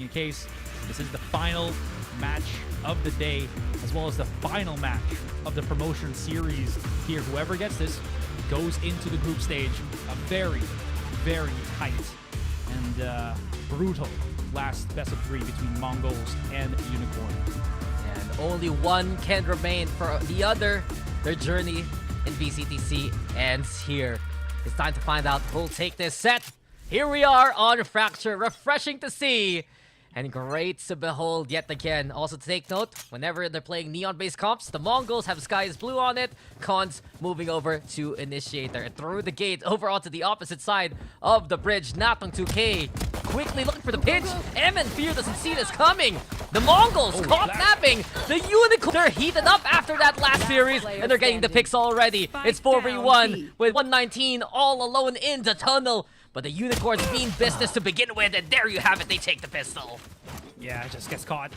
in case, this is the final match of the day, as well as the final match of the promotion series here. Whoever gets this goes into the group stage. A very, very tight and brutal last best of 3 between Mongols and Unicorn. And only one can remain for the other. Their journey in VCTC ends here. It's time to find out who'll take this set. Here we are on Fracture. Refreshing to see. And great to behold yet again. Also to take note, whenever they're playing neon-based comps, the Mongols have Sky is Blue on it. Cons moving over to Initiator. Through the gate, over onto the opposite side of the bridge. Natong 2K quickly looking for the pitch. and Fear doesn't see this coming. The Mongols caught napping. The Unicorn, they're heated up after that last series, and they're getting the picks already. It's 4v1 with 119 all alone in the tunnel. But the Unicorns mean business to begin with, and there you have it, they take the pistol. Yeah, just gets caught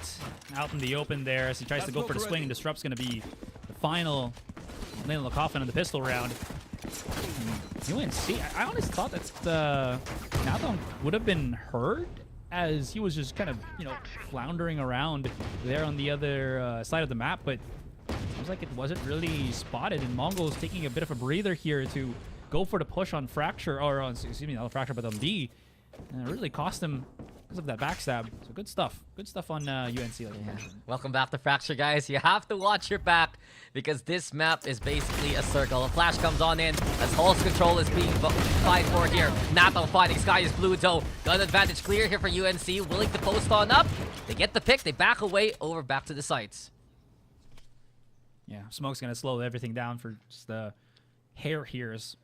out in the open there as he tries to go for the swing. Disrupt's going to be the final nail in the coffin on the pistol round. UNC, I honestly thought that Nathan would have been hurt as he was just kind of, floundering around there on the other side of the map, but it seems like it wasn't really spotted, and Mongols taking a bit of a breather here to go for the push on Fracture, or on, excuse me, not Fracture, but on B. And it really cost him because of that backstab. So good stuff. Good stuff on UNC. Like you mentioned. Welcome back to Fracture, guys. You have to watch your back because this map is basically a circle. A flash comes on in as Hulk's control is being fight for here. Nathan fighting. Sky is Blue, though. Gun advantage clear here for UNC. Willing to post on up. They get the pick. They back away over back to the sites. Yeah, Smoke's going to slow everything down for just the hair here's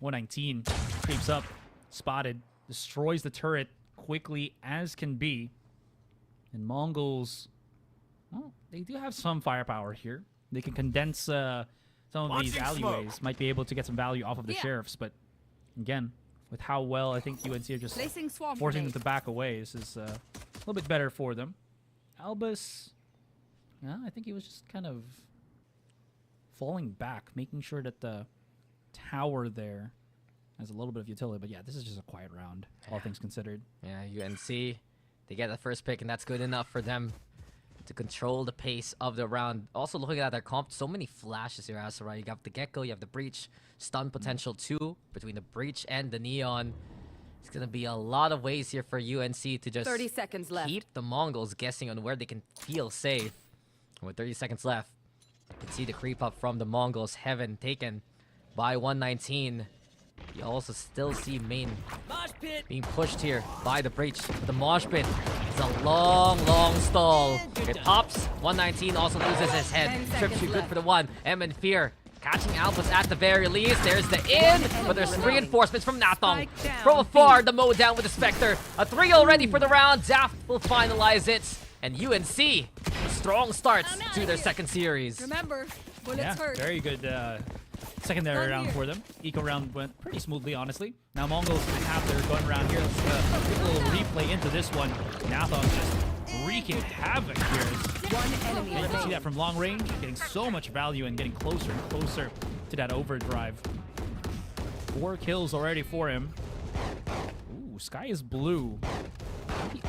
119 creeps up, spotted, destroys the turret quickly as can be. And Mongols, well, they do have some firepower here. They can condense some of these alleyways. Smoke. Might be able to get some value off of the sheriffs, but again, with how well I think UNC are just forcing them to back away, this is a little bit better for them. Albus, yeah, I think he was just kind of falling back, making sure that the tower there has a little bit of utility, but yeah, this is just a quiet round, all things considered. Yeah, UNC, they get the first pick, and that's good enough for them to control the pace of the round. Also, looking at their comp, so many flashes here, Asarai. You have the Gecko, you have the Breach, stun potential too, between the Breach and the Neon. It's going to be a lot of ways here for UNC to just 30 seconds left. Keep the Mongols guessing on where they can feel safe. And with 30 seconds left, you can see the creep up from the Mongols. Heaven taken by 119. You also still see main being pushed here by the Breach. The mosh pit is a long, long stall. It pops. 119 also loses his head. Trips you good for the one. and Fear catching Albus at the very least. There's the in, but there's reinforcements from Nathong. From afar, the mow down with the Spectre. A 3 already for the round. Daft will finalize it. And UNC, a strong start to their second series. Remember, bullets hurt. Very good secondary round for them. Eco round went pretty smoothly, honestly. Now Mongols gonna have their gun round here. Let's get a little replay into this one. Nathong just wreaking havoc here. One enemy You can see that from long range, getting so much value and getting closer and closer to that overdrive. 4 kills already for him. Ooh, Sky is Blue.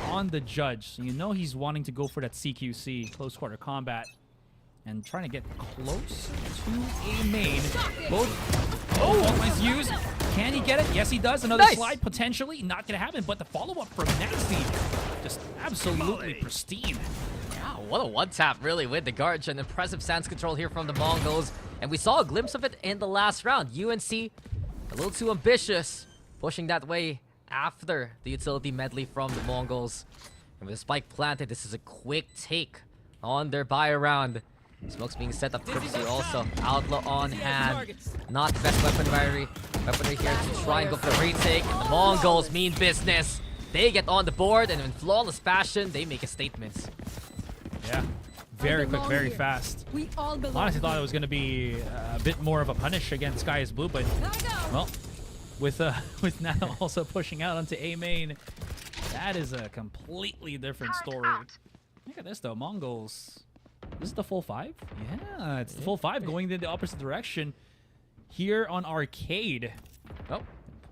On the judge, so you know he's wanting to go for that CQC, close quarter combat, and trying to get close to a main. Both points used. Can he get it? Yes, he does. Another slide potentially. Not gonna happen, but the follow-up from Nasty, just absolutely pristine. Yeah, what a one-tap really with the Garge. An impressive stance control here from the Mongols, and we saw a glimpse of it in the last round. UNC a little too ambitious, pushing that way after the utility medley from the Mongols. And with the spike planted, this is a quick take on their buy round. Smoke's being set up. Trips here also. Outlaw on hand. Not the best weaponry here to try and go for the retake. And the Mongols mean business. They get on the board, and in flawless fashion, they make a statement. Yeah, very quick, very fast. Honestly thought it was going to be a bit more of a punish against Sky is Blue, but, well, with now also pushing out onto A main, that is a completely different story. Look at this though, Mongols. This is the full 5? Yeah, it's the full 5 going in the opposite direction here on Arcade. Oh,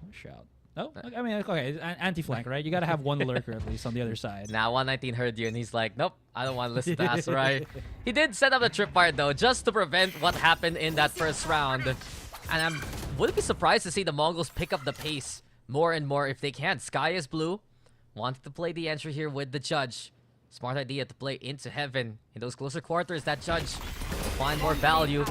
push out. Oh, I mean, okay, anti-flank, right? You gotta have one lurker at least on the other side. Now 119 heard you and he's like, nope, I don't want to listen to Asarai. He did set up the tripwire though, just to prevent what happened in that first round. And I wouldn't be surprised to see the Mongols pick up the pace more and more if they can. Sky is blue. Wanted to play the entry here with the Judge. Smart idea to play into heaven. In those closer quarters, that Judge will find more value.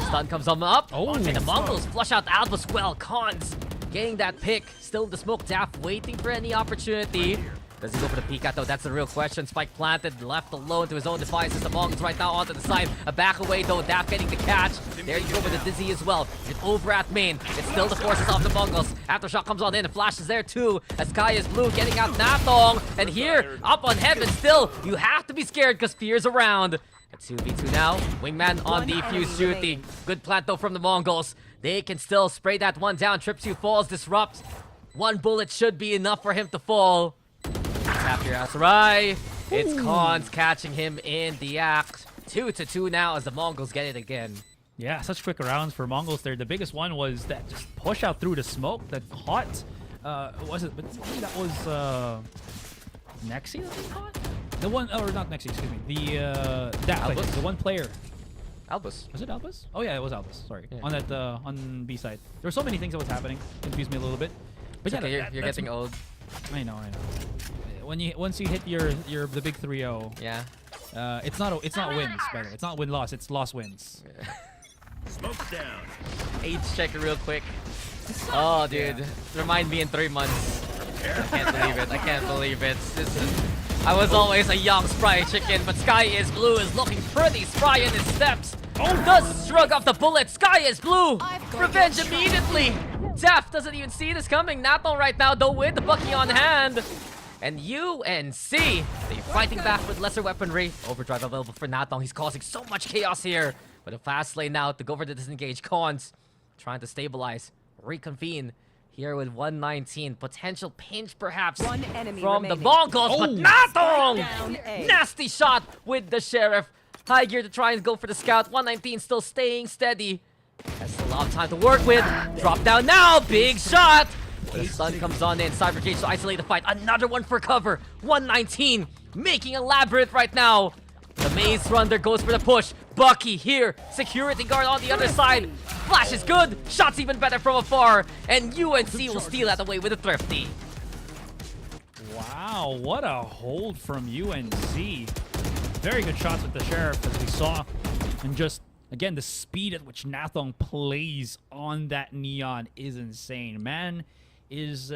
Stun comes on up. Oh, and the Mongols flush out Albus well. Cons getting that pick. Still in the smoke. Daft waiting for any opportunity. Does he go for the peek out though? That's the real question. Spike planted, left alone to his own devices. The Mongols right now onto the side. A back away though. Daft getting the catch. There you go with the Dizzy as well. Get over at main. It's still the forces of the Mongols. Aftershock comes on in. The flash is there too. As Sky is blue getting out Nathong. And here, up on heaven still. You have to be scared because fear's around. At 2v2 now. Wingman on defuse shooting. Good plant though from the Mongols. They can still spray that one down. Trips you, falls, disrupts. One bullet should be enough for him to fall. Tap your ass right. It's Cons catching him in the act. 2-2 now as the Mongols get it again. Yeah, such quick rounds for Mongols there. The biggest one was that just push out through the smoke that caught. Was it? But I think that was Nexi that they caught. The one, or not Nexi, excuse me. The one player. Albus. Was it Albus? Oh yeah, it was Albus. Sorry. Yeah. On that on B side, there were so many things that was happening. Confused me a little bit. But It's yeah, okay, you're getting old. I know. Once you hit your the big 3-0, Yeah. it's not wins, by the way. It's not win-loss. It's loss-wins. Smoke's down. Age check real quick. Oh, dude. Yeah. Remind me in 3 months. I can't believe it. I can't believe it. I was always a young spry chicken, but Sky is blue is looking pretty spry in his steps. Oh, does shrug off the bullet. Sky is blue. Revenge immediately. Zeph doesn't even see this coming. Nathon right now, though, with the Bucky on hand. And UNC, they're fighting back with lesser weaponry. Overdrive available for Nathon. He's causing so much chaos here. With a fast lane now to go for the disengage. Cons trying to stabilize, reconvene here with 119. Potential pinch perhaps One enemy from the remaining. Mongols, but Down Nathon! A. Nasty shot with the Sheriff. High gear to try and go for the scout. 119 still staying steady. Has a lot of time to work with. Drop down now. Big shot. The stun comes on in. Cyber Cage to isolate the fight. Another one for cover. 119 making a labyrinth right now. The Maze Runner goes for the push. Bucky here. Security guard on the other side. Flash is good. Shots even better from afar. And UNC will steal that away with a thrifty. Wow, what a hold from UNC. Very good shots with the Sheriff, as we saw. And just, again, the speed at which Nathong plays on that Neon is insane. Man is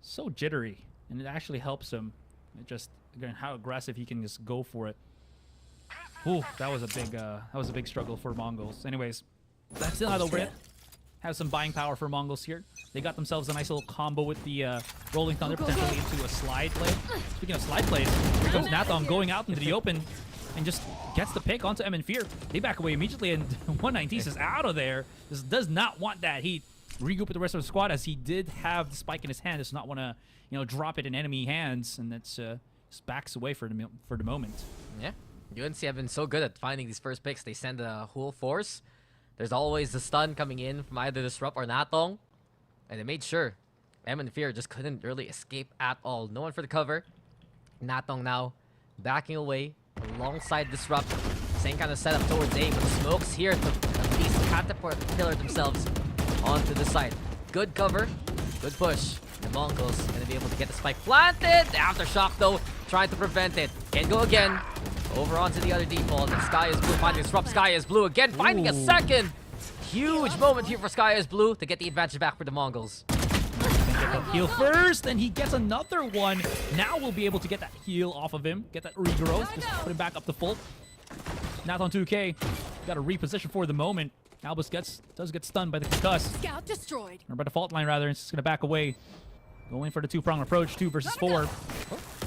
so jittery, and it actually helps him. It just, again, how aggressive he can just go for it. Ooh, that was a big struggle for Mongols. Anyways, that's still not over yet. Have some buying power for Mongols here. They got themselves a nice little combo with the Rolling Thunder, potentially into a slide play. Speaking of slide plays, here comes Nathong going out into the open and just gets the pick onto M and Fear. They back away immediately, and 119 is out of there. This does not want that heat. Regroup with the rest of the squad, as he did have the spike in his hand. Does not want to, drop it in enemy hands, and that's just backs away for the moment. Yeah, UNC have been so good at finding these first picks. They send a whole force. There's always the stun coming in from either Disrupt or Nathong. And they made sure M and Fear just couldn't really escape at all. No one for the cover. Nathong now backing away alongside Disrupt. Same kind of setup towards A, but the smokes here to at least caterpillar themselves onto the side. Good cover, good push. The Mongols gonna be able to get the spike planted. The Aftershock though, trying to prevent it. Can go again. Over onto the other default. And Sky is blue finding Disrupt. Sky is blue again, finding a second. Huge moment here for Sky is blue to get the advantage back for the Mongols. Get that heal first, and he gets another one. Now we'll be able to get that heal off of him, get that regrowth, just put him back up to full. Nathon 2K, got a reposition for the moment. Albus does get stunned by the concuss, Scout destroyed. or by the fault line rather, and it's just gonna back away. Going for the two-prong approach, 2 versus 4.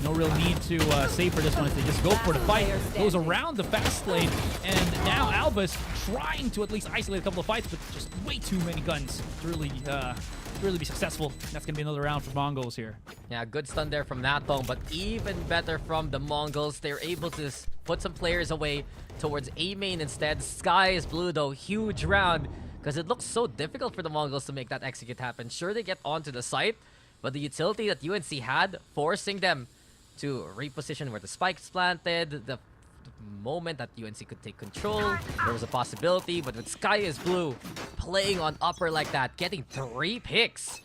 No real need to save for this one as they just go for the fight. Goes around the fast lane, and now Albus trying to at least isolate a couple of fights, but just way too many guns to really be successful. That's gonna be another round for Mongols here. Yeah, good stun there from Nathong, but even better from the Mongols. They're able to put some players away towards A main instead. Sky is blue though, huge round because it looks so difficult for the Mongols to make that execute happen. Sure, they get onto the site, but the utility that UNC had, forcing them to reposition where the spike's planted, the moment that UNC could take control, there was a possibility, but with Sky is Blue playing on upper like that, getting 3 picks,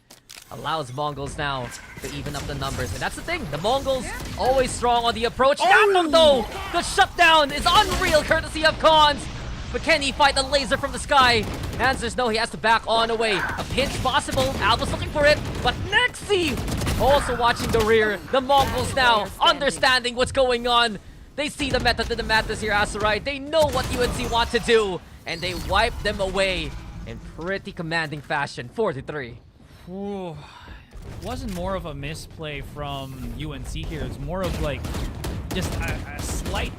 allows Mongols now to even up the numbers. And that's the thing, the Mongols always strong on the approach. Natong though, the shutdown is unreal courtesy of Khans. But can he fight the laser from the sky? Answers no, he has to back on away. A pinch possible, Alba's looking for it, but Nexi also watching the rear. The Mongols now understanding what's going on. They see the method of the madness here, Azurai. They know what UNC want to do, and they wipe them away in pretty commanding fashion. 4-3. Ooh, it wasn't more of a misplay from UNC here. It's more of like just a slight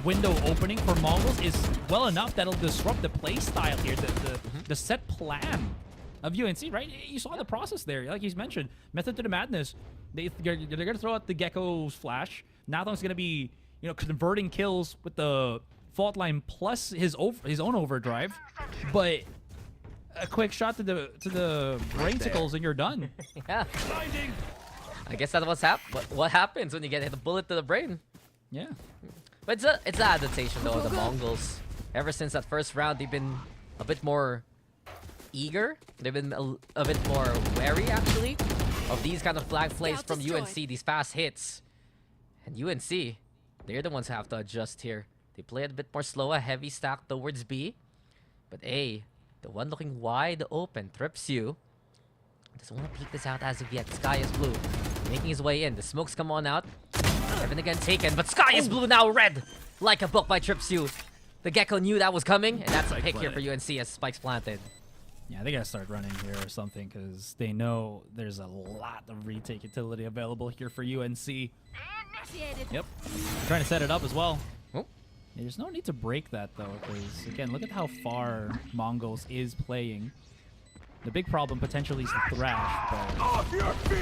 window opening for Mongols is well enough that'll disrupt the play style here, the set plan of UNC, right? You saw the process there, like he's mentioned. Method to the madness. They're going to throw out the Gecko's flash. Natong's going to be, you know, converting kills with the fault line plus his own overdrive, but a quick shot to the brainsicles and you're done. Yeah. I guess that's what happens when you get hit a bullet to the brain. Yeah. But it's an adaptation though, the Mongols. Ever since that first round, they've been a bit more eager. They've been a bit more wary, actually, of these kind of flag plays from UNC, these fast hits. And UNC, they're the ones who have to adjust here. They play it a bit more slow, a heavy stack towards B. But A, the one looking wide open, Tripsu, doesn't want to peek this out as of yet. Sky is Blue, making his way in. The smokes come on out. Heaven again taken, but Sky is Blue now red! Like a book by Tripsu. The Gecko knew that was coming, and that's a pick here for UNC as spikes planted. Yeah, they gotta start running here or something, because they know there's a lot of retake utility available here for UNC. Yep. They're trying to set it up as well. Oh. There's no need to break that, though, because, again, look at how far Mongols is playing. The big problem potentially is the Thrash, but...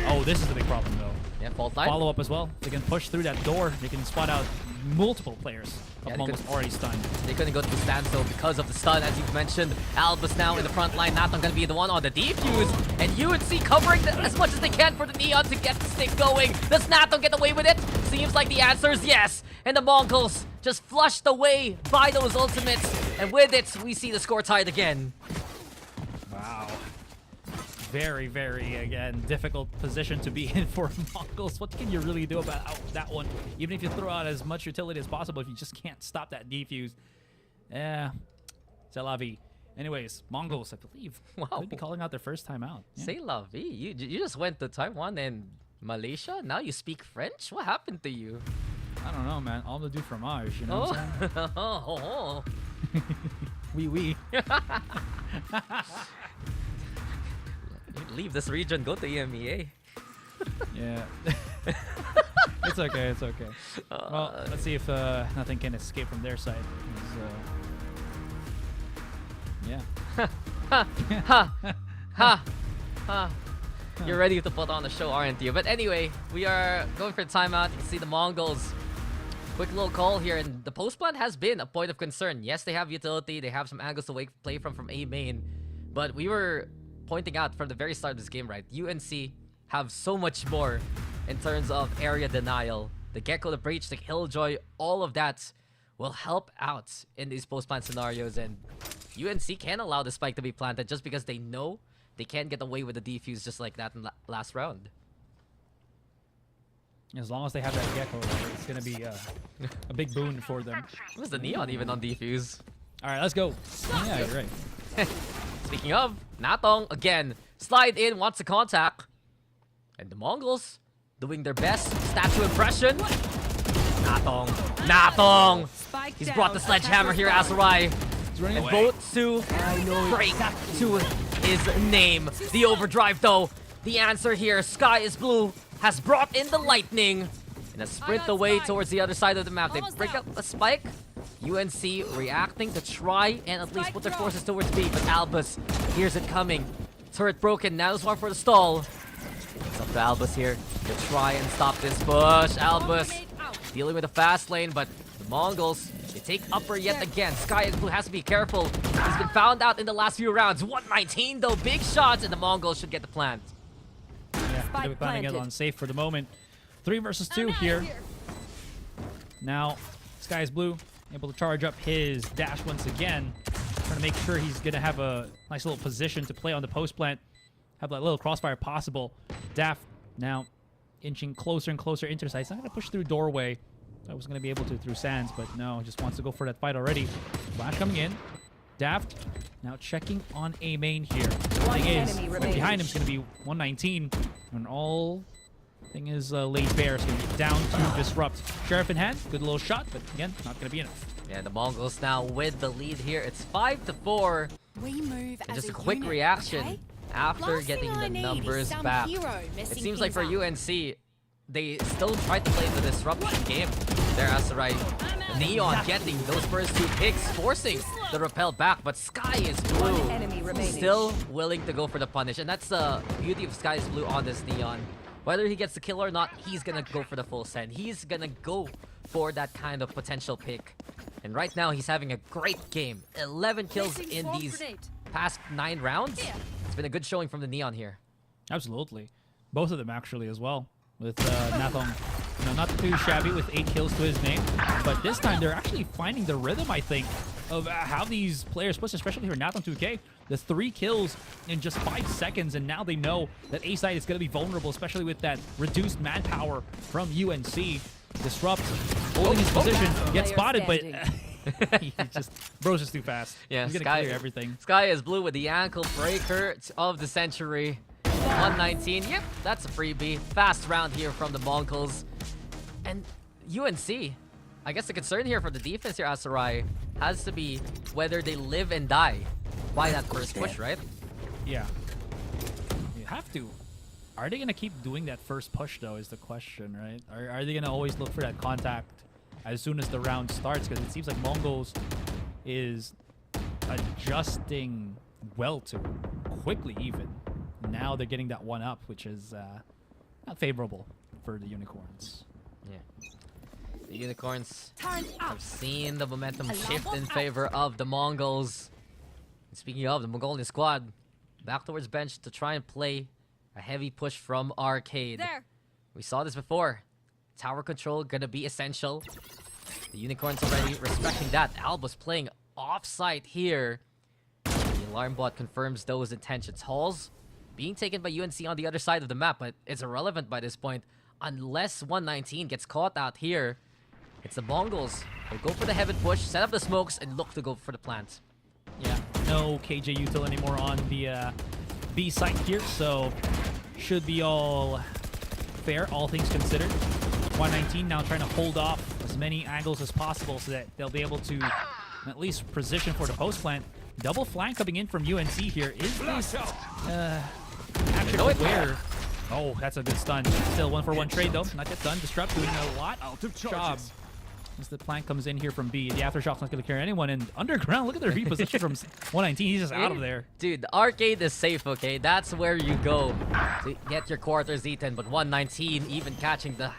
Oh, this is the big problem, though. Yeah, fault line. Follow-up as well. They can push through that door. They can spot out multiple players of Mongols already stunned. They couldn't go to the standstill because of the stun, as you've mentioned. Albus now in the front line. Natong gonna be the one on the defuse. And UNC covering as much as they can for the Neon to get the stick going. Does Natong get away with it? Seems like the answer is yes. And the Mongols just flushed away by those ultimates. And with it, we see the score tied again. Wow. Very, very, again, difficult position to be in for Mongols. What can you really do about that one? Even if you throw out as much utility as possible, if you just can't stop that defuse. Yeah, c'est la vie. Anyways, Mongols, I believe, could be calling out their first time out. Yeah. C'est la vie. You just went to Taiwan and Malaysia? Now you speak French? What happened to you? I don't know, man. All to do fromage, you know what I'm saying? Oh. Oui, oui. Leave this region, go to EMEA. Yeah. It's okay, it's okay. Well, let's see if nothing can escape from their side. Yeah. You're ready to put on the show, aren't you? But anyway, we are going for the timeout. You can see the Mongols. Quick little call here, and the post plant has been a point of concern. Yes, they have utility. They have some angles to play from A main. But we were pointing out from the very start of this game, right? UNC have so much more in terms of area denial. The Gecko, the Breach, the Killjoy, all of that will help out in these post-plant scenarios. And UNC can allow the spike to be planted just because they know they can't get away with the defuse just like that in last round. As long as they have that Gecko, it's going to be a big boon for them. Where's the Neon even on defuse? All right, let's go. Yeah, you're right. Speaking of, Natong again slide in, wants to contact, and the Mongols doing their best statue impression. Natong. He's brought the sledgehammer here, Azurai. And both to break to his name. The overdrive, though. The answer here, Sky is Blue, has brought in the lightning and a sprint away towards the other side of the map. They break up a spike. UNC reacting to try and at least put their forces towards B, but Albus hears it coming. Turret broken, now there's one for the stall. It's up to Albus here to try and stop this push. Albus dealing with a fast lane, but the Mongols They take upper yet again. Sky is Blue has to be careful. He's been found out in the last few rounds. 119 though, big shots, and the Mongols should get the plant. Yeah, Spike they're planning it planted. on safe for the moment. 3 versus 2 here. Now, Sky is Blue able to charge up his dash once again. Trying to make sure he's going to have a nice little position to play on the post plant. Have that little crossfire possible. Daft now inching closer and closer into the side. He's not going to push through doorway. I was going to be able to through sands, but no, just wants to go for that fight already. Flash coming in. Daft now checking on A main here. The thing is, enemy right remaining. behind him is going to be 119. And all thing is laid bare. It's going to be down to Disrupt. Sheriff in hand. Good little shot, but again, not going to be enough. Yeah, the Mongols now with the lead here. It's 5-4. We move And as just a quick unit, reaction okay? after Last getting thing I the need is numbers some back. hero It messing seems like for things up. UNC, they still try to play the disruption game. There, Asarai. Neon getting those first 2 picks, forcing the repel back, but Sky is Blue. One enemy remaining. Still willing to go for the punish, and that's the beauty of Sky is Blue on this Neon. Whether he gets the kill or not, he's gonna go for the full send. He's gonna go for that kind of potential pick. And right now, he's having a great game. 11 kills in these past 9 rounds. It's been a good showing from the Neon here. Absolutely. Both of them actually as well. With Nathong, you know, not too shabby with 8 kills to his name. But this time they're actually finding the rhythm, I think, of how these players push, especially for Nathong 2K. The 3 kills in just 5 seconds, and now they know that A side is going to be vulnerable, especially with that reduced manpower from UNC. Disrupt, holding his position, gets spotted, but he just Bro's just too fast. Yeah, he's gonna clear everything. Sky is Blue with the ankle breaker of the century. 119. Yep, that's a freebie. Fast round here from the Mongols. And UNC, I guess the concern here for the defense here, Asarai, has to be whether they live and die by that first push, right? Yeah. You have to. Are they going to keep doing that first push, though, is the question, right? Are they going to always look for that contact as soon as the round starts? Because it seems like Mongols is adjusting well to it, quickly even. Now they're getting that one up, which is not favorable for the Unicorns. Yeah. The Unicorns have seen the momentum shift in favor of the Mongols. And speaking of the Mongolian squad, back towards bench to try and play a heavy push from Arcade. There. We saw this before. Tower control gonna be essential. The Unicorns already respecting that. Alba's playing offsite here. The alarm bot confirms those intentions. Halls being taken by UNC on the other side of the map, but it's irrelevant by this point. Unless 119 gets caught out here, it's the Mongols. They'll go for the heaven push, set up the smokes, and look to go for the plant. Yeah, no KJ util anymore on the B site here, so should be all fair, all things considered. 119 now trying to hold off as many angles as possible so that they'll be able to at least position for the post plant. Double flank coming in from UNC here. Is this action aware? Oh, that's a good stun. Still 1-for-1 trade though. Not yet done. Disrupt doing a lot of job. As the plank comes in here from B, the aftershock's not going to carry anyone. And underground, look at the reposition from 119. He's just out of there. Dude, the arcade is safe, okay? That's where you go to get your quarters eaten. But 119 even catching the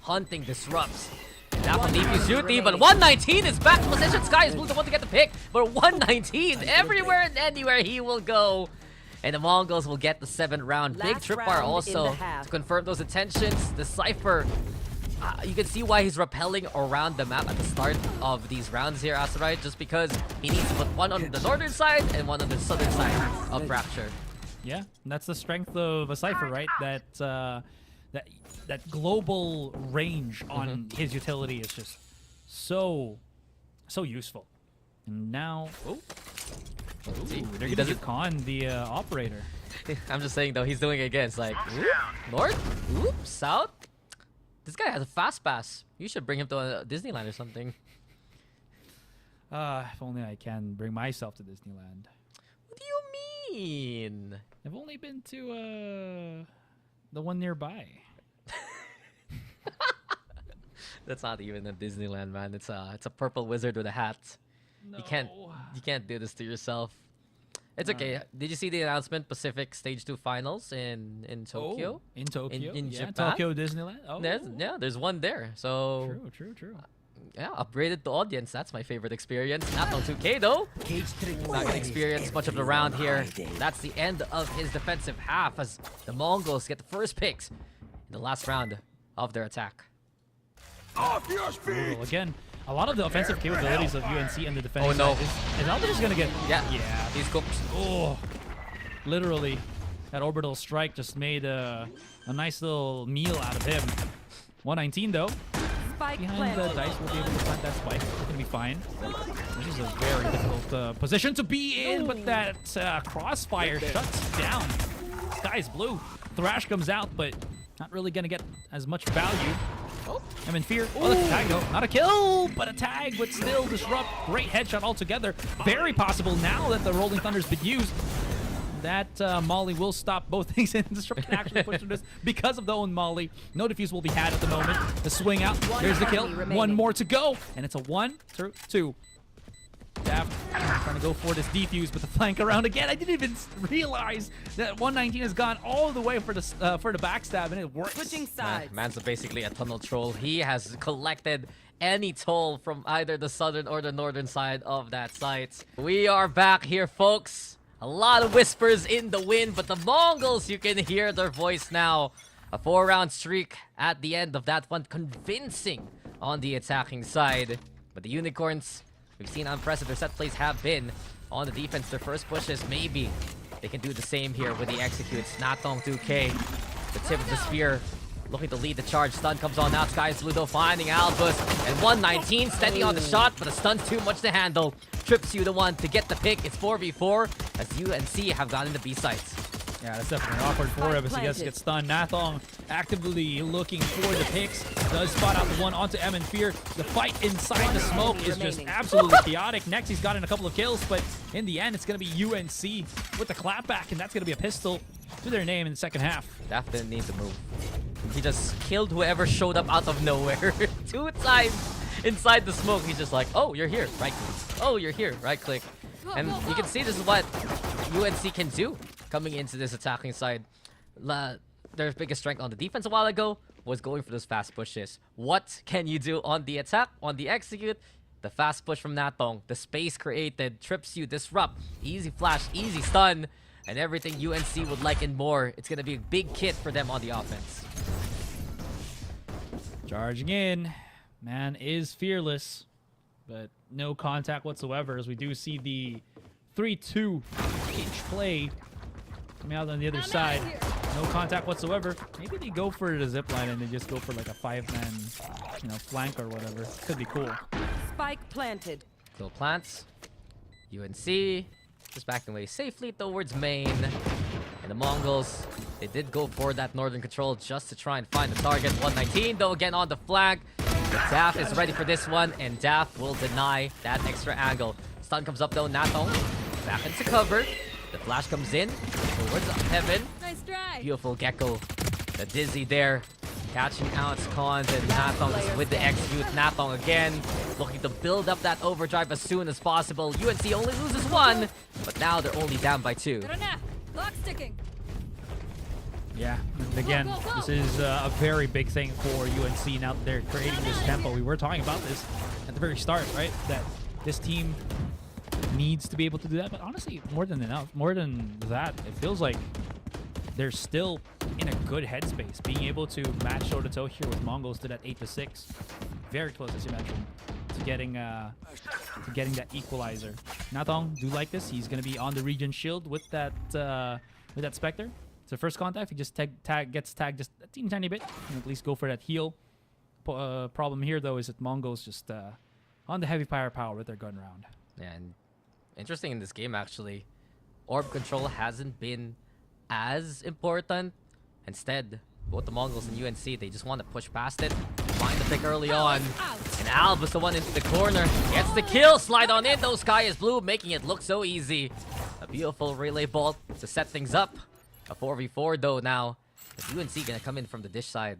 hunting disrupts. That one leave you shooty, but 119 is back in position. Sky is Blue the one to get the pick. But 119, everywhere and anywhere he will go. And the Mongols will get the 7th round. Big Last tripwire round in also the half. to confirm those intentions. The Cypher, you can see why he's rappelling around the map at the start of these rounds here, Asarai, just because he needs to put one on the northern side and one on the southern side of Fracture. Yeah, and that's the strength of a Cypher, right? That global range on his utility is just so useful. And now, they're He gonna doesn't- con the operator. I'm just saying though, he's doing it again. It's like, oop, north, oop, south. This guy has a fast pass. You should bring him to a Disneyland or something. If only I can bring myself to Disneyland. What do you mean? I've only been to the one nearby. That's not even a Disneyland, man. It's a purple wizard with a hat. No. You can't do this to yourself. It's okay. Did you see the announcement? Pacific Stage 2 Finals in Tokyo? In Tokyo? In Yeah, Japan? Tokyo Disneyland? Oh. There's one there. So True. Yeah, upgraded to audience. That's my favorite experience. Not on 2K though. Not gonna experience much of the round here. That's the end of his defensive half as the Mongols get the first picks in the last round of their attack. Off your feet! Well, again, a lot of the offensive capabilities of UNC and the defense no. is Albert just gonna get Yeah, yeah. he's cooked. Oh, literally, that orbital strike just made a nice little meal out of him. 119 though. Spike Behind the planted. dice, we'll be able to plant that spike. It's gonna be fine. This is a very difficult position to be in, but that crossfire shuts down. Sky's blue. Thrash comes out, but not really gonna get as much value. I'm in fear. Oh, that's a tag though. Not a kill, but a tag would still disrupt. Great headshot altogether. Very possible now that the Rolling Thunder's been used. That Molly will stop both things and Disrupt can actually push through this because of the own Molly. No defuse will be had at the moment. The swing out. There's the kill. One more to go. And it's a 1-2. Daft trying to go for this defuse, but the flank around again. I didn't even realize that 119 has gone all the way for the backstab, and it works. Switching sides. Man's basically a tunnel troll. He has collected any toll from either the southern or the northern side of that site. We are back here, folks. A lot of whispers in the wind, but the Mongols, you can hear their voice now. A 4-round streak at the end of that one, convincing on the attacking side. But the Unicorns, we've seen how impressive their set plays have been on the defense. Their first pushes, maybe they can do the same here with the executes. Natong 2K, the tip of the spear, looking to lead the charge. Stun comes on now. Sky is Ludo finding Albus. And 119 standing on the shot, but the stun's too much to handle. Trips you the one to get the pick. It's 4v4 as UNC have gotten the B sites. Yeah, that's definitely awkward for him as he gets stunned. Nathong actively looking for the picks. Does spot out the one onto M and Fear. The fight inside the smoke is just absolutely chaotic. Next, he's gotten a couple of kills, but in the end, it's going to be UNC with the clapback, and that's going to be a pistol to their name in the second half. Daft didn't need to move. He just killed whoever showed up out of nowhere. 2 times inside the smoke. He's just like, oh, you're here. Right click. Oh, you're here. Right click. And you can see this is what UNC can do coming into this attacking side. Their biggest strength on the defense a while ago was going for those fast pushes. What can you do on the attack, on the execute? The fast push from Natong, the space created, trips you, disrupt, easy flash, easy stun, and everything UNC would like and more. It's going to be a big kit for them on the offense. Charging in. Man is fearless, but no contact whatsoever as we do see the 3-2 H play coming out on the other side. No contact whatsoever. Maybe they go for the zip line and they just go for like a 5-man, flank or whatever. Could be cool. Spike planted. Kill plants. UNC just backing away safely towards main. And the Mongols, they did go for that northern control just to try and find the target. 119 though, again on the flank. Daft is ready for this one, and Daft will deny that extra angle. Stun comes up though, Natong back into cover. The flash comes in towards heaven. Nice try. Beautiful Gecko. The Dizzy there. Catching out Cons and Natong is with the execute. Natong again looking to build up that overdrive as soon as possible. UNC only loses 1, but now they're only down by 2. Lock sticking. Yeah, and again, this is a very big thing for UNC now that they're creating this tempo. We were talking about this at the very start, right? That this team needs to be able to do that, but honestly, more than enough. More than that, it feels like they're still in a good headspace, being able to match toe-to-toe here with Mongols to that 8-6. Very close, as you mentioned, to getting that equalizer. Nathong do like this. He's going to be on the region shield with that Spectre. It's the first contact. He just gets tagged just a teeny tiny bit. And at least go for that heal. Problem here, though, is that Mongols just on the heavy firepower with their gun round. Yeah, and interesting in this game, actually, orb control hasn't been as important. Instead, both the Mongols and UNC, they just want to push past it, find the pick early on. And Albus, the one into the corner, gets the kill. Slide on in, though. Sky is blue, making it look so easy. A beautiful relay bolt to set things up. A 4v4 though now. Is UNC gonna come in from the dish side?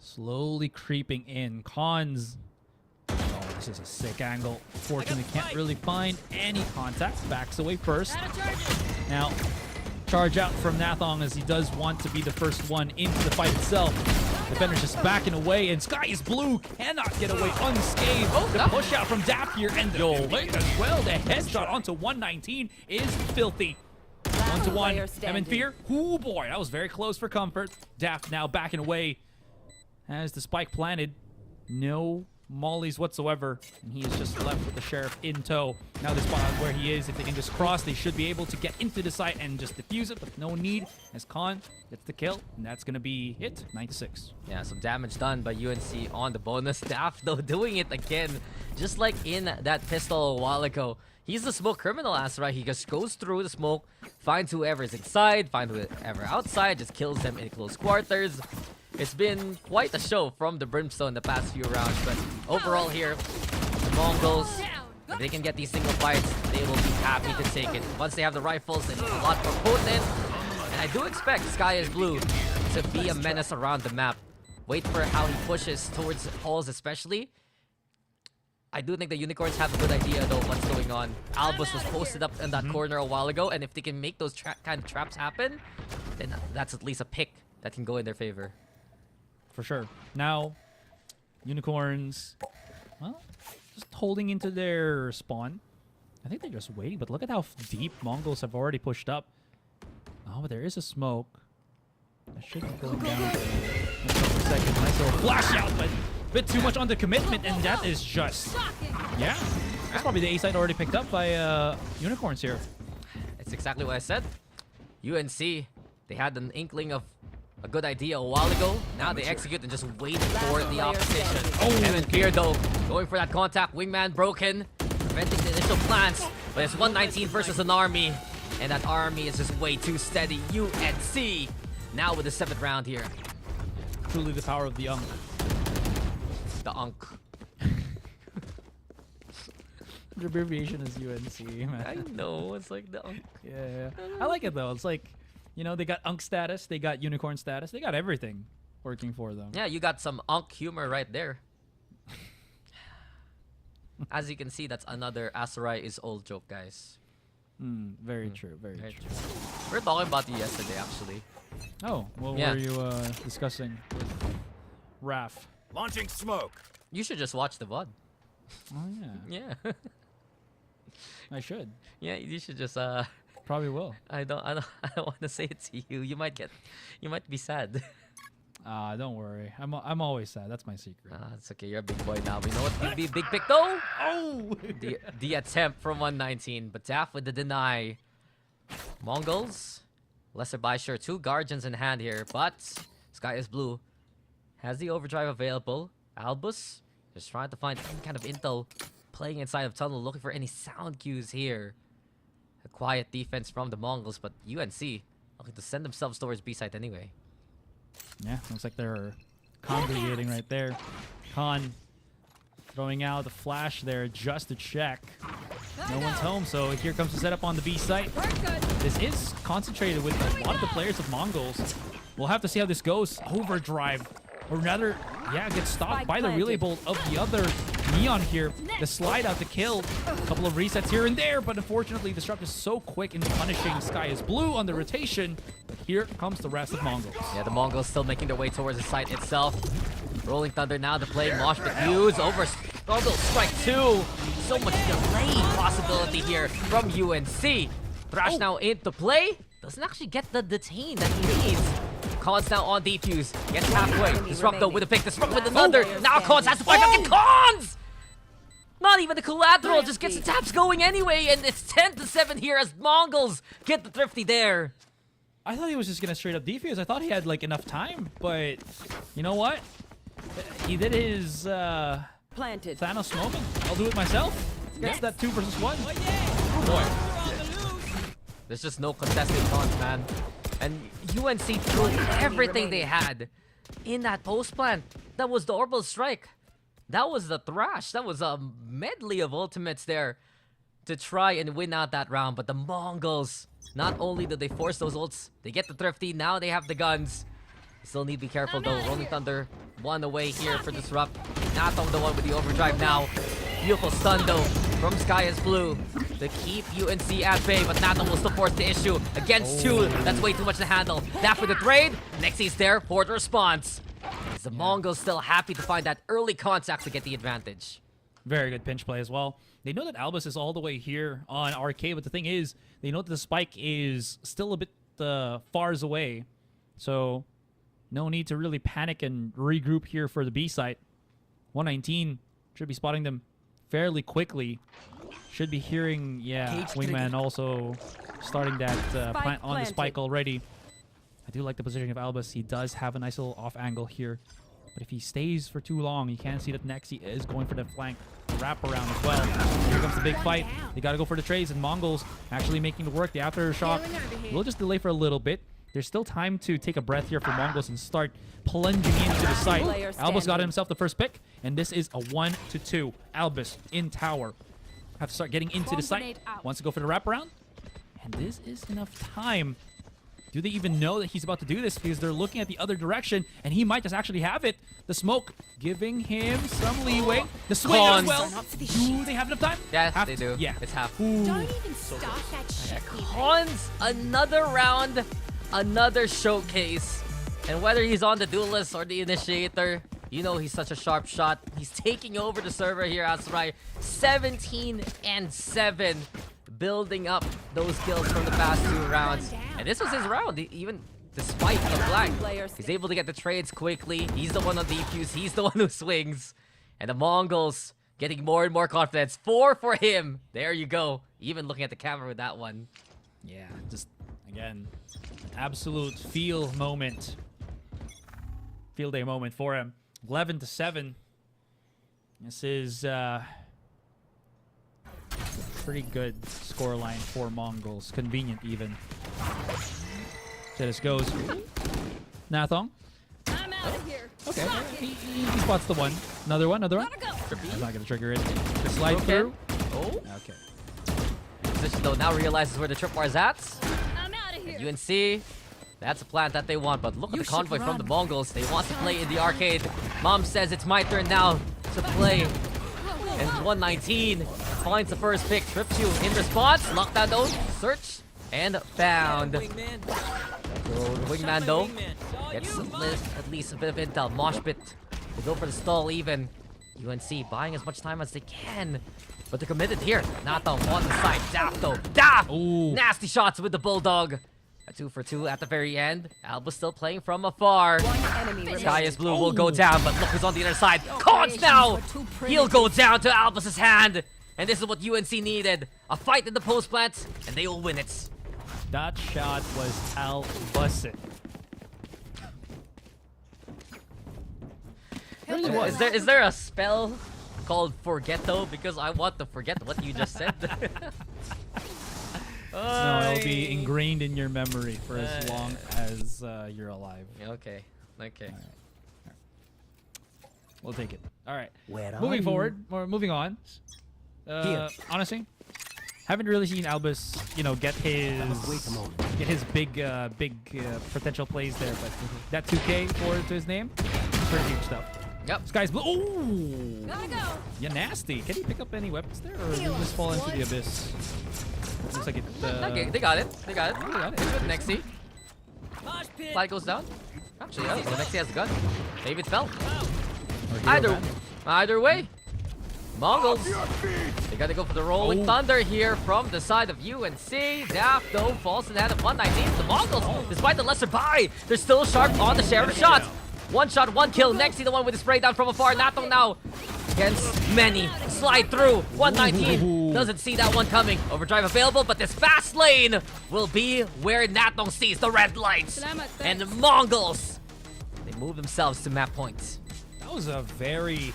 Slowly creeping in. Cons. Oh, this is a sick angle. Fortunately, can't really find any contact. Backs away first. Now, charge out from Nathong as he does want to be the first one into the fight itself. The defenders just backing away, and Sky is Blue cannot get away unscathed. The push out from Dap here, and the delay as well. The headshot onto 119 is filthy. 1-1. player M standing. in Fear. Oh boy, that was very close for comfort. Daft now backing away as the spike planted. No mollies whatsoever, and he is just left with the Sheriff in tow. Now the spot where he is, if they can just cross, they should be able to get into the site and just defuse it, but no need as Khan gets the kill, and that's going to be hit, 9-6. Yeah, some damage done by UNC on the bonus staff, though, doing it again, just like in that pistol a while ago. He's the smoke criminal, right? He just goes through the smoke, finds whoever's inside, finds whoever outside, just kills them in close quarters. It's been quite a show from the Brimstone the past few rounds, but overall here, the Mongols, if they can get these single fights, they will be happy to take it. Once they have the rifles, it's a lot more potent. And I do expect Sky is Blue to be a menace around the map. Wait for how he pushes towards halls especially. I do think the Unicorns have a good idea though what's going on. Albus was posted up in that corner a while ago, and if they can make those kind of traps happen, then that's at least a pick that can go in their favor. For sure. Now, Unicorns, well, just holding into their spawn. I think they're just waiting, but look at how deep Mongols have already pushed up. Oh, but there is a smoke. That should be going down in a couple of seconds. Nice little flash out, but a bit too much on the commitment, and that is just... Yeah. That's probably the A side already picked up by Unicorns here. It's exactly what I said. UNC, they had an inkling of a good idea a while ago. Now they execute and just wait for the opposition. Evan Fear though, going for that contact. Wingman broken, preventing the initial plans. But it's 119 versus an army. And that army is just way too steady. UNC now with the 7th round here. Truly the power of the Unk. The Unk. The abbreviation is UNC, man. I know, it's like the Unk. Yeah. I like it though. It's like, you know, they got Unk status, they got Unicorn status, they got everything working for them. Yeah, you got some Unk humor right there. As you can see, that's another Asarai is old joke, guys. Very true, very true. We were talking about it yesterday, actually. Oh, what Yeah. were you discussing with Raph? Launching smoke. You should just watch the VOD. Oh, yeah. Yeah. I should. Yeah, you should just Probably will. I don't want to say it to you. You might be sad. Don't worry. I'm always sad. That's my secret. It's okay. You're a big boy now. But you know what? You'd be a big pick though. Oh! The attempt from 119, but Daff with the deny. Mongols, lesser by sure, 2 guardians in hand here, but Sky is Blue has the overdrive available. Albus just trying to find any kind of intel, playing inside of tunnel, looking for any sound cues here. A quiet defense from the Mongols, but UNC looking to send themselves towards B side anyway. Yeah, looks like they're congregating right there. Khan throwing out the flash there just to check. No one's home, so here comes the setup on the B site. This is concentrated with a lot of the players of Mongols. We'll have to see how this goes. Overdrive, or rather, yeah, gets stopped by the relay bolt of the other Neon here. The slide out to kill. A couple of resets here and there, but unfortunately, Disrupt is so quick in punishing Sky is Blue on the rotation. But here comes the rest of Mongols. Yeah, the Mongols still making their way towards the site itself. Rolling Thunder now to play Mosh Pit Hughes over Struggle Strike 2. So much delay possibility here from UNC. Thrash now into play. Doesn't actually get the detain that he needs. Cons now on defuse. Gets halfway. Disrupt though with a pick. Disrupt with another. Now Cons has to fight back. Cons! Not even the collateral. Just gets the taps going anyway. And it's 10-7 here as Mongols get the thrifty there. I thought he was just gonna straight up defuse. I thought he had like enough time, but you know what? He did his Planted. Thanos moment. I'll do it myself. Gets that 2 versus 1. Oh boy. There's just no contesting Cons, man. And UNC threw everything they had in that post plant. That was the Orbital Strike. That was the Thrash. That was a medley of ultimates there to try and win out that round. But the Mongols, not only did they force those ults, they get the thrifty. Now they have the guns. Still need to be careful though. Rolling Thunder, 1 away here for Disrupt. Natom the one with the overdrive now. Beautiful stun though from Sky is Blue to keep UNC at bay, but Natom will still force the issue against 2. That's way too much to handle. That for the trade. Next he's there for the response. As the Mongols still happy to find that early contact to get the advantage. Very good pinch play as well. They know that Albus is all the way here on Arcade, but the thing is, they know that the spike is still a bit far away. So, no need to really panic and regroup here for the B site. 119 should be spotting them fairly quickly. Should be hearing, Wingman also starting that plant on the spike already. I do like the positioning of Albus. He does have a nice little off angle here. But if he stays for too long, you can see that next he is going for the flank wraparound as well. Here comes the big fight. They got to go for the trades, and Mongols actually making it work. The aftershock will just delay for a little bit. There's still time to take a breath here for Mongols and start plunging into the site. Albus got himself the first pick, and this is a 1-2. Albus in tower. Have to start getting into the site. Wants to go for the wraparound, and this is enough time. Do they even know that he's about to do this? Because they're looking at the other direction, and he might just actually have it. The smoke giving him some leeway. The swing as well. Do they have enough time? Yeah, they do. Yeah. It's half. Don't even stop that shit. Cons, another round, another showcase. And whether he's on the duelist or the initiator, you know he's such a sharp shot. He's taking over the server here, Asurai. 17-7. Building up those kills from the past 2 rounds. And this was his round, even despite the blank. He's able to get the trades quickly. He's the one on defuse. He's the one who swings. And the Mongols getting more and more confidence. 4 for him. There you go. Even looking at the camera with that one. Yeah, just, again, an absolute field moment. Field day moment for him. 11-7. This is pretty good scoreline for Mongols. Convenient, even. So this goes. Nathong. I'm out of here. Okay, he spots the one. Another one, another one. Gotta go. I'm not going to trigger it. Just slide through. Oh. Okay. Position though now realizes where the tripwire's at. I'm out of here. UNC, that's a plant that they want, but look at the convoy from the Mongols. They want to play in the arcade. Mom says it's my turn now to play. And 119 finds the first pick. Trips you in response. Lockdown though. Search and found. So the Wingman though gets at least a bit of intel. Mosh pit. They go for the stall even. UNC buying as much time as they can. But they're committed here. Nato on the side. Daft though. Daft! Ooh. Nasty shots with the Bulldog. A 2 for 2 at the very end. Alba still playing from afar. One enemy remaining. Sky is blue will go down, but look who's on the other side. Cons now! He'll go down to Albus's hand. And this is what UNC needed. A fight in the post plant, and they will win it. That shot was Albus. Really was. Is there a spell called forget though? Because I want to forget what you just said. No, it'll be ingrained in your memory for as long as you're alive. Okay. Okay. All right. We'll take it. All right. Where are Moving you? forward, or moving on. Here. Honestly, haven't really seen Albus, get his Wait a moment. big potential plays there, but that 2K forward to his name, pretty huge stuff. Yep. Sky's blue. Ooh, Gotta go. yeah, nasty. Can he pick up any weapons there, or did he just fall into the abyss? Looks like it. Okay, they got it. They got it. They got it. Good, Nexi. Flight goes down. Actually, yeah, so Nexi has the gun. Maybe it fell. Either way. Mongols. They gotta go for the rolling thunder here from the side of UNC. Daft though falls in the hand of 119. The Mongols, despite the lesser buy, they're still sharp on the share of shots. 1 shot, 1 kill. Nexi the one with the spray down from afar. Nato now against many. Slide through. 119 doesn't see that one coming. Overdrive available, but this fast lane will be where Natong sees the red lights. And the Mongols, they move themselves to map points. That was a very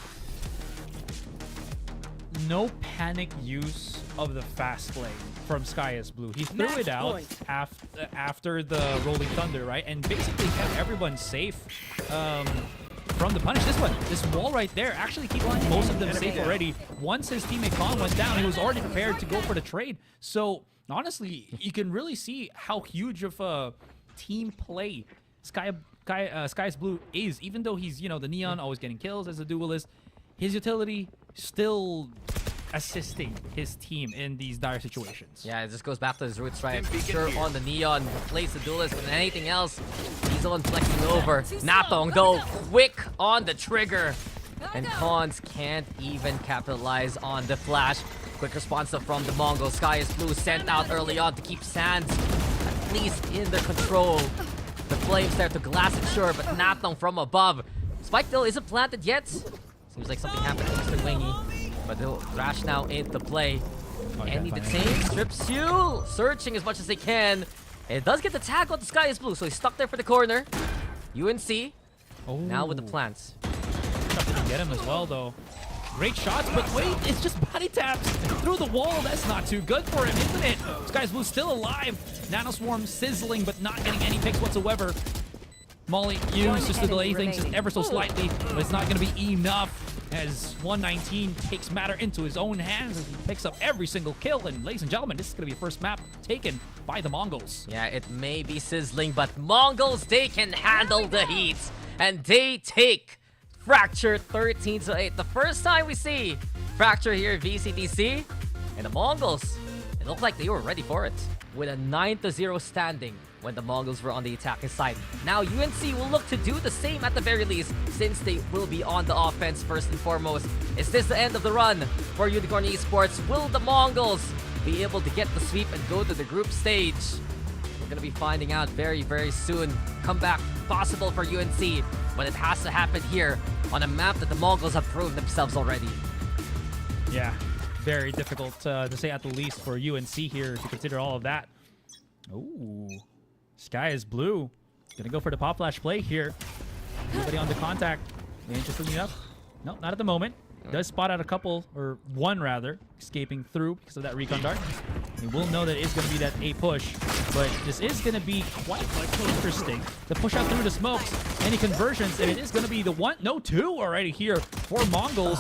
no panic use of the fast lane from Sky is Blue. He threw it out after the rolling thunder, right? And basically kept everyone safe from the punish. This wall right there actually keeps most of them safe already. Once his teammate Kong went down, he was already prepared to go for the trade. So honestly, you can really see how huge of a team play Sky's Blue is. Even though he's, the Neon always getting kills as a duelist, his utility still assisting his team in these dire situations. Yeah, it just goes back to his roots, right? Sure, on the Neon, plays the duelist, but anything else, he's still inflecting over. Natong, though, quick on the trigger. And Cons can't even capitalize on the flash. Quick response though from the Mongols. Sky is Blue sent out early on to keep Sands at least in their control. The flames there to glass it, sure, but Natong from above. Spike though isn't planted yet. Seems like something happened to Mr. Wingy. But they'll Thrash now into play. And he detains, strips you, searching as much as they can. And it does get the tag on the Sky is Blue, so he's stuck there for the corner. UNC now with the plants. Tough to get him as well, though. Great shots, but wait, it's just body taps through the wall. That's not too good for him, isn't it? Sky is Blue still alive. Nanoswarm sizzling, but not getting any picks whatsoever. Molly used just to delay things just ever so slightly, but it's not going to be enough as 119 takes matter into his own hands as he picks up every single kill. And ladies and gentlemen, this is going to be the first map taken by the Mongols. Yeah, it may be sizzling, but Mongols, they can handle the heat. And they take Fracture 13-8. The first time we see Fracture here at VCTC. And the Mongols, it looked like they were ready for it. With a 9-0 standing when the Mongols were on the attacking side. Now UNC will look to do the same at the very least, since they will be on the offense first and foremost. Is this the end of the run for Unicorn Esports? Will the Mongols be able to get the sweep and go to the group stage? We're going to be finding out very, very soon. Comeback possible for UNC, but it has to happen here on a map that the Mongols have proven themselves already. Yeah, very difficult to say at the least for UNC here to consider all of that. Ooh, Sky is Blue. Gonna go for the pop flash play here. Anybody on the contact? Interestingly enough, no, not at the moment. Does spot out a couple, or one rather, escaping through because of that recon dart. We will know that it's going to be that A push, but this is going to be quite interesting. The push out through the smokes, any conversions, and it is going to be the one, no, two already here for Mongols.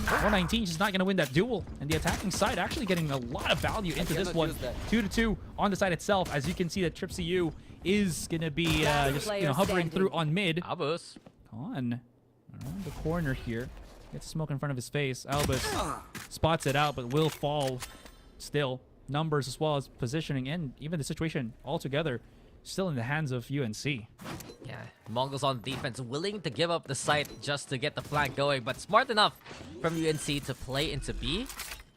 419 just not going to win that duel, and the attacking side actually getting a lot of value into this one. 2-2 on the side itself, as you can see that TripCU is going to be just hovering through on mid. Albus On around the corner here. Gets smoke in front of his face. Albus spots it out, but will fall still. Numbers as well as positioning and even the situation altogether still in the hands of UNC. Yeah, Mongols on defense willing to give up the site just to get the flank going, but smart enough from UNC to play into B.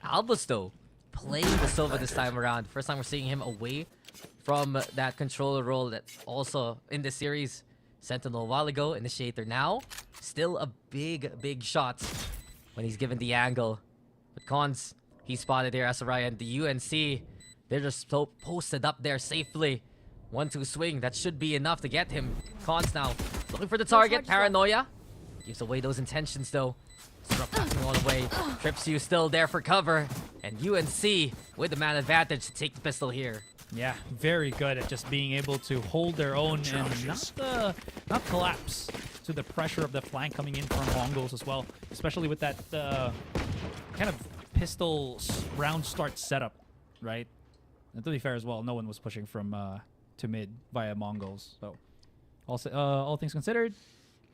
Albus though, playing the Sova this time around. First time we're seeing him away from that controller role that also in the series. Sentinel a while ago, Initiator now. Still a big shot when he's given the angle. But Cons, he spotted there as Ryan. The UNC, they're just so posted up there safely. 1-2 swing, that should be enough to get him. Cons now, looking for the target. Paranoia gives away those intentions though. Disrupt passing all the way. TripCU still there for cover. And UNC with the man advantage to take the pistol here. Yeah, very good at just being able to hold their own and not collapse to the pressure of the flank coming in from Mongols as well, especially with that kind of pistol round start setup, right? And to be fair as well, no one was pushing from to mid via Mongols. So, all things considered,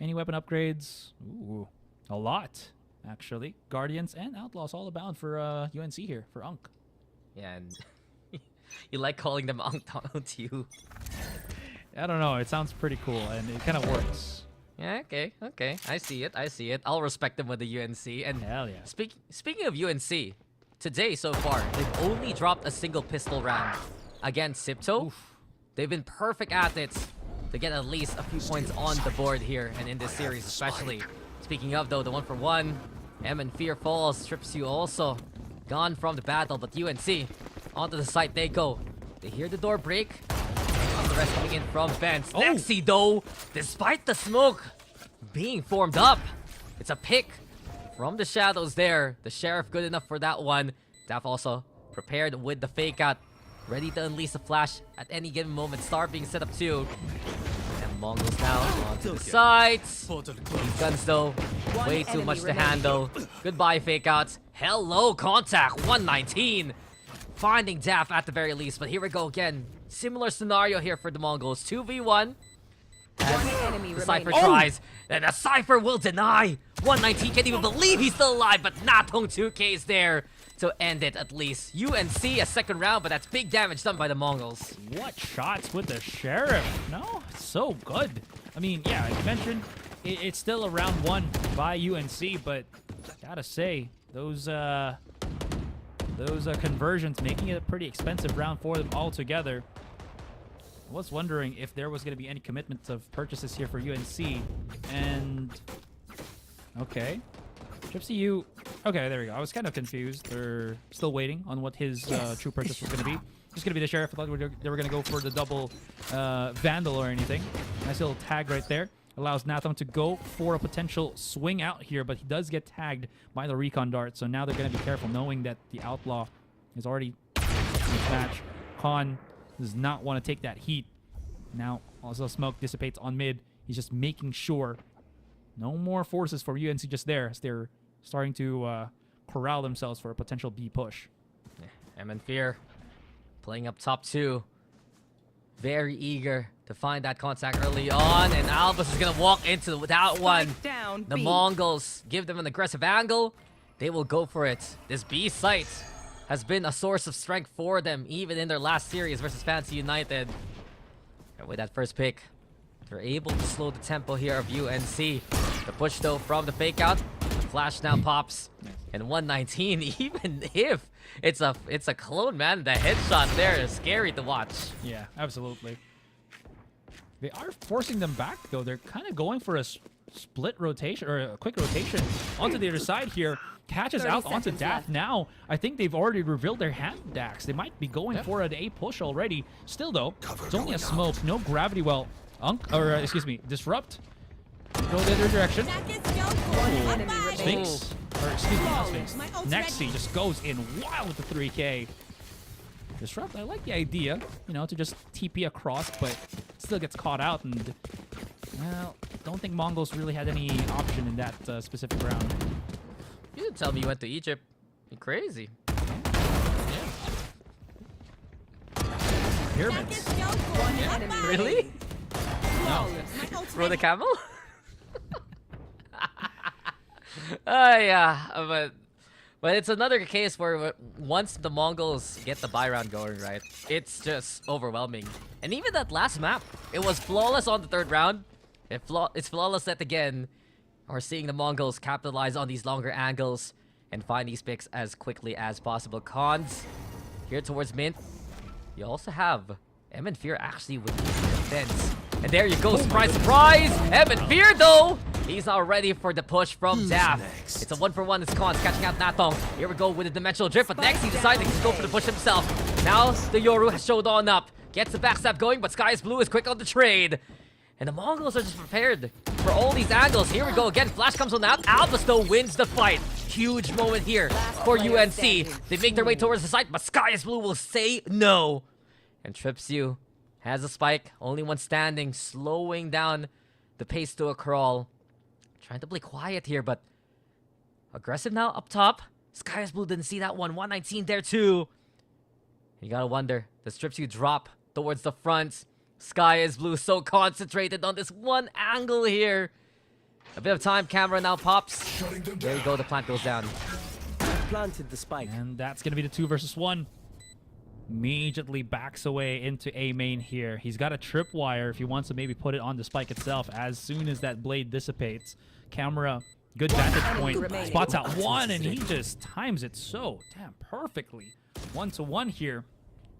any weapon upgrades? Ooh, a lot actually. Guardians and Outlaws all abound for UNC here for Unk. Yeah, and you like calling them Unk, don't you? I don't know. It sounds pretty cool, and it kind of works. Yeah, okay. I see it. I'll respect them with the UNC. And hell yeah. Speaking of UNC, today so far, they've only dropped a single pistol round against Sipto. Oof. They've been perfect at it to get at least a few points on the board here and in this series especially. Speaking of though, the 1-for-1, M and Fear falls. TripCU also gone from the battle, but UNC onto the site they go. They hear the door break. The rest coming in from fence. Oh. Nexi though, despite the smoke being formed up, it's a pick from the shadows there. The Sheriff good enough for that one. Daff also prepared with the fake out, ready to unleash the flash at any given moment. Star being set up too. And Mongols now onto the sides. These guns though, way too much to handle. Goodbye fake outs. Hello contact, 119. Finding Daff at the very least, but here we go again. Similar scenario here for the Mongols. 2v1. As the Cypher tries, and the Cypher will deny. 119 can't even believe he's still alive, but Natong 2K is there to end it at least. UNC a second round, but that's big damage done by the Mongols. What shots with the Sheriff? No, so good. I mean, yeah, as you mentioned, it's still a round 1 by UNC, but gotta say, those conversions making it a pretty expensive round for them altogether. I was wondering if there was going to be any commitment of purchases here for UNC, and okay, Gypsy U. Okay, there we go. I was kind of confused. They're still waiting on what his true purchase was going to be. Just going to be the Sheriff. I thought they were going to go for the double Vandal or anything. Nice little tag right there. Allows Natham to go for a potential swing out here, but he does get tagged by the Recon Dart. So now they're going to be careful, knowing that the Outlaw is already in this match. Khan does not want to take that heat. Now, also smoke dissipates on mid. He's just making sure no more forces for UNC just there, as they're starting to corral themselves for a potential B push. MN Fear playing up top 2. Very eager to find that contact early on, and Albus is going to walk into that one. Down, The B. Mongols give them an aggressive angle. They will go for it. This B site has been a source of strength for them, even in their last series versus Fantasy United. And with that first pick, they're able to slow the tempo here of UNC. The push, though, from the fake out. The flash now pops. And 119, even if it's a clone, man, the headshot there is scary to watch. Yeah, absolutely. They are forcing them back, though. They're kind of going for a split rotation, or a quick rotation onto the other side here. Catches out onto Daft now. I think they've already revealed their hand Dax. They might be going for an A push already. Still, though, it's only a smoke. No gravity well. Excuse me, Disrupt. Go the other direction. Sphinx. Or excuse me, not Sphinx. Nexi just goes in wild with the 3K. Disrupt, I like the idea, you know, to just TP across, but still gets caught out, and, well, don't think Mongols really had any option in that specific round. You didn't tell me you went to Egypt. You're crazy. Pyramids. Really? No. Throw the camel? Yeah, but it's another case where once the Mongols get the buy round going, right, it's just overwhelming. And even that last map, it was flawless on the third round. It's flawless yet again. We're seeing the Mongols capitalize on these longer angles and find these picks as quickly as possible. Cons here towards Mint. You also have MN Fear actually with defense. And there you go, surprise, surprise! MN Fear, though! He's not ready for the push from Daft. It's a 1-for-1. It's Cons catching out Nathong. Here we go with the Dimensional Drift, but next he decided to go for the push himself. Now the Yoru has showed on up. Gets the backstab going, but Sky is Blue is quick on the trade. And the Mongols are just prepared for all these angles. Here we go again. Flash comes on out. Albus, though, wins the fight. Huge moment here for UNC. They make their way towards the site, but Sky is Blue will say no. And Trips You has a spike. Only one standing, slowing down the pace to a crawl. Trying to play quiet here, but aggressive now up top. Sky is Blue didn't see that one. 119 there too. You gotta wonder, does Trips You drop towards the front? Sky is Blue so concentrated on this one angle here. A bit of time, camera now pops. There we go, the plant goes down. Planted the spike. And that's going to be the 2 versus 1. Immediately backs away into A main here. He's got a tripwire if he wants to maybe put it on the spike itself as soon as that blade dissipates. Camera, good vantage point. Spots out one, and he just times it so damn perfectly. 1-to-1 here.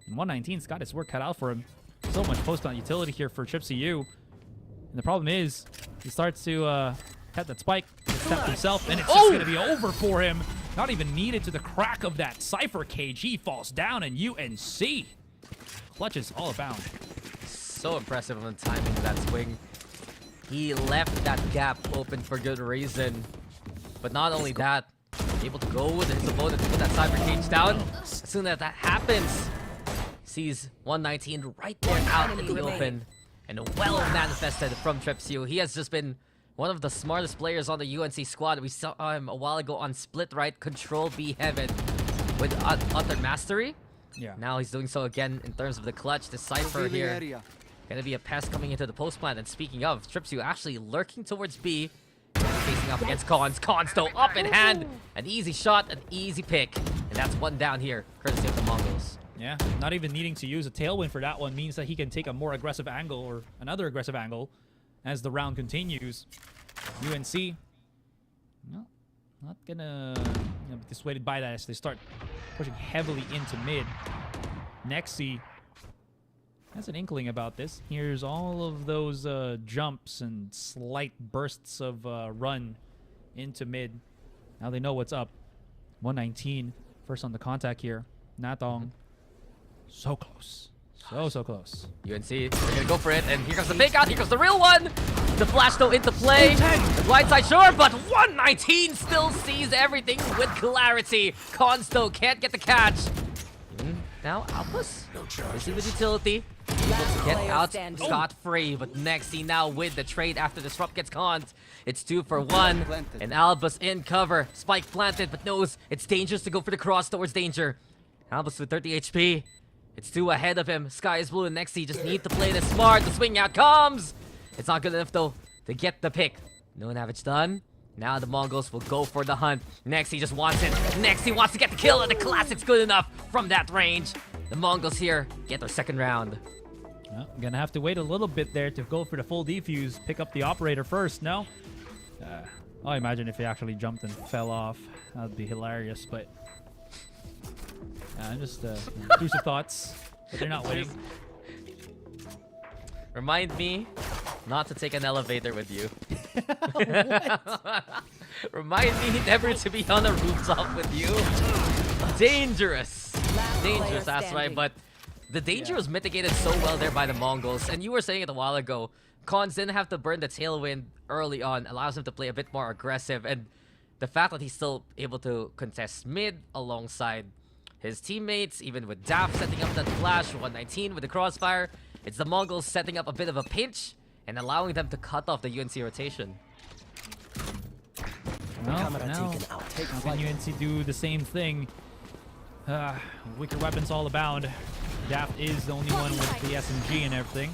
And 119's got his work cut out for him. So much post-on utility here for Chipsy U. And the problem is, he starts to cut that spike, step himself, and it's just going to be over for him. Not even needed to the crack of that Cypher cage. He falls down, and UNC clutches all abound. So impressive on the timing of that swing. He left that gap open for good reason. But not only that, able to go with his opponent to put that Cypher cage down. As soon as that happens, sees 119 right there out in the open. And well manifested from Tripsio. He has just been one of the smartest players on the UNC squad. We saw him a while ago on Split Right, Control B Heaven with utter mastery. Yeah. Now he's doing so again in terms of the clutch. The Cypher here. Gonna be a pest coming into the post plant. And speaking of, Tripsio actually lurking towards B. facing up against Cons. Cons though up in hand. An easy shot, an easy pick. And that's one down here, courtesy of the Mongols. Yeah, not even needing to use a tailwind for that one means that he can take a more aggressive angle or another aggressive angle as the round continues. UNC, no, not gonna be dissuaded by that as they start pushing heavily into mid. Nexi has an inkling about this. Here's all of those jumps and slight bursts of run into mid. Now they know what's up. 119, first on the contact here. Natong, so close. So close. UNC, they're gonna go for it, and here comes the fake out, here comes the real one! The flash though into play. The blind side sure, but 119 still sees everything with clarity. Cons though can't get the catch. Now Alpus, this is the utility. Able to get out scot-free, but Nexi now with the trade after Disrupt gets cons. It's 2 for 1, and Albus in cover. Spike planted, but knows it's dangerous to go for the cross towards danger. Albus with 30 HP. It's 2 ahead of him. Sky is blue and Nexi just need to play this smart. The swing out comes. It's not good enough though to get the pick. No Navage done. Now the Mongols will go for the hunt. Nexi just wants it. Nexi wants to get the kill, and the classic's good enough from that range. The Mongols here get their second round. Well, gonna have to wait a little bit there to go for the full defuse. Pick up the operator first. No. I imagine if he actually jumped and fell off, that'd be hilarious. But just intrusive thoughts. But they're not waiting. Remind me not to take an elevator with you. Remind me never to be on a rooftop with you. Dangerous. Dangerous, that's right. But the danger was mitigated so well there by the Mongols. And you were saying it a while ago, Cons didn't have to burn the tailwind early on, allows him to play a bit more aggressive. And the fact that he's still able to contest mid alongside his teammates, even with Daft setting up that flash, 119 with the crossfire, it's the Mongols setting up a bit of a pinch and allowing them to cut off the UNC rotation. Now can UNC do the same thing? Wicked weapons all abound. Daft is the only one with the SMG and everything.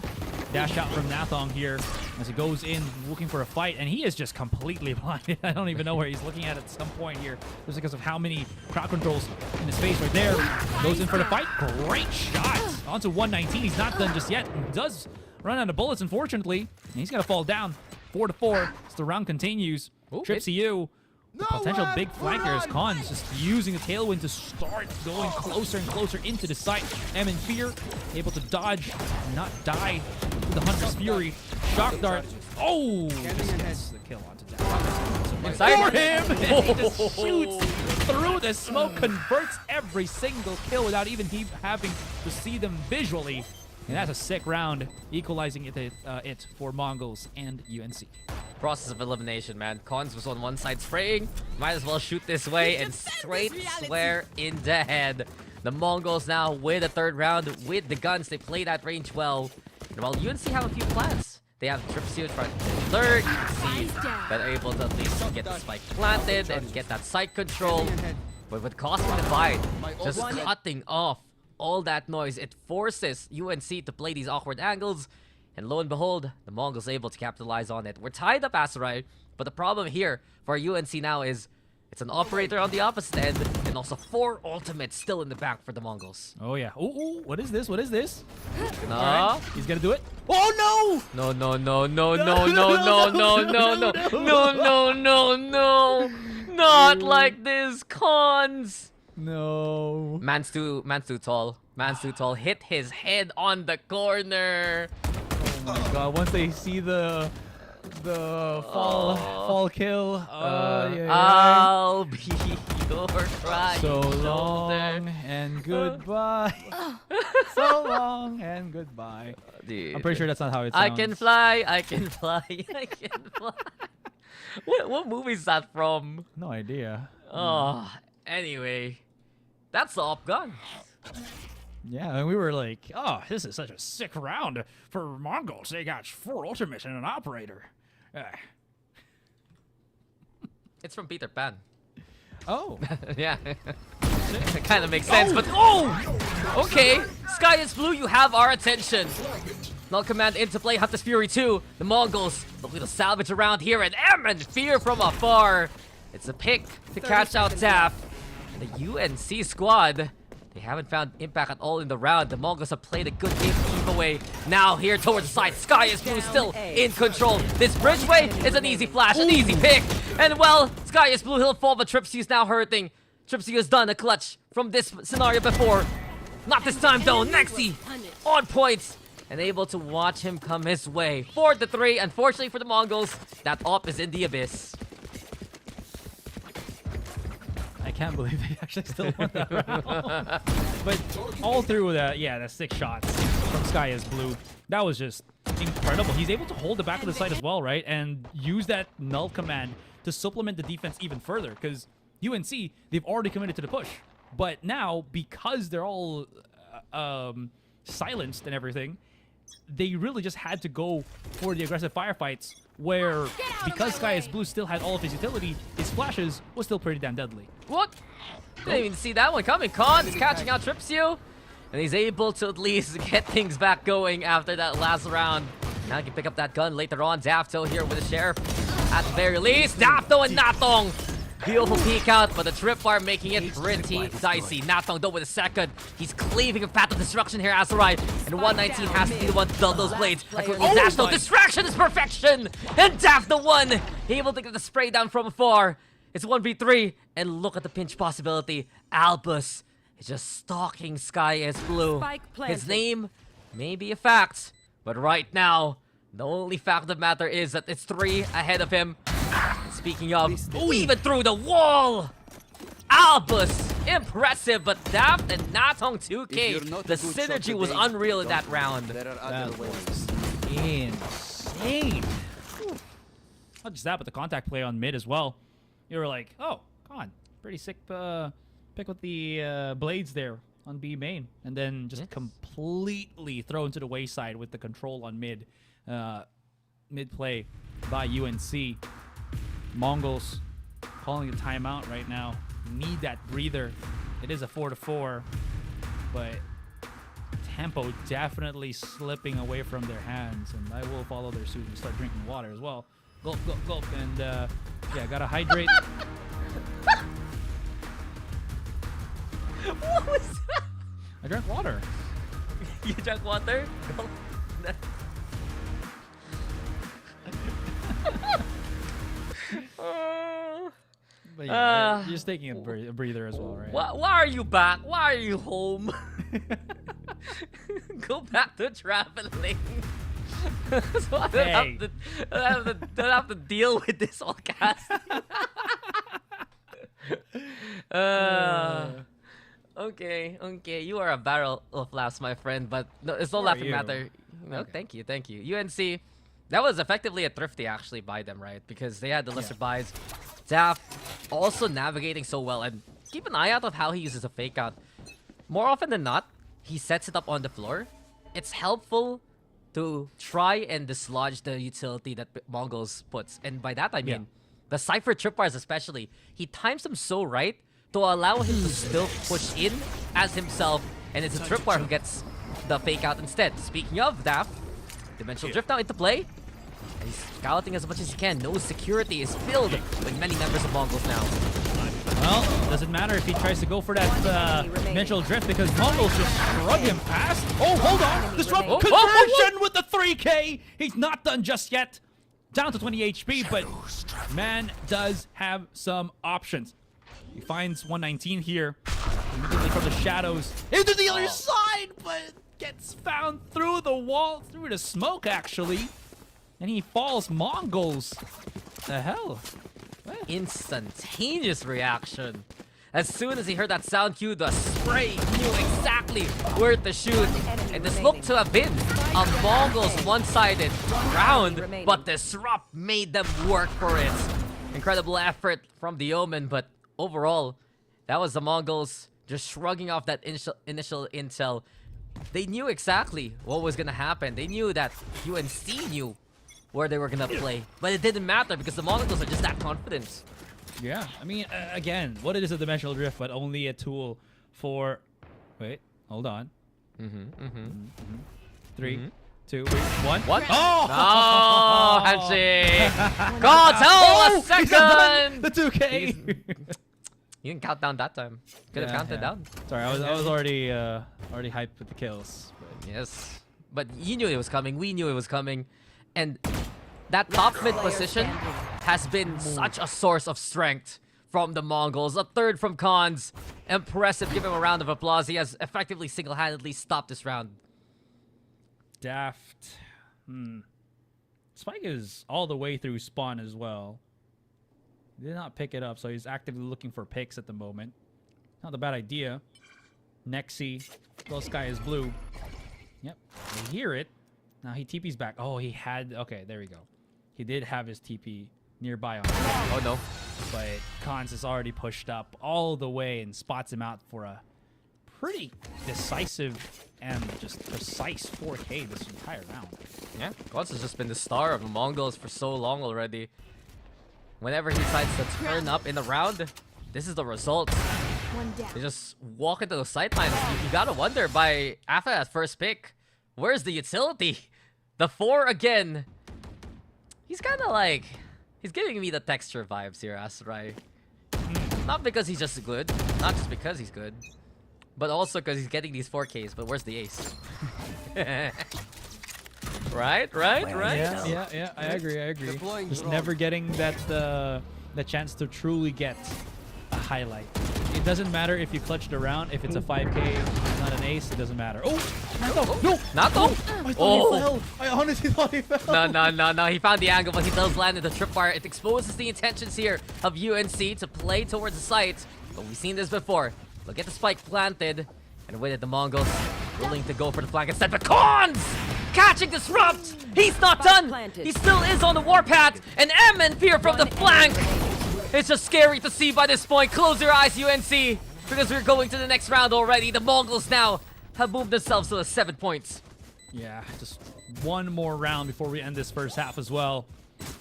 Dash out from Nathong here as he goes in looking for a fight, and he is just completely blinded. I don't even know where he's looking at some point here, just because of how many crowd controls in his face right there. Goes in for the fight. Great shot onto 119. He's not done just yet. He does run out of bullets, unfortunately, and he's gonna fall down. 4 to 4 as the round continues. Trips EU. The potential big flanker is Cons just using the tailwind to start going closer and closer into the site. M in fear, able to dodge, not die with the Hunter's Fury. Shock dart. Oh! Just gets the kill onto Daft. Inside For him! And he just shoots through the smoke, converts every single kill without even having to see them visually. And that's a sick round, equalizing it for Mongols and UNC. Process of elimination, man. Cons was on one side spraying. Might as well shoot this way and straight swear in the head. The Mongols now with a third round with the guns. They play that range well. And while UNC have a few plans, they have Trip Suit front third. You can see that they're able to at least get the spike planted and get that site control. But with Cosmic Divide just cutting off all that noise, it forces UNC to play these awkward angles. And lo and behold, the Mongols able to capitalize on it. We're tied up, Asarai, but the problem here for UNC now is it's an operator on the opposite end, and also 4 ultimates still in the back for the Mongols. Oh yeah. Ooh, what is this? What is this? No. Right. He's gonna do it. Oh no! No. Not like this, Cons. No. Man's too tall. Man's too tall. Hit his head on the corner. Oh my god, once they see the fall kill, I'll be your crying so shoulder. long and goodbye. So long and goodbye. Dude, I'm pretty sure that's not how it sounds. I can fly, I can fly, I can fly. What movie is that from? No idea. Oh, anyway, that's the op gun. Yeah, and we were like, oh, this is such a sick round for Mongols. They got 4 ultimates and an operator. It's from Peter Pan. Oh. Yeah. It kind of makes sense, but okay. Sky is blue, you have our attention. Null Command into play. Hunter's Fury 2. The Mongols looking to salvage around here. And M and Fear from afar. It's a pick to catch out Zaf. The UNC squad, they haven't found impact at all in the round. The Mongols have played a good game to keep away. Now here towards the side, Sky is Blue still in control. This bridgeway is an easy flash, an easy pick. And well, Sky is Blue, he'll fall, but Tripsy is now hurting. Tripsy has done a clutch from this scenario before. Not this time though, Nexi on point. And able to watch him come his way. 4-3, unfortunately for the Mongols, that op is in the abyss. I can't believe they actually still won that round. But all through the 6 shots from Sky is Blue, that was just incredible. He's able to hold the back of the site as well, right? And use that null command to supplement the defense even further. Because UNC, they've already committed to the push. But now, because they're all silenced and everything, they really just had to go for the aggressive firefights where, because Sky is Blue still had all of his utility, his flashes was still pretty damn deadly. What? Didn't even see that one coming. Khan is catching out Tripsy. And he's able to at least get things back going after that last round. Now he can pick up that gun later on. Dafto here with the Sheriff at the very least. Dafto and Natong. Beautiful peek out, but the tripwire making it pretty dicey. Natong though with a second. He's cleaving a path of destruction here, Azurai. And 119 has to be the one to dull those blades. National distraction is perfection! And Daft the one able to get the spray down from afar. It's 1v3, and look at the pinch possibility. Albus is just stalking Sky as Blue. His name may be a fact, but right now, the only fact of the matter is that it's 3 ahead of him. Speaking of, even through the wall! Albus, impressive, but Daft and Natong 2K, the synergy was unreal in that round. That was insane. Not just that, but the contact play on mid as well. You were like, oh, come on, pretty sick pick with the blades there on B main. And then just completely thrown to the wayside with the control on mid. Mid play by UNC. Mongols calling a timeout right now. Need that breather. It is a 4-4, but tempo definitely slipping away from their hands, and I will follow their suit and start drinking water as well. Gulp, gulp, gulp, and yeah, gotta hydrate. What was that? I drank water. You drank water? But yeah, you're just taking a breather as well, right? Why are you back? Why are you home? Go back to traveling. So I don't have to deal with this all cast. Okay, you are a barrel of laughs, my friend, but no, it's no laughing matter. No, okay. Thank you. UNC, that was effectively a thrifty actually by them, right? Because they had the lesser buys. Zaf also navigating so well, and keep an eye out of how he uses a fake out. More often than not, he sets it up on the floor. It's helpful to try and dislodge the utility that Mongols puts, and by that I mean the Cypher tripwires especially. He times them so right to allow him to still push in as himself, and it's a tripwire who gets the fake out instead. Speaking of Daf, Dimensional Drift now into play. And he's scouting as much as he can. No security is filled with many members of Mongols now. Well, doesn't matter if he tries to go for that Dimensional Drift because Mongols just shrug him past. Oh, hold on! Disrupt conversion with the 3K! He's not done just yet. Down to 20 HP, but man does have some options. He finds 119 here. Immediately from the shadows into the other side, but gets found through the wall, through the smoke actually. And he falls. Mongols. The hell? What? Instantaneous reaction. As soon as he heard that sound cue, the spray knew exactly where to shoot. And this looked to have been a Mongols one-sided round, but Disrupt made them work for it. Incredible effort from the Omen, but overall, that was the Mongols just shrugging off that initial intel. They knew exactly what was gonna happen. They knew that UNC knew where they were gonna play, but it didn't matter because the Mongols are just that confident. Yeah, I mean, again, what it is a Dimensional Drift, but only a tool for... Wait, hold on. 3, 2, 1. What? Oh! Oh, handshake! God, tell a second! The 2K! You didn't count down that time. Could have counted down. Sorry, I was already hyped with the kills. But Yes. But you knew it was coming. We knew it was coming. And that top mid position has been such a source of strength from the Mongols. A third from Khans. Impressive. Give him a round of applause. He has effectively single-handedly stopped this round. Daft. Spike is all the way through spawn as well. Did not pick it up, so he's actively looking for picks at the moment. Not a bad idea. Nexi. Well, sky is blue. Yep. I hear it. Now he TP's back. Oh, he had... Okay, there we go. He did have his TP nearby on him. Oh, no. But Khans is already pushed up all the way and spots him out for a pretty decisive and just precise 4K this entire round. Yeah, Khans has just been the star of the Mongols for so long already. Whenever he decides to turn up in the round, this is the result. One down. They just walk into the sidelines. You gotta wonder, by Afa at first pick, where's the utility? The 4 again. He's kind of like... He's giving me the texture vibes here, Asrai. Not because he's just good. Not just because he's good. But also because he's getting these 4Ks. But where's the ace? Right? Yeah, I agree. Deploying Just drone. never getting that the chance to truly get a highlight. It doesn't matter if you clutched around. If it's a 5K, not an ace, it doesn't matter. Oh! No! Nato! I thought Oh. he fell! I honestly thought he fell! No. He found the angle, but he does land in the tripwire. It exposes the intentions here of UNC to play towards the site. But we've seen this before. Look at the spike planted. And with it, the Mongols willing to go for the flank instead. But Khans! Catching Disrupt! He's not done! planted. He still is on the warpath! And M and Fear from the flank! It's just scary to see by this point. Close your eyes, UNC! Because we're going to the next round already. The Mongols now have moved themselves to the 7 points. Yeah, just one more round before we end this first half as well.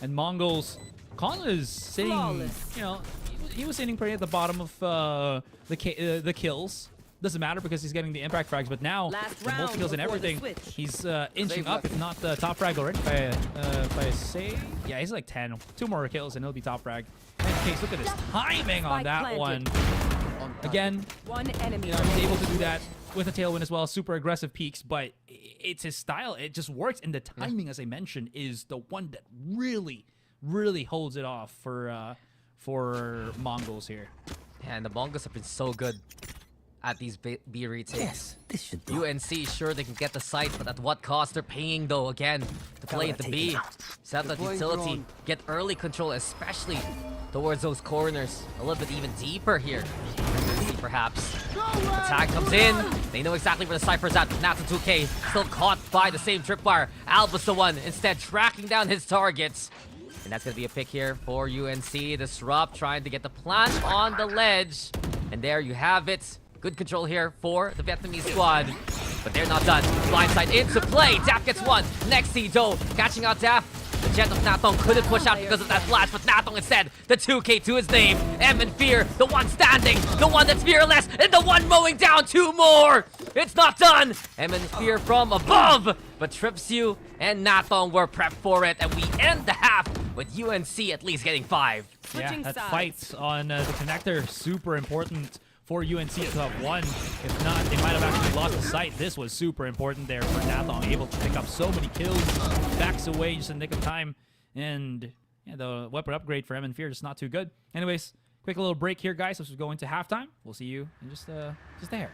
And Mongols, Khan is sitting, Flawless. you know, he was sitting pretty at the bottom of the kills. Doesn't matter because he's getting the impact frags, but now Last the multi round kills and before the everything, switch. he's inching up, if not the top frag already. If I say, yeah, he's like 10. 2 more kills and he'll be top frag. In case, look at his timing on Spike that planted. one. Again, One enemy. you know, he's able to do that with a tailwind as well. Super aggressive peaks, but it's his style. It just works. And the timing, as I mentioned, is the one that really, really holds it off for Mongols here. Yeah, and the Mongols have been so good at these B retakes. Yes, this should do. UNC, sure, they can get the site, but at what cost? They're paying, though, again, to play the B. Set that Deploying utility, drone. get early control, especially towards those corners. A little bit even deeper here. Perhaps. Attack comes in. They know exactly where the Cypher's at, but Natsu 2K still caught by the same tripwire. Alba's the one, instead, tracking down his targets. And that's going to be a pick here for UNC. Disrupt trying to get the plant on the ledge. And there you have it. Good control here for the Vietnamese squad. But they're not done. Blindside into play. Dap gets one. Next Doe catching out Dap. The Jet of Natong couldn't push out because of that flash, but Natong instead, the 2K to his name. M and Fear, the one standing, the one that's fearless, and the one mowing down 2 more. It's not done. M and Fear from above, but trips you, and Natong were prepped for it, and we end the half with UNC at least getting 5. Yeah, Switching that sides. fight on the connector, super important for UNC to have won. If not, they might have actually lost the site. This was super important there for Nathong, able to pick up so many kills, backs away just in the nick of time. And yeah, the weapon upgrade for M and Fear just not too good. Anyways, quick little break here, guys. As we go into halftime, we'll see you in just there.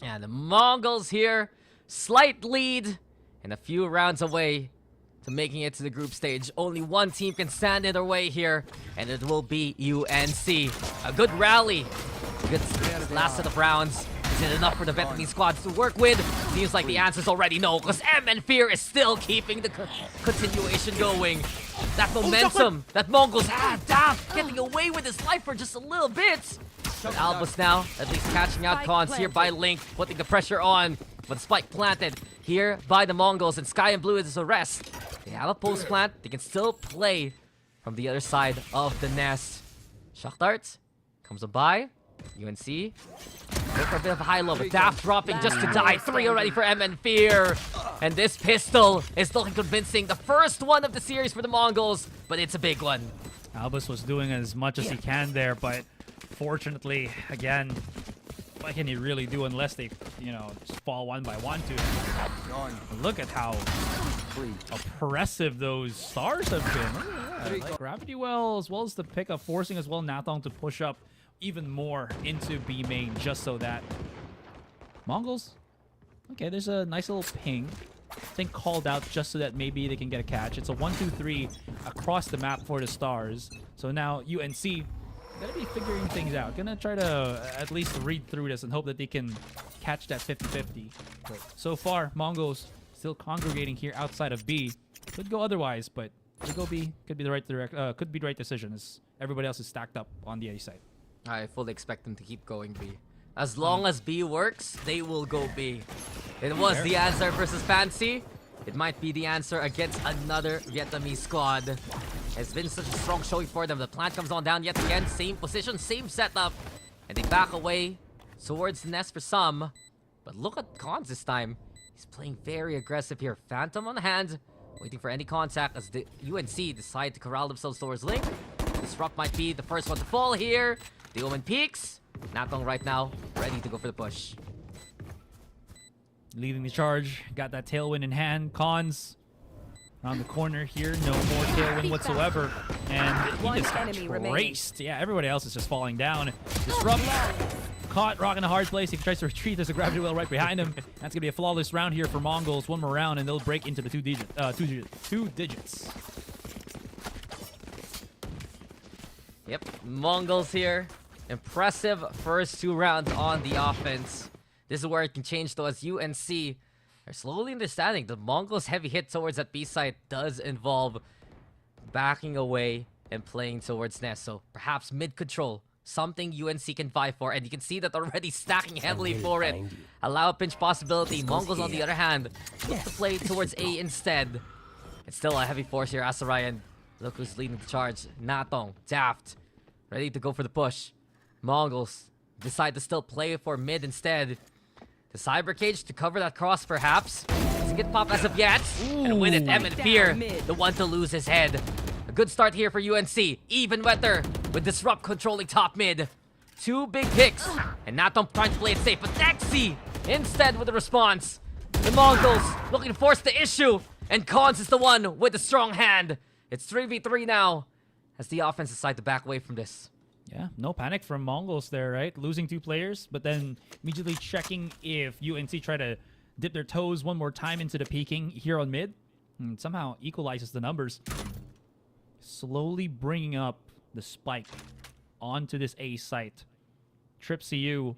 And the Mongols here, slight lead, and a few rounds away to making it to the group stage. Only one team can stand in their way here, and it will be UNC. A good rally, a good last set of rounds. Is it enough for the Vietnamese squads to work with? Seems like the answer's already no, because M and Fear is still keeping the continuation going. That momentum that Mongols had, Daft getting away with his life for just a little bit. But Albus now, at least catching out Cons here by Link, putting the pressure on. But spike planted here by the Mongols, and Sky and Blue is a rest. They have a post plant, they can still play from the other side of the nest. Shock Dart comes by. UNC go for a bit of a high-low, but Daft dropping just to die. 3 already for M and Fear. And this pistol is looking convincing. The first one of the series for the Mongols, but it's a big one. Albus was doing as much as he can there, but fortunately, again, what can he really do unless they, you know, just fall one by one to him? Look at how oppressive those stars have been. Like, Gravity Well, as well as the pickup, forcing as well Nathong to push up even more into B main, just so that Mongols. Okay, there's a nice little ping. I think called out just so that maybe they can get a catch. It's a 1-2-3 across the map for the stars. So now UNC gonna be figuring things out. Gonna try to at least read through this and hope that they can catch that 50-50. But so far, Mongols still congregating here outside of B. Could go otherwise, but could go B. Could be the right could be the right decision as everybody else is stacked up on the A side. I fully expect them to keep going B. As long as B works, they will go B. It was the answer versus Fancy. It might be the answer against another Vietnamese squad. It's been such a strong showing for them. The plant comes on down yet again. Same position, same setup. And they back away towards the nest for some. But look at Cons this time. He's playing very aggressive here. Phantom on hand, waiting for any contact as the UNC decide to corral themselves towards Link. Disrupt might be the first one to fall here. The Omen peaks. Nathong right now, ready to go for the push. Leading the charge, got that tailwind in hand. Cons around the corner here, no more tailwind whatsoever. And he just got traced. Yeah, everybody else is just falling down. Disrupt, caught, rock in a hard place. He tries to retreat. There's a gravity well right behind him. That's gonna be a flawless round here for Mongols. One more round and they'll break into the two digits. Yep, Mongols here. Impressive first 2 rounds on the offense. This is where it can change though, as UNC are slowly understanding the Mongols' heavy hit towards that B side does involve backing away and playing towards nest. So perhaps mid control, something UNC can vie for, and you can see that already stacking heavily for it. Allow a pinch possibility. Mongols on the other hand look to play towards A instead. It's still a heavy force here. Asarayan, look who's leading the charge. Nathong, Daft, ready to go for the push. Mongols decide to still play for mid instead. The Cyber Cage to cover that cross perhaps. Doesn't get pop as of yet. And with it, M and Fear, the one to lose his head. A good start here for UNC. Even wetter with Disrupt controlling top mid. 2 big picks. And Nathong trying to play it safe. But Nexi instead with the response. The Mongols looking to force the issue. And Cons is the one with the strong hand. It's 3v3 now as the offense decide to back away from this. Yeah, no panic from Mongols there, right? Losing 2 players, but then immediately checking if UNC try to dip their toes one more time into the peeking here on mid. And somehow equalizes the numbers. Slowly bringing up the spike onto this A site. Trip CU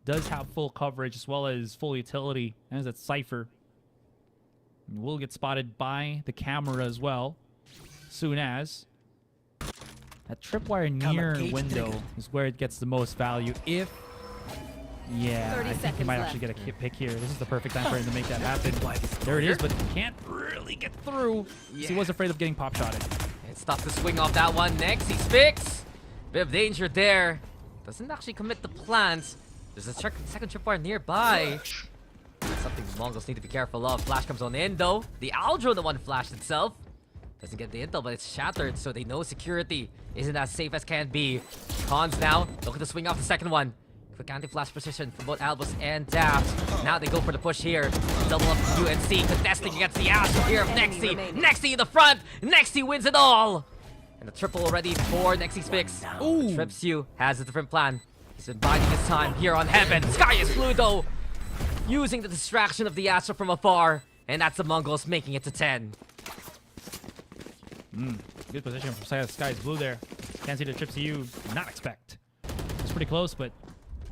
does have full coverage as well as full utility. As that Cypher. And will get spotted by the camera as well. Soon as that tripwire near window is where it gets the most value. If, yeah, I think he might actually get a pick here. This is the perfect time for him to make that happen. There it is, but he can't really get through. Yeah. He was afraid of getting pop shotted. And stop the swing off that one. Next, he spicks. Bit of danger there. Doesn't actually commit the plants. There's a second tripwire nearby. Something the Mongols need to be careful of. Flash comes on in though. The Aldro, the one flashed itself. Doesn't get the intel, but it's shattered, so they know security isn't as safe as can be. Cons now, looking to swing off the second one. Quick anti-flash position for both Albus and Daft. Now they go for the push here. Double up to UNC, contesting against the ass here of Nexi. Nexi in the front! Nexi wins it all! And the triple already for Nexi's fix. Trips you has a different plan. He's been biding his time here on Heaven. Sky is blue though. using the distraction of the Astra from afar, and that's the Mongols making it to 10. Good position from Sky's Blue there. Can't see the trips you not expect. It's pretty close, but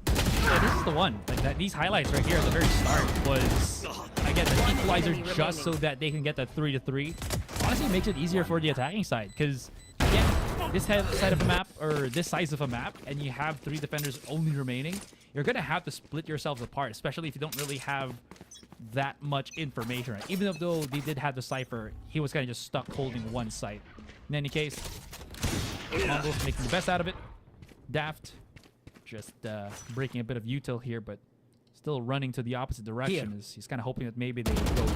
yeah, this is the one. Like that, these highlights right here at the very start was, again, the equalizer just so that they can get that 3-3. Honestly, it makes it easier for the attacking side because, again, this side of a map, or this size of a map, and you have 3 defenders only remaining, you're going to have to split yourselves apart, especially if you don't really have that much information, right? Even though they did have the Cypher, he was kind of just stuck holding one site. In any case, Mongols making the best out of it. Daft just breaking a bit of util here, but still running to the opposite direction. He's kind of hoping that maybe they go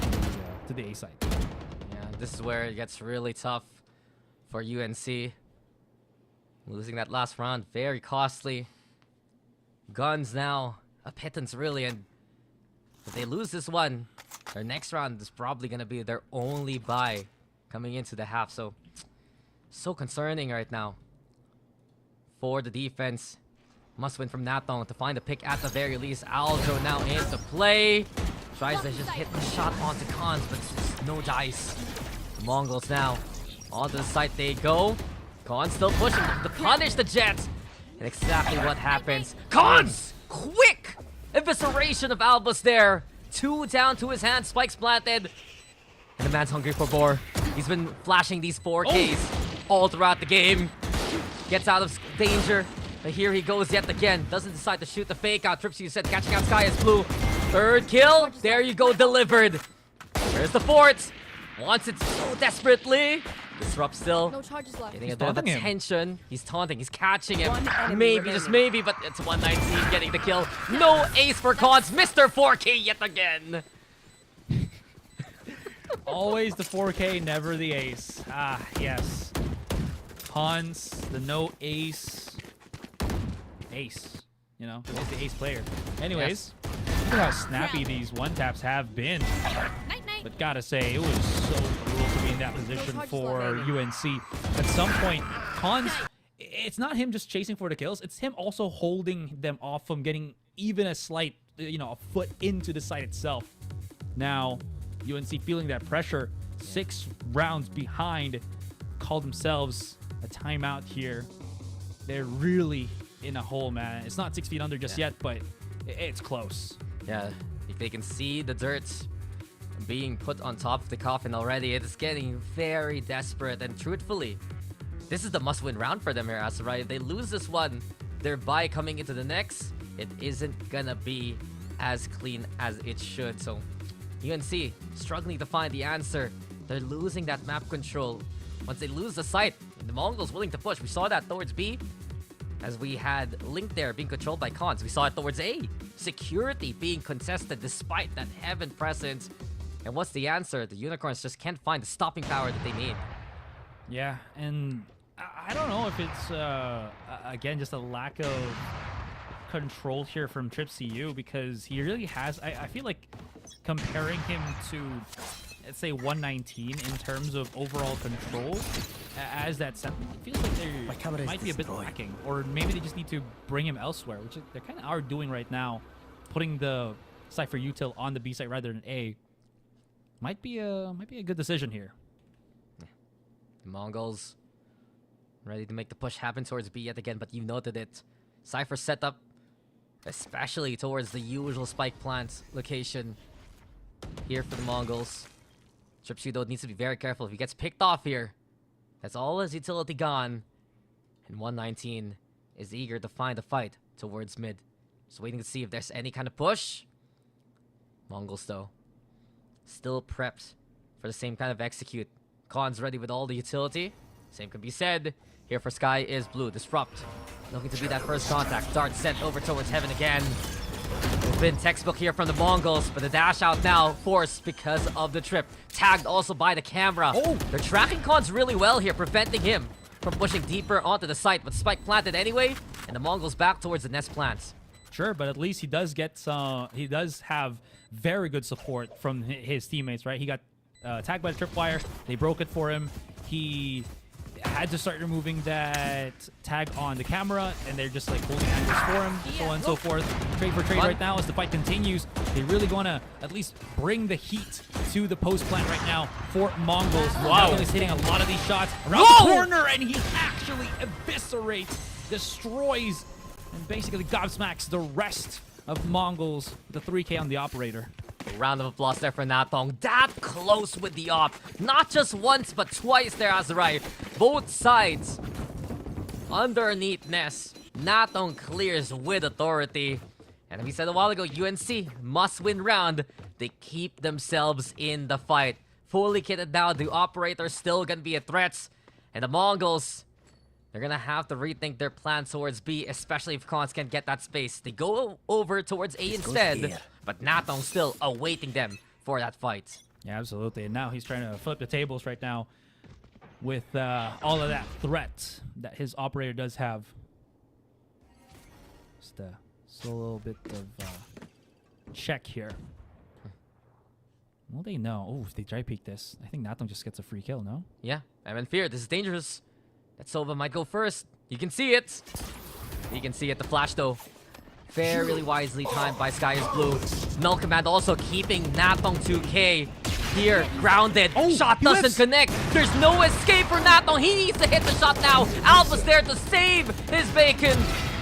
to the A side. Yeah, this is where it gets really tough for UNC. Losing that last round, very costly. Guns now, a pittance really, and if they lose this one, their next round is probably going to be their only bye coming into the half. So concerning right now for the defense. Must win from Natong to find a pick at the very least. Aljo now into play. Tries to just hit the shot onto Cons, but just no dice. The Mongols now onto the site they go. Cons still pushing to punish the Jets. And exactly what happens. Cons! Quick! Evisceration of Albus there. 2 down to his hand. Spikes planted. And the man's hungry for more. He's been flashing these 4Ks all throughout the game. Gets out of danger. But here he goes yet again. Doesn't decide to shoot the fake out. Trips, you said, catching out Sky is Blue. 3rd kill. There you go, delivered. There's the fort. Wants it so desperately. Disrupt still. No charges left. Getting a bit of attention. He's taunting. He's catching him. One enemy Maybe, remaining. just maybe, but it's 119 getting the kill. No ace for Cons. Mr. 4K yet again. Always the 4K, never the ace. Ah, yes. Cons, the no ace. Ace. You know, he's the ace player. Anyways, look at how snappy these one-taps have been. Night, night. But gotta say, it was so cruel to be in that position for UNC. At some point, Cons, it's not him just chasing for the kills, it's him also holding them off from getting even a slight, you know, a foot into the site itself. Now, UNC feeling that pressure, 6 rounds behind, call themselves a timeout here. They're really in a hole, man. It's not 6 feet under just yet, but it's close. Yeah, if they can see the dirt being put on top of the coffin already, it is getting very desperate. And truthfully, this is the must-win round for them here, Asa, right? If they lose this one, their bye coming into the next, it isn't gonna be as clean as it should. So UNC struggling to find the answer. They're losing that map control. Once they lose the site, the Mongols willing to push. We saw that towards B, as we had Link there being controlled by Cons. We saw it towards A. Security being contested despite that heaven presence. And what's the answer? The Unicorns just can't find the stopping power that they need. Yeah, and I don't know if it's, again, just a lack of control here from TripCU, because he really has, I feel like comparing him to, let's say, 119 in terms of overall control, as that set, it feels like there might be a bit lacking, or maybe they just need to bring him elsewhere, which they kind of are doing right now, putting the Cypher util on the B site rather than A. Might be a good decision here. The Mongols ready to make the push happen towards B yet again, but you noted it. Cypher setup, especially towards the usual spike plant location here for the Mongols. TripCU needs to be very careful. If he gets picked off here, that's all his utility gone. And 119 is eager to find a fight towards mid. Just waiting to see if there's any kind of push. Mongols, though, still prepped for the same kind of execute. Cons ready with all the utility. Same can be said. Here for Sky is Blue. Disrupt. Looking to be that first contact. Dart sent over towards Heaven again. It's been textbook here from the Mongols, but the dash out now forced because of the trip. Tagged also by the camera. Oh! They're tracking Cons really well here, preventing him from pushing deeper onto the site, but Spike planted anyway, and the Mongols back towards the nest plants. Sure, but at least he does get some. He does have very good support from his teammates, right? He got tagged by the tripwire. They broke it for him. had to start removing that tag on the camera, and they're just like holding angles for him, so on and so forth. Trade for trade right now as the fight continues. They really want to at least bring the heat to the post plant right now for Mongols. Wow. He's hitting a lot of these shots around the corner, and he actually eviscerates, destroys, and basically gobsmacks the rest of Mongols with the 3K on the operator. A round of applause there for Natong. That close with the op. Not just once, but twice there, Azurai. Both sides underneath Ness. Natong clears with authority. And we said a while ago, UNC must-win round. They keep themselves in the fight. Fully kitted down, the operator's still gonna be a threat. And the Mongols, they're gonna have to rethink their plan towards B, especially if Cons can get that space. They go over towards A instead, but Natong still awaiting them for that fight. Yeah, absolutely. And now he's trying to flip the tables right now with all of that threat that his operator does have. Just a little bit of check here. Well, they know. Oh, if they dry peek this, I think Natong just gets a free kill, no? Yeah, I'm in fear. This is dangerous. That Sova might go first. You can see it. You can see it. The flash, though, fairly wisely timed by Sky is Blue. Null Command also keeping Natong 2K here, grounded. Shot doesn't connect. There's no escape for Natong. He needs to hit the shot now. Alba's there to save his bacon.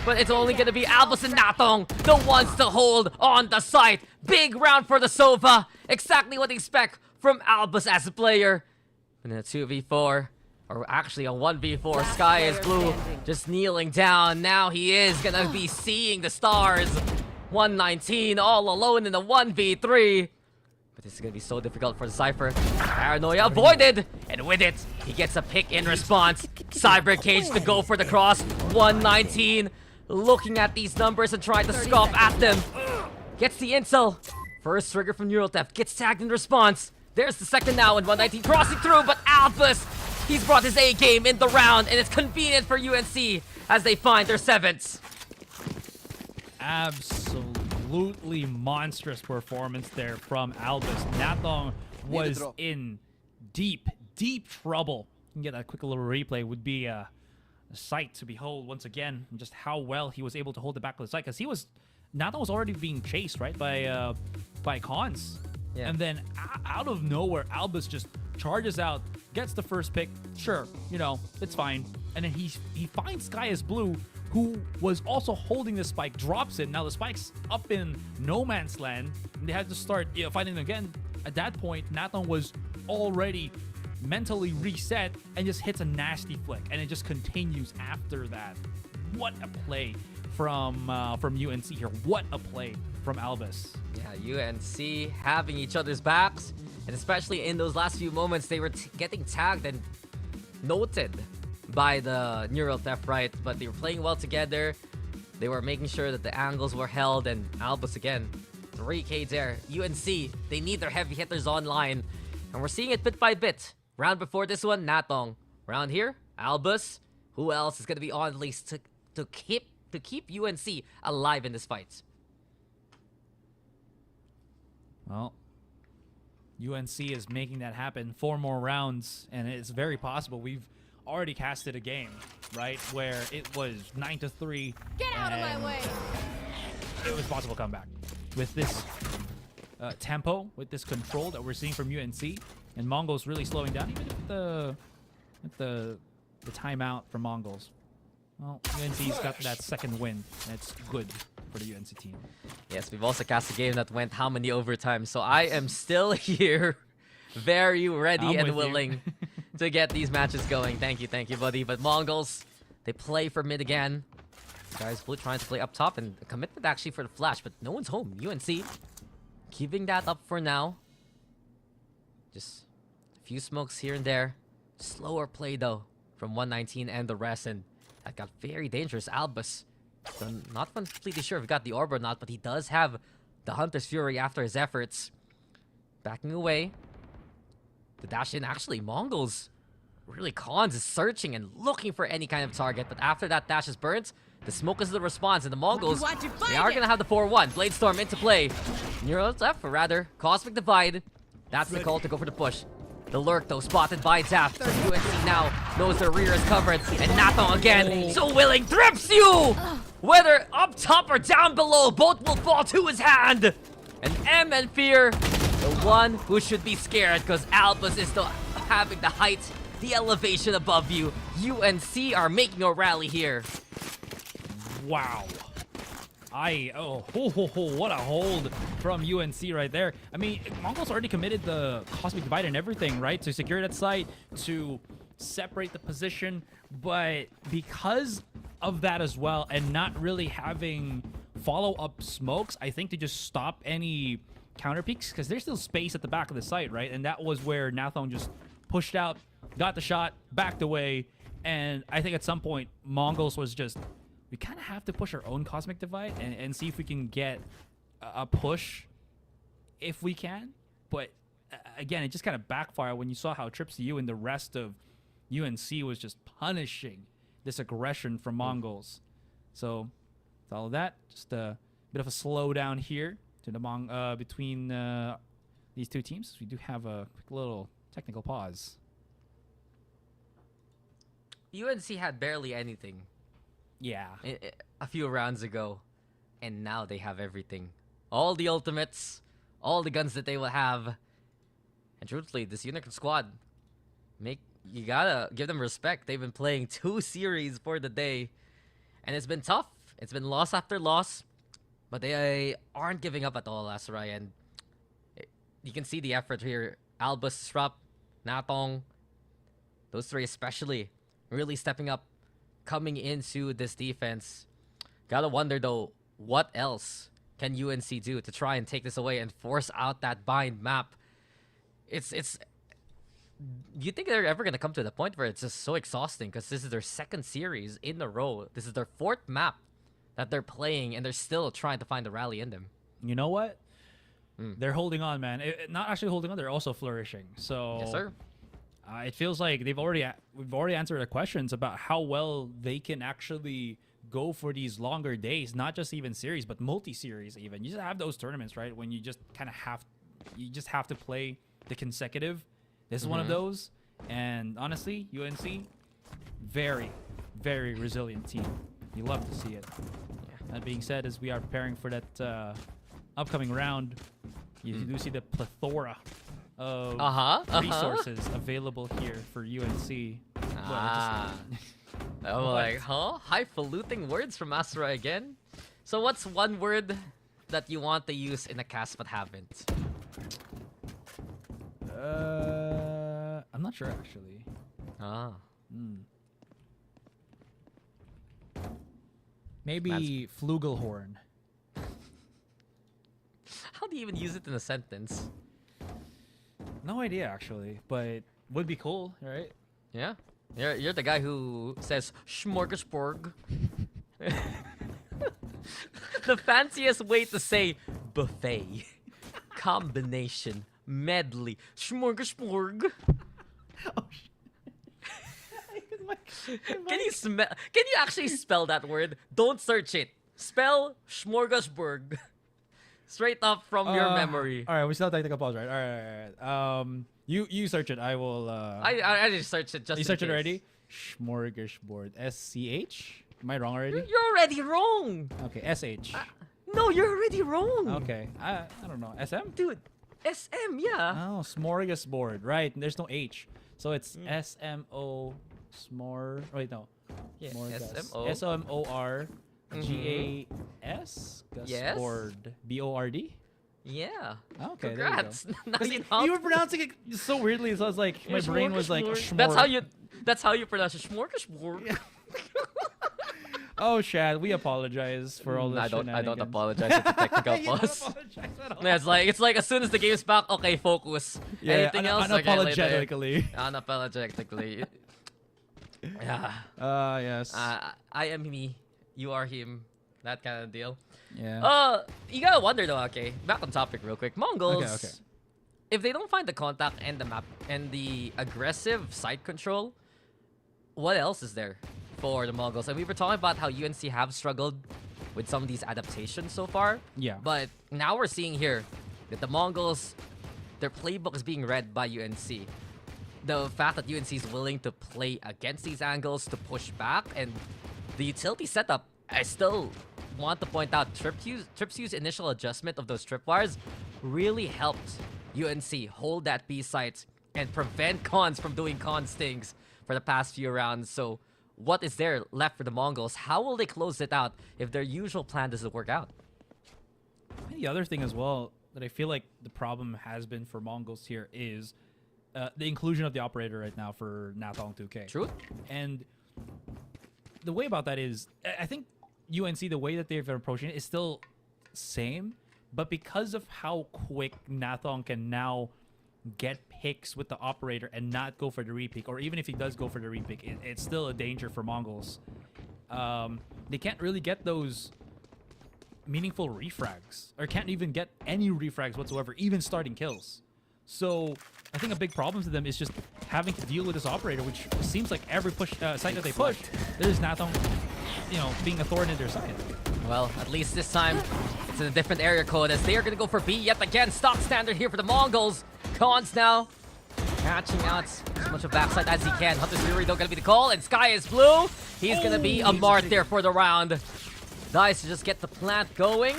But it's only going to be Albus and Natong, the ones to hold on the site. Big round for the Sova. Exactly what they expect from Albus as a player. And then a 2v4. Or actually a 1v4. Sky is Blue just kneeling down. Now he is going to be seeing the stars. 119 all alone in the 1v3. But this is going to be so difficult for the Cypher. Paranoia avoided. And with it, he gets a pick in response. Cyber Cage to go for the cross. 119. Looking at these numbers and trying to scoff at them. Gets the intel. First trigger from Neural Theft. Gets tagged in response. There's the second now, and 119 crossing through, but Albus, he's brought his A game in the round, and it's convenient for UNC as they find their 7th. Absolutely monstrous performance there from Albus. Natong was in deep trouble. You can get that quick little replay. Would be a sight to behold once again, and just how well he was able to hold the back of the side, because Natong was already being chased, right, by Cons. Yeah. And then out of nowhere, Albus just charges out, gets the first pick. Sure, you know, it's fine. And then he finds Sky as Blue, who was also holding the spike, drops it. Now the spike's up in no man's land, and they had to start fighting again. At that point, Natong was already mentally reset and just hits a nasty flick, and it just continues after that. What a play from UNC here. What a play from Albus. Yeah, UNC having each other's backs, and especially in those last few moments, they were getting tagged and noted by the Neural Theft, right? But they were playing well together. They were making sure that the angles were held, and Albus again, 3K there. UNC, they need their heavy hitters online, and we're seeing it bit by bit. Round before this one, Natong. Round here, Albus. Who else is going to be on at least to keep UNC alive in this fight? Well, UNC is making that happen. 4 more rounds, and it's very possible. We've already casted a game, right, where it was 9-3. Get out of my way! It was possible comeback with this tempo, with this control that we're seeing from UNC, and Mongols really slowing down, even with the timeout for Mongols. Well, UNC's got that second win. That's good for the UNC team. Yes, we've also cast a game that went how many overtimes, so I am still here, very ready and willing to get these matches going. Thank you, buddy. But Mongols, they play for mid again. Guys, Blue trying to play up top, and a commitment actually for the flash, but no one's home. UNC keeping that up for now. Just a few smokes here and there. Slower play though from 119 and the rest, and that got very dangerous. Albus, so not completely sure if he got the orb or not, but he does have the Hunter's Fury after his efforts. Backing away. The dash in, actually, Mongols. Really, Cons is searching and looking for any kind of target, but after that dash is burnt, the smoke is the response, and the Mongols, they are going to have the 4-1. Bladestorm into play. Neural Theft, or rather, Cosmic Divide. That's the call to go for the push. The lurk though spotted by Daft. So UNC now knows their rear is covered. And Nathong again, so willing, trips you! Whether up top or down below, both will fall to his hand. And M and Fear, the one who should be scared because Albus is still having the height, the elevation above you. UNC are making a rally here. Wow. What a hold from UNC right there. I mean, Mongols already committed the Cosmic Divide and everything, right? To secure that site, to separate the position. But because of that as well, and not really having follow-up smokes, I think to just stop any counter peeks, because there's still space at the back of the site, right? And that was where Nathong just pushed out, got the shot, backed away. And I think at some point, Mongols was just... we kind of have to push our own Cosmic Divide and see if we can get a push if we can. But again, it just kind of backfired when you saw how Trips to You and the rest of UNC was just punishing this aggression from Mongols. So with all of that, just a bit of a slowdown here to the between these two teams. We do have a quick little technical pause. UNC had barely anything. Yeah. A few rounds ago, and now they have everything. All the ultimates, all the guns that they will have. And truthfully, this Unicorn squad, you gotta give them respect. They've been playing 2 series for the day, and it's been tough. It's been loss after loss, but they aren't giving up at all, Asarai. And you can see the effort here. Albus, Srup, Nathong, those 3 especially, really stepping up, coming into this defense. Gotta wonder though, what else can UNC do to try and take this away and force out that bind map? It's you think they're ever gonna come to the point where it's just so exhausting, because this is their 2nd series in a row. This is their 4th map that they're playing, and they're still trying to find the rally in them. You know what? They're holding on, man. Not actually holding on, they're also flourishing. So Yes, sir. It feels like we've already answered the questions about how well they can actually go for these longer days, not just even series, but multi-series even. You just have those tournaments, right? When you just kind of have to play the consecutive. This is one of those. And honestly, UNC, very, very resilient team. You love to see it. Yeah. That being said, as we are preparing for that upcoming round, you do see the plethora of resources available here for UNC. I'm like, highfalutin words from Asura again. So what's one word that you want to use in a cast but haven't? I'm not sure actually. Maybe flugelhorn. How do you even use it in a sentence? No idea actually, but would be cool, right? Yeah, you're the guy who says smorgasbord. The fanciest way to say buffet, combination, medley, smorgasbord. Oh, Can you actually spell that word? Don't search it. Spell smorgasbord. Straight up from your memory. All right, we still have technical pause, right? All right. You search it. I will. I just searched it just. You searched it already? Smorgasbord. SCH? Am I wrong already? You're already wrong. Okay, SH. No, you're already wrong. Okay. I don't know. SM? Dude, SM, yeah. Oh, smorgasbord. Right. There's no H. So it's SMO. Wait, no. Yeah, SMO. SMORGAS? Yes. Board. BORD? Yeah. Okay. Congrats. There you go. You were pronouncing it so weirdly, so I was like, my brain was like, That's how you pronounce it. Smorgasbord. Oh, Shad, we apologize for all this. I don't apologize for the technical pause. Yeah, it's like as soon as the game's back, okay, focus. Yeah, anything else? unapologetically. Unapologetically. Yeah. Yes. I am me. You are him. That kind of deal. Yeah. You gotta wonder though. Okay, back on topic real quick. Mongols. Okay. If they don't find the contact and the map and the aggressive site control, what else is there for the Mongols? And we were talking about how UNC have struggled with some of these adaptations so far. Yeah. But now we're seeing here that the Mongols, their playbook is being read by UNC. the fact that UNC is willing to play against these angles to push back, and the utility setup, I still want to point out Tripsu's initial adjustment of trip wires really helped UNC hold that B site and prevent cons from doing con stings for the past few rounds. So what is there left for the Mongols? How will they close it out if their usual plan doesn't work out? And the other thing as well that I feel like the problem has been for Mongols here is the inclusion of the operator right now for Nathong 2K. True. And the way about that is, I think UNC, the way that they've been approaching it is still same, but because of how quick Nathong can now get picks with the operator and not go for the repick, or even if he does go for the repick, it's still a danger for Mongols. They can't really get those meaningful refrags, or can't even get any refrags whatsoever, even starting kills. So I think a big problem to them is just having to deal with this operator, which seems like every push site that they push, there's Nathong, being a thorn in their side. Well, at least this time, it's in a different area code as they are going to go for B yet again. Stock standard here for the Mongols. Cons now catching out as much of backside as he can. Hunter's Fury though going to be the call, and Sky is blue. He's going to be a mart there for the round. Nice to just get the plant going.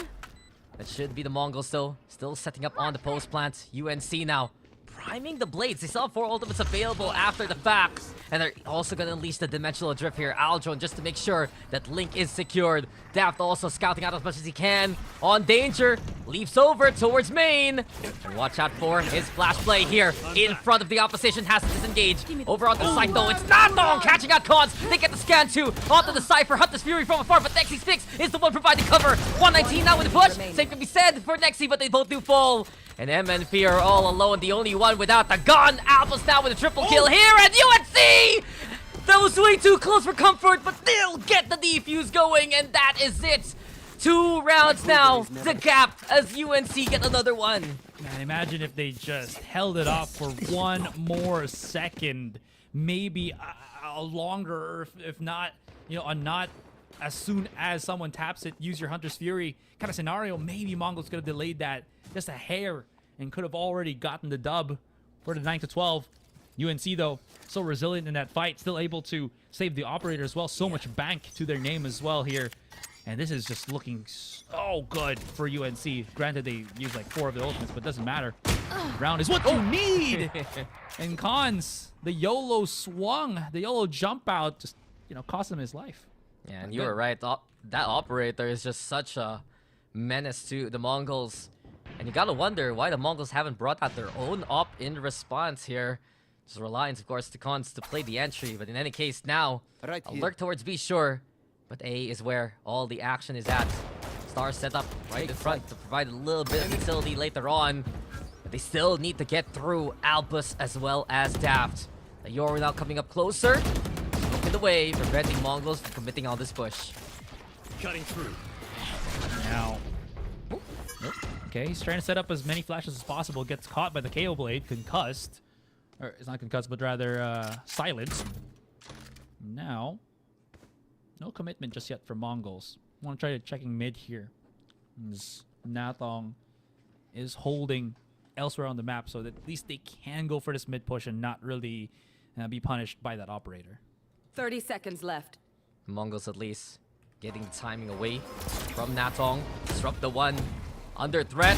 That should be the Mongols though. Still setting up on the post plant. UNC now priming the blades. They still have 4 ultimates available after the fact. And they're also going to unleash the dimensional drift here. Aldron just to make sure that Link is secured. Daft also scouting out as much as he can. On danger. Leaps over towards main. And watch out for his flash play here. In front of the opposition. Has to disengage. Over on the side though. It's Nathong catching out Cons. They get the scan too. Onto the Cypher. Hunter's Fury from afar. But Nexy's fix is the one providing cover. 119 now with the push. Same can be said for Nexy, but they both do fall. And MN Fear all alone, the only one without the gun. Albus now with a triple kill here, and UNC! That was way too close for comfort, but they'll get the defuse going, and that is it. 2 rounds now, the gap as UNC get another one. Man, imagine if they just held it off for 1 more second, maybe a longer, if not, a not as soon as someone taps it, use your Hunter's Fury kind of scenario. Maybe Mongols could have delayed that just a hair and could have already gotten the dub for the 9-12. UNC though, so resilient in that fight, still able to save the operator as well. So much bank to their name as well here. And this is just looking so good for UNC. Granted, they use like 4 of the ultimates, but it doesn't matter. Round is what you need. And Cons, the YOLO swung, the YOLO jump out just, cost him his life. Yeah, and you were right. That operator is just such a menace to the Mongols. And you gotta wonder why the Mongols haven't brought out their own op in response here. Just reliance, of course, to Cons to play the entry. But in any case, now, a lurk towards B, sure. But A is where all the action is at. Star set up right in front to provide a little bit of utility later on. But they still need to get through Albus as well as Daft. The Yoru now coming up closer. Look in the way, preventing Mongols from committing on this push. Cutting through. Now. Okay, he's trying to set up as many flashes as possible. Gets caught by the KO blade, concussed. Or it's not concussed, but rather silenced. Now, no commitment just yet for Mongols. I want to try checking mid here. As Nathong is holding elsewhere on the map, so that at least they can go for this mid push and not really be punished by that operator. 30 seconds left. Mongols at least getting the timing away from Nathong. Disrupt the one under threat.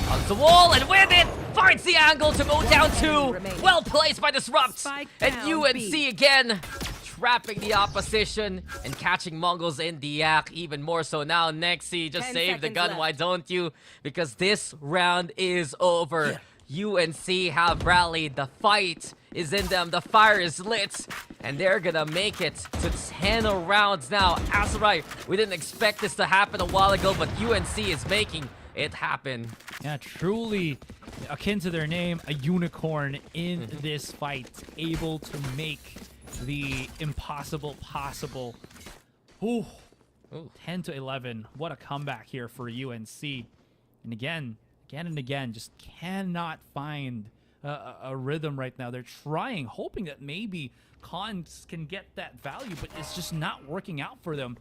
On the wall, and with it, finds the angle to go down 2. Well placed by Disrupt. Spike And down UNC B. again, trapping the opposition and catching Mongols in the act. Even more so now, Nexy, just 10 save the seconds gun, left. why don't you? Because this round is over. UNC have rallied. The fight is in them. The fire is lit. And they're gonna make it to 10 rounds now. That's right. We didn't expect this to happen a while ago, but UNC is making it happen. Yeah, truly akin to their name, a unicorn in this fight, able to make the impossible possible. Ooh. 10-11. What a comeback here for UNC. And again and again, just cannot find a rhythm right now. They're trying, hoping that maybe Cons can get that value, but it's just not working out for them.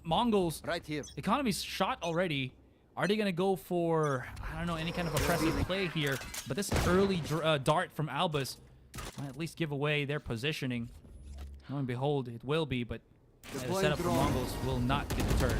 Mongols, Right here. economy's shot already. Are they going to go for, I don't know, any kind of oppressive play here? But this early dart from Albus Might at least give away their positioning. Lo and behold, it will be, but the Deploying setup for drone. Mongols will not get the turn.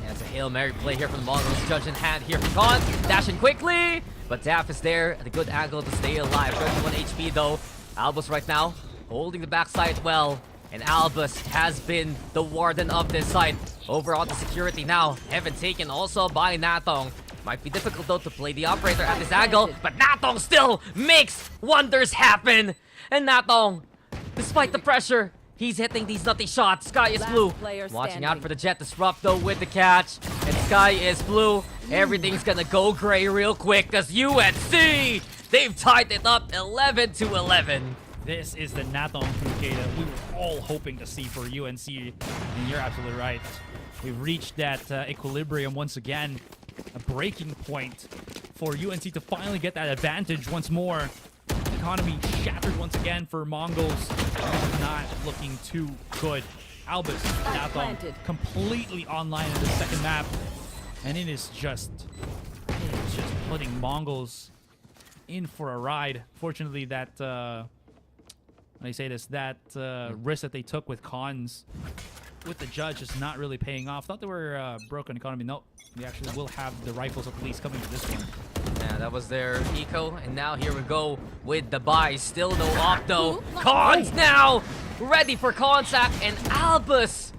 Yeah, it's a Hail Mary play here from the Mongols. Judge in hand here for Khan. Dashing quickly, but Daff is there at a good angle to stay alive. 31 HP though. Albus right now holding the backside well. And Albus has been the warden of this site. Over on the security now. Heaven taken also by Natong. Might be difficult though to play the operator at this angle, but Natong still makes wonders happen. And Natong, despite the pressure, he's hitting these nutty shots. Sky is Last blue. player Watching out standing. for the Jet Disrupt though with the catch. And Sky is blue. Everything's gonna go gray real quick because UNC, they've tied it up 11-11. This is the Natong Fukeda we were all hoping to see for UNC, and you're absolutely right. We've reached that equilibrium once again, a breaking point for UNC to finally get that advantage once more. Economy shattered once again for Mongols. This is not looking too good. Albus, Natong, planted. completely online in the second map, and it is just putting Mongols in for a ride. Fortunately, that when I say this, that risk that they took with cons with the judge is not really paying off. Thought they were broken economy. Nope. We actually will have the rifles at least coming to this one. Yeah, that was their eco, and now here we go with the buy. Still no op though. Cons now ready for contact, and Albus,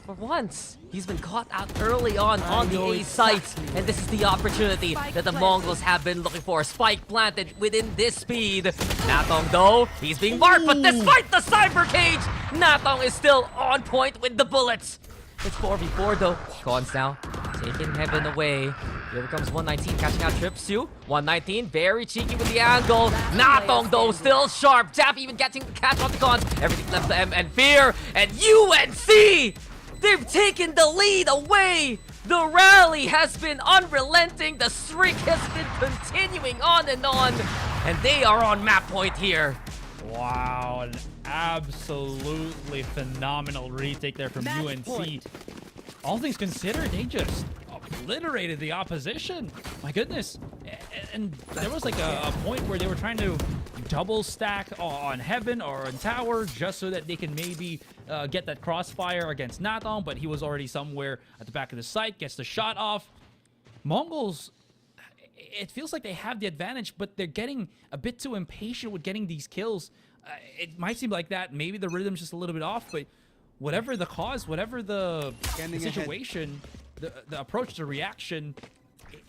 for once, he's been caught out early on the A site, and this is the opportunity that the Mongols have been looking for. Spike planted within this speed. Natong though, he's being marked, but despite the cyber cage, Natong is still on point with the bullets. It's 4v4 though. Cons now taking Heaven away. Here comes 119 catching out Tripsu. 119 very cheeky with the angle. Natong though still sharp. Jap even getting the catch on the Cons. Everything left to M and Fear. And UNC! They've taken the lead away! The rally has been unrelenting. The streak has been continuing on. And they are on map point here. Wow, an absolutely phenomenal retake there from Match UNC. point. All things considered, they just obliterated the opposition. My goodness. And there was like a point where they were trying to double stack on Heaven or on Tower just so that they can maybe get that crossfire against Natong, but he was already somewhere at the back of the site, gets the shot off. Mongols, it feels like they have the advantage, but they're getting a bit too impatient with getting these kills. It might seem like that. Maybe the rhythm's just a little bit off, but whatever the cause, whatever the Scanning ahead. situation, the approach to reaction,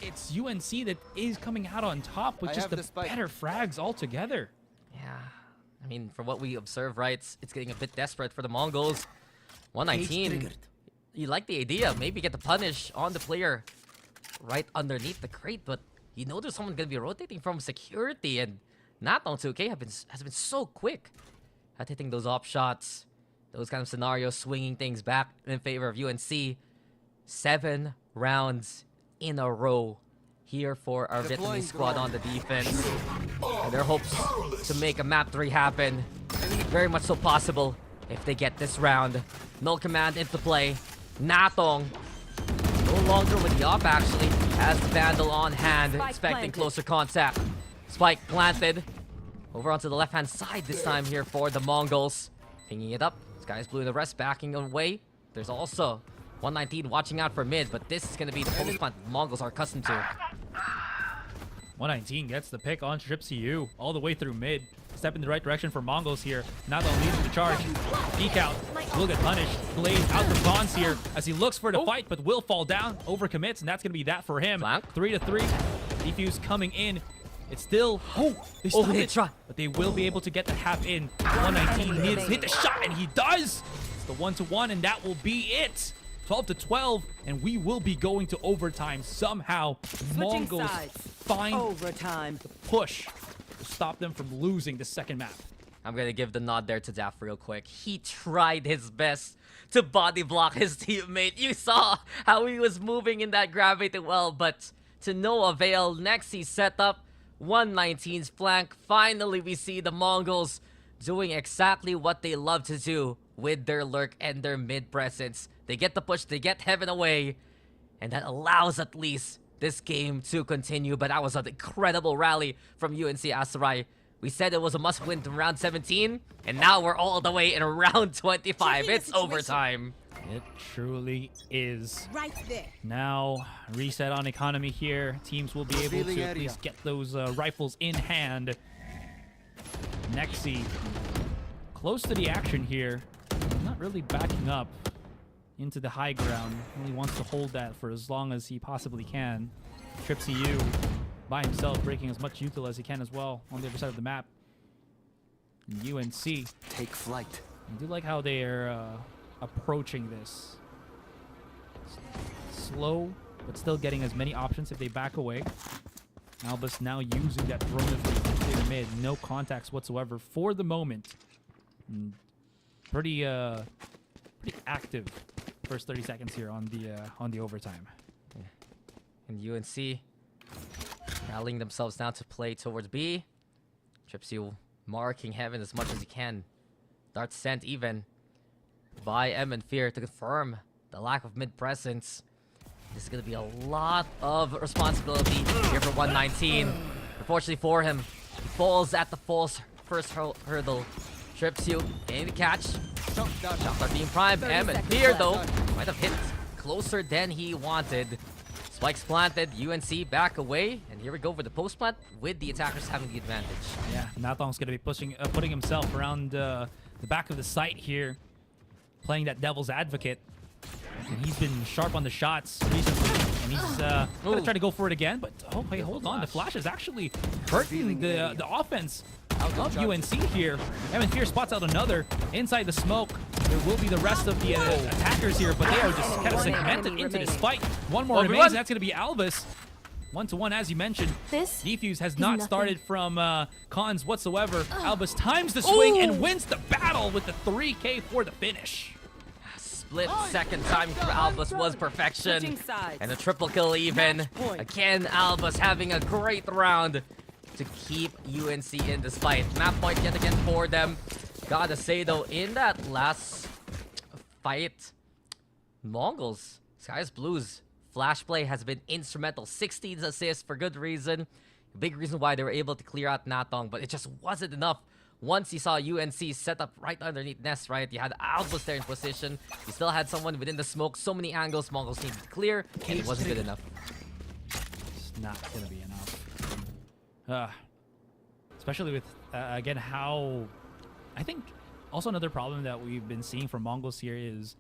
it's UNC that is coming out on top with I just have the the spike. better frags altogether. Yeah, I mean, from what we observe, right, it's getting a bit desperate for the Mongols. 119, you like the idea, maybe get the punish on the player right underneath the crate, but you know there's someone gonna be rotating from security, and Natong 2K has been so quick at hitting those op shots, those kind of scenarios, swinging things back in favor of UNC. 7 rounds in a row here for our Deploying Vietnamese squad drone. on the defense. And their hopes to make a map 3 happen, very much so possible if they get this round. Null command into play. Natong no longer with the op, actually, has the Vandal on hand, Spike expecting planted. closer contact. Spike planted. Over onto the left-hand side this time here for the Mongols. Pinging it up. Sky's blue and the rest backing away. There's also 119 watching out for mid, but this is going to be the focus point the Mongols are accustomed to. 119 gets the pick on TripCU all the way through mid. Step in the right direction for Mongols here. Natong leads the charge. Deke out. Will get punished. Blaze out for Cons here as he looks for the fight, but will fall down. Overcommits, and that's going to be that for him. Flank. 3-3. Defuse coming in. It's still... they Oh, stopped they it. try. But they will be able to get the half in. 119 needs to hit the shot, and he does. It's the 1-1, and that will be it. 12-12, and we will be going to overtime somehow. Mongols sides. find Overtime. push to stop them from losing the second map. I'm going to give the nod there to Daff real quick. He tried his best to body block his teammate. You saw how he was moving in that gravity well, but to no avail. Next, he set up 119's flank. Finally, we see the Mongols doing exactly what they love to do with their lurk and their mid presence. They get the push, they get Heaven away, and that allows at least this game to continue. But that was an incredible rally from UNC Asarai. We said it was a must-win in round 17, and now we're all the way in round 25. It's overtime. It truly is. Right there. Now, reset on economy here. Teams will be able to at least get those rifles in hand. Nexi, close to the action here. Not really backing up into the high ground. Only wants to hold that for as long as he possibly can. TripCU by himself, breaking as much util as he can as well on the other side of the map. And UNC, Take flight. I do like how they're approaching this. Slow, but still getting as many options if they back away. Albus now using that drone to clear mid. No contacts whatsoever for the moment. Pretty active first 30 seconds here on the overtime. And UNC rallying themselves down to play towards B. TripCU marking heaven as much as he can. Dart sent even by M and Fear to confirm the lack of mid presence. This is going to be a lot of responsibility here for 119. Unfortunately for him, he falls at the first hurdle. TripCU getting the catch. Shots are being primed. M and Fear though might have hit closer than he wanted. Spikes planted, UNC back away, and here we go for the post plant with the attackers having the advantage. Yeah, Nathong's going to be putting himself around the back of the site here, playing that devil's advocate. And he's been sharp on the shots recently, and he's going to try to go for it again, but oh, hey, hold on. The flash is actually hurting the offense of UNC here. Evan Fear spots out another inside the smoke. There will be the rest of the attackers here, but they are just kind of segmented into this fight. One more remains, and that's going to be Albus. 1-to-1, as you mentioned. This Defuse has not started from cons whatsoever. Albus times the swing and wins the battle with the 3K for the finish. Split second timing for Albus was perfection. And a triple kill even. Again, Albus having a great round to keep UNC in this fight. Map point yet again for them. Gotta say though, in that last fight, Mongols, Skies Blues, flash play has been instrumental. 16 assists for good reason. Big reason why they were able to clear out Natong, but it just wasn't enough. Once you saw UNC set up right underneath Nest, right? You had Albus there in position. You still had someone within the smoke. So many angles Mongols needed to clear, and it wasn't good enough. It's not going to be enough. Especially with, again, how... I think also another problem that we've been seeing from Mongols here is...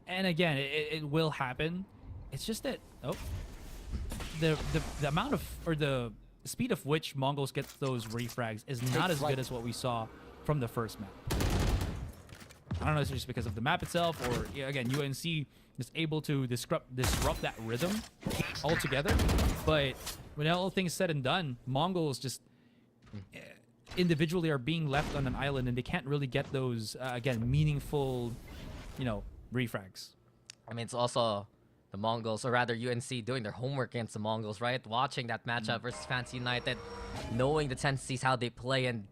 And again, it will happen. It's just that... Oh. The amount of... Or the speed of which Mongols get those refrags is not as good as what we saw from the first map. I don't know if it's just because of the map itself, or yeah, again, UNC is able to disrupt that rhythm altogether. But when all things said and done, Mongols just individually are being left on an island, and they can't really get those again meaningful, refrags. I mean, it's also the Mongols, or rather UNC, doing their homework against the Mongols, right? Watching that matchup versus Fancy United, knowing the tendencies, how they play, and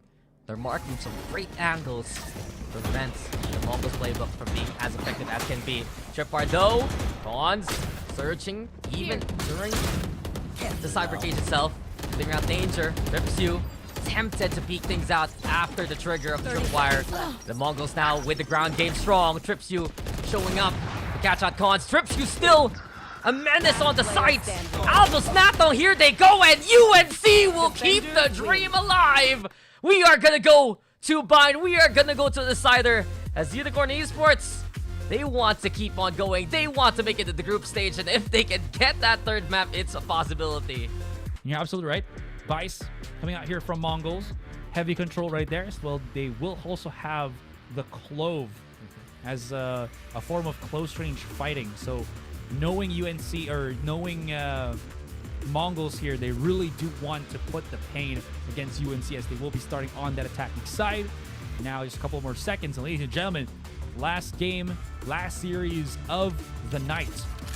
they're marking some great angles to prevent the Mongols playbook from being as effective as can be. Tripwire though, Bonds searching even during the cyber cage itself, figuring out danger. TripCU tempted to peek things out after the trigger of the Tripwire. The Mongols now with the ground game strong. TripCU showing up to catch out cons. TripCU still a menace on the sites. Albus Natong, here they go, and UNC will keep the dream alive. We are gonna go to Bind. We are gonna go to the decider as Unicorn Esports. They want to keep on going. They want to make it to the group stage, and if they can get that third map, it's a possibility. You're absolutely right. Vice coming out here from Mongols. Heavy control right there. Well, they will also have the Clove as a form of close range fighting. So knowing UNC, or knowing Mongols here, they really do want to put the pain against UNC, as they will be starting on that attacking side. Now just a couple more seconds, and ladies and gentlemen, last game, last series of the night.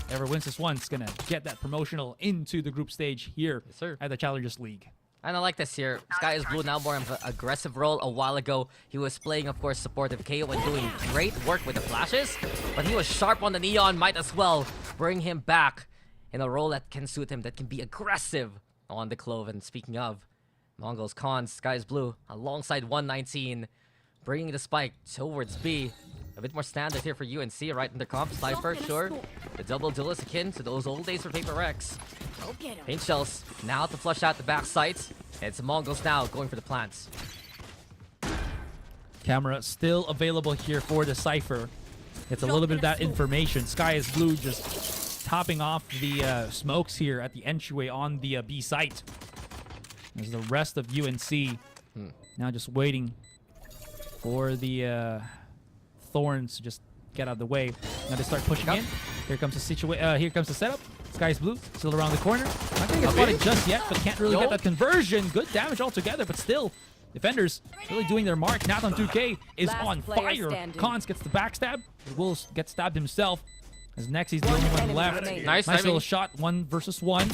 Whoever wins this one is gonna get that promotional into the group stage here at the Challengers League. And I like this here. Sky is Blue now more of an aggressive role. A while ago, he was playing, of course, supportive KO and doing great work with the flashes, but he was sharp on the Neon. Might as well bring him back in a role that can suit him, that can be aggressive on the Clove. And speaking of, Mongols cons, Sky is Blue, alongside 119, bringing the spike towards B. A bit more standard here for UNC, right in the comp. Sniper, sure. The double duel is akin to those old days for Paper Rex. Paint shells, now to flush out the back sights. It's the Mongols now going for the plants. Camera still available here for the Cypher. It's a little bit of that information. Sky is Blue just topping off the smokes here at the entryway on the B site. There's the rest of UNC now just waiting for the Thorns to just get out of the way. Now they start pushing in. Here comes the here comes the setup. Sky is Blue still around the corner. Not gonna get spotted just yet, but can't really get that conversion. Good damage altogether, but still. Defenders really doing their mark. Nathan 2K is on fire. Cons gets the backstab. Will get stabbed himself. As Nexi's the only one left. Nice little shot, 1 versus 1.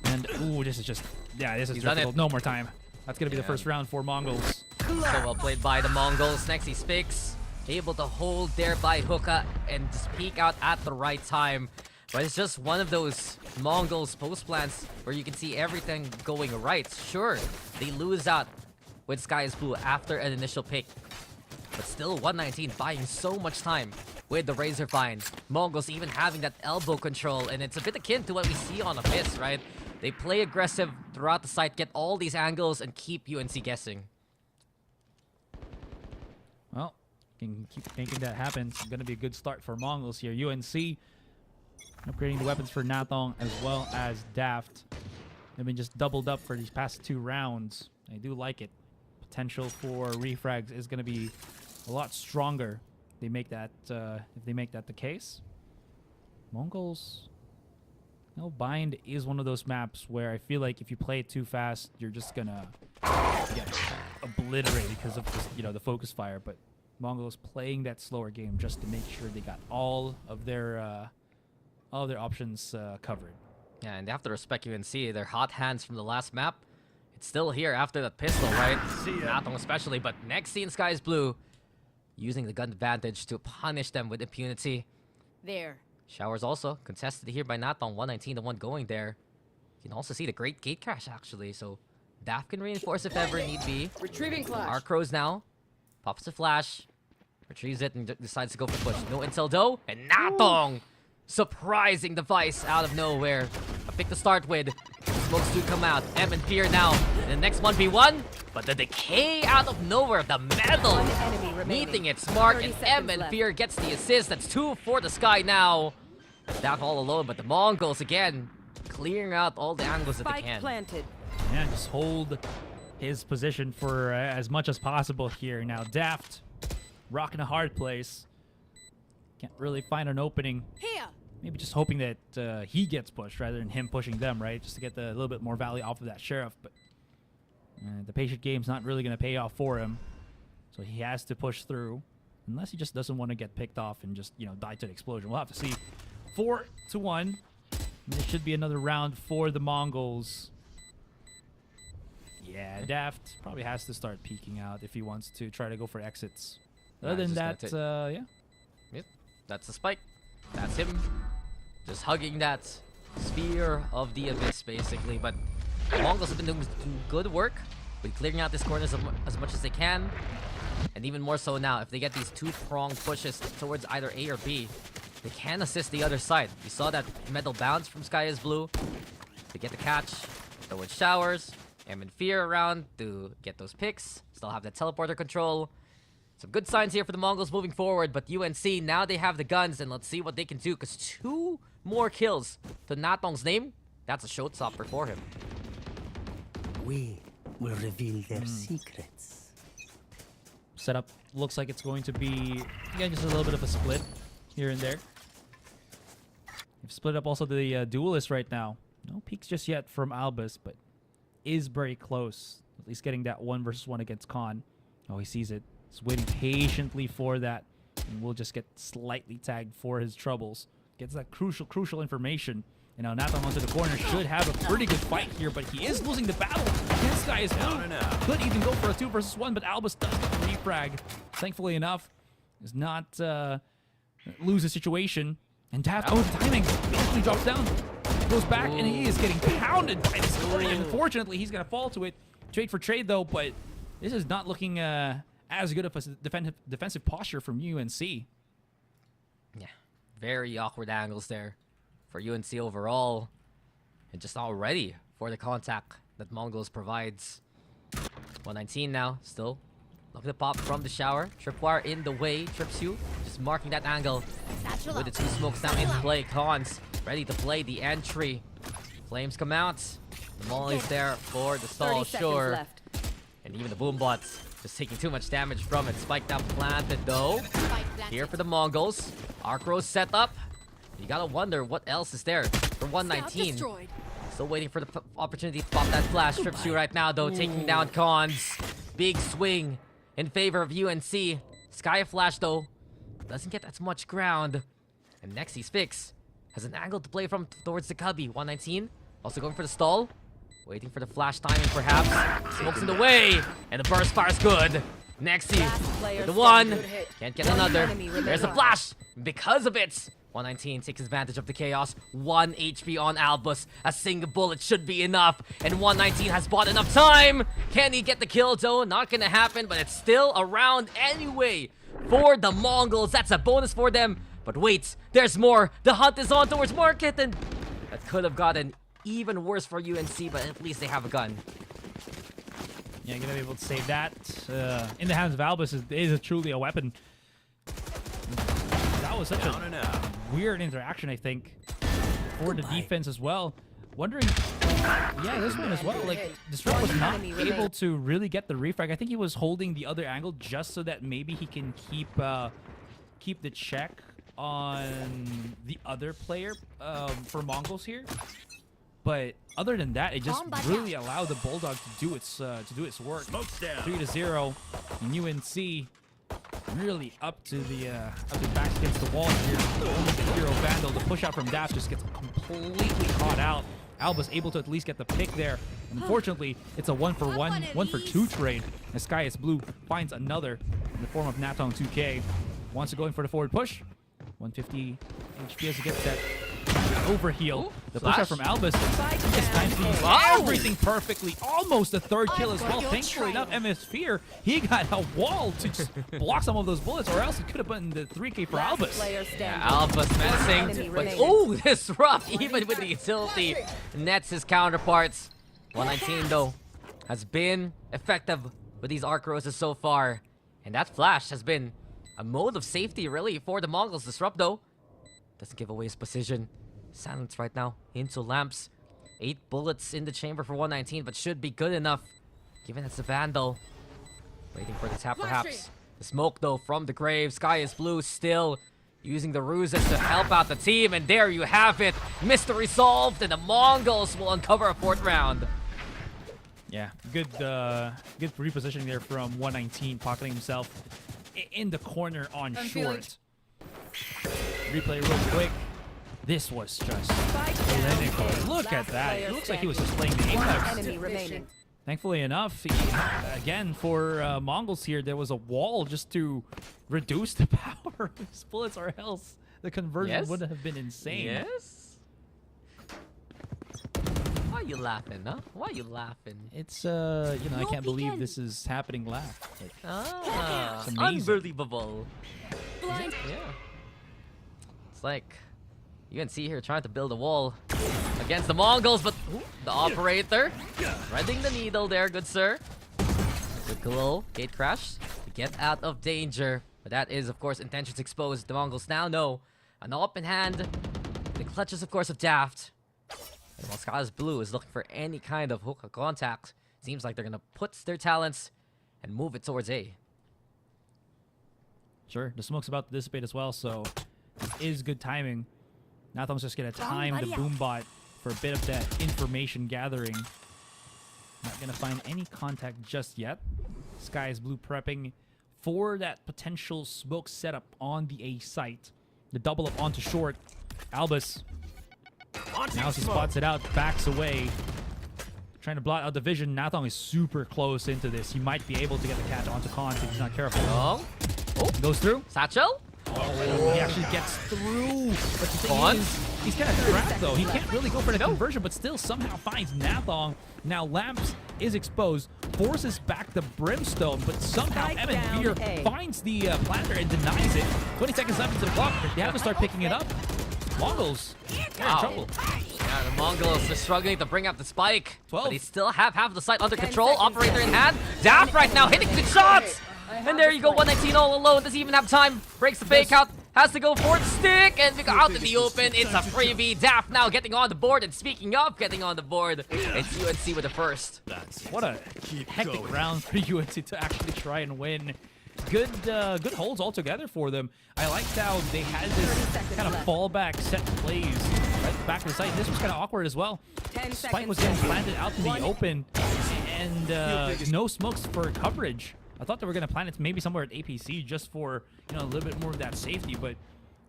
And ooh, this is just this is difficult. No more time. That's gonna be the first round for Mongols. So well played by the Mongols. Nexi Spix able to hold there by Hookah and just peek out at the right time. But it's just one of those Mongols post plans where you can see everything going right. Sure, they lose out with Sky is Blue after an initial pick. But still, 119 buying so much time with the Razor Vine. Mongols even having that elbow control, and it's a bit akin to what we see on Abyss, right? They play aggressive throughout the site, get all these angles, and keep UNC guessing. Well, can keep making that happen. It's going to be a good start for Mongols here. UNC upgrading the weapons for Nathong as well as Daft. They've been just doubled up for these past 2 rounds. I do like it. Potential for refrags is going to be a lot stronger. They make that if they make that the case. Mongols. Bind is one of those maps where I feel like if you play it too fast, you're just gonna get obliterated because of just, the focus fire. But Mongols playing that slower game just to make sure they got all of their options covered. Yeah, and they have to respect UNC. Their hot hands from the last map, it's still here after that pistol, right? Nathong especially, but Nexi and Sky is Blue using the gun advantage to punish them with impunity. There. Showers also contested here by Nathong, 119 the one going there. You can also see the great gate crash actually, so Daft can reinforce if ever need be. Retrieving clash. Arcrows now. Pops a flash. Retrieves it and decides to go for push. No intel though, and Nathong surprising device out of nowhere. A pick to start with. Smokes do come out. M and Fear now. And the next 1v1. But the decay out of nowhere. The metal meeting its mark. And M and Fear gets the assist. That's 2 for the Sky now. Daft all alone. But the Mongols again clearing out all the angles that they can. Planted. Yeah, just hold his position for as much as possible here. Now Daft rocking a hard place. Can't really find an opening. Here. Maybe just hoping that he gets pushed rather than him pushing them, right? Just to get a little bit more value off of that Sheriff. But the patient game's not really going to pay off for him. So he has to push through. Unless he just doesn't want to get picked off and just, die to the explosion. We'll have to see. 4-1. This should be another round for the Mongols. Yeah, Daft probably has to start peeking out if he wants to try to go for exits. Other than that, yeah. Yep, that's the spike. That's him. Just hugging that sphere of the abyss, basically. But the Mongols have been doing good work with clearing out this corner as much as they can. And even more so now, if they get these 2-pronged pushes towards either A or B, they can assist the other side. You saw that metal bounce from Sky is Blue. They get the catch. So with Showers, M and Fear around to get those picks. Still have that teleporter control. Some good signs here for the Mongols moving forward, but UNC, now they have the guns, and let's see what they can do, because 2 more kills to Nathong's name, that's a showstopper for him. We will reveal their secrets. Setup looks like it's going to be, again, just a little bit of a split here and there. They've split up also the duelist right now. No peaks just yet from Albus, but is very close. At least getting that 1 versus 1 against Khan. Oh, he sees it. He's waiting patiently for that. And will just get slightly tagged for his troubles. Gets that crucial information. And now Nathong onto the corner should have a pretty good fight here, but he is losing the battle. This guy is down. Could even go for a 2 versus 1, but Albus does get the refrag. Thankfully enough, does not lose the situation. And Daft, the timing, basically drops down. goes back, and he is getting pounded by this three. Unfortunately, he's going to fall to it. Trade for trade, though, but this is not looking as good of a defensive posture from UNC. Yeah, very awkward angles there for UNC overall. And just not ready for the contact that Mongols provides. 119 now, still looking to pop from the shower. Tripwire in the way, trips you, just marking that angle. With the two smokes now in play, Cons ready to play the entry. Flames come out. The Molly's there for the stall, 30 seconds sure. left. And even the boom bots just taking too much damage from it. Spike down planted though. Here for the Mongols. Arc Rose set up. You gotta wonder what else is there for 119. Still waiting for the opportunity to pop that flash. Trips you right now though, taking down Cons. Big swing in favor of UNC. Sky Flash though doesn't get as much ground. And Nexi's Fix has an angle to play from towards the Cubby. 119 also going for the stall. Waiting for the flash timing perhaps. Smokes in the way. And the burst fire's good. Nexi with the one. Can't get another. There's a flash. Because of it. 119 takes advantage of the chaos. 1 HP on Albus. A single bullet should be enough. And 119 has bought enough time. Can he get the kill though? Not gonna happen, but it's still around anyway. For the Mongols, that's a bonus for them. But wait, there's more. The hunt is on towards Market, and that could have gotten even worse for UNC, but at least they have a gun. Yeah, gonna be able to save that. In the hands of Albus is truly a weapon. That was such a weird interaction, I think, for the defense as well. Wondering, yeah, this one as well. Like, Disrupt was not able to really get the refrag. I think he was holding the other angle just so that maybe he can keep the check on the other player for Mongols here. But other than that, it just really allowed the Bulldog to do its work. 3-0, and UNC really up to the back against the wall here. Only the Hero Vandal, the push out from Daft just gets completely caught out. Albus able to at least get the pick there. Unfortunately, it's a 1-for-1, 1-for-2 trade. As Sky is Blue finds another in the form of Natong 2K. Wants to go in for the forward push. 150 HP as he gets that overheal. The push out from Albus. This time sees everything perfectly. Almost a third kill as well. Thankfully enough, MS Fear, he got a wall to just block some of those bullets, or else he could have put in the 3K for Albus. Yeah, Albus menacing. But oh, this rough, even with the utility, nets his counterparts. 119 though has been effective with these Arc Roses so far. And that flash has been a mode of safety really for the Mongols. Disrupt though doesn't give away his position. Silence right now into lamps. 8 bullets in the chamber for 119, but should be good enough given it's a Vandal. Waiting for the tap perhaps. The smoke though from the grave. Sky is Blue still using the ruses to help out the team, and there you have it. Mystery solved, and the Mongols will uncover a 4th round. Yeah, good repositioning there from 119, pocketing himself in the corner on short. Replay real quick. This was just clinical. Look at that. It looks like he was just playing the Apex. Thankfully enough, again, for Mongols here, there was a wall just to reduce the power of his bullets, or else the conversion would have been insane. Yes? Why are you laughing, huh? Why are you laughing? It's, you know, I can't believe this is happening live. Like, it's unbelievable. Blind. Yeah. It's like UNC here trying to build a wall against the Mongols, but the operator threading the needle there, good sir. Good glow, gate crash to get out of danger. But that is, of course, intentions exposed. The Mongols now know an open hand. The clutches, of course, of Daft. And while Sky's Blue is looking for any kind of hook or contact, seems like they're gonna put their talents and move it towards A. Sure, the smoke's about to dissipate as well, so this is good timing. Nathom's just gonna time the boombot for a bit of that information gathering. Not gonna find any contact just yet. Sky is Blue prepping for that potential smoke setup on the A site. The double up onto short. Albus, now as he spots it out, backs away. Trying to blot out the vision. Nathong is super close into this. He might be able to get the catch onto Khan if he's not careful. Oh, Goes through. Satchel? Oh, he actually actually gets through. But the Go on. thing is, he's kind of trapped though. He can't really go for the conversion, but still somehow finds Nathong. Now Lamps is exposed, forces back the Brimstone, but somehow Spike Evan down Fear A. finds the planter and denies it. 20 seconds left into the clock. They have to start picking it up. Mongols, they're in Wow. trouble. Yeah, the Mongols are struggling to bring up the spike. 12. But they still have half of the site under 10 control. seconds Operator in left. hand. Daft right now hitting good shots. And there you go, 119 all alone. Doesn't even have time. Breaks the fake out. Has to go for it. Stick. And we go out in the open. It's a freebie. Daft now getting on the board. And speaking of getting on the board, it's UNC with the first. That's What a hectic going. round for UNC to actually try and win. Good holds altogether for them. I liked how they had 30 this seconds kind of left. fallback set plays right at the back of the site. This was kind of awkward as well. 10 Spike was seconds getting left. planted out in the One. open, and no smokes for coverage. I thought they were going to plant it maybe somewhere at APC just for a little bit more of that safety, but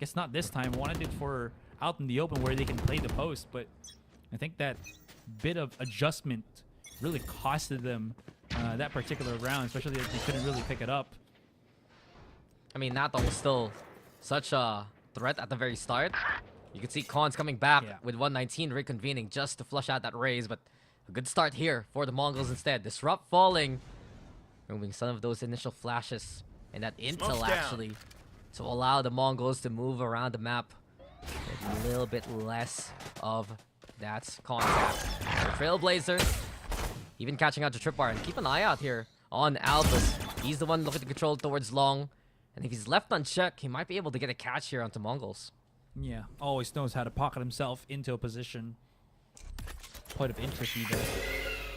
guess not this time. Wanted it for out in the open where they can play the post, but I think that bit of adjustment really costed them that particular round, especially that they couldn't really pick it up. I mean, Nathong was still such a threat at the very start. You can see Cons coming back Yeah. with 119 reconvening just to flush out that raise, but a good start here for the Mongols instead. Disrupt falling, removing some of those initial flashes and that intel Smoke's down. actually to allow the Mongols to move around the map with a little bit less of that contact. The Trailblazer even catching out to Tripwire, and keep an eye out here on Albus. He's the one looking to control towards long. And if he's left unchecked, he might be able to get a catch here onto Mongols. Yeah, always knows how to pocket himself into a position. Point of interest either.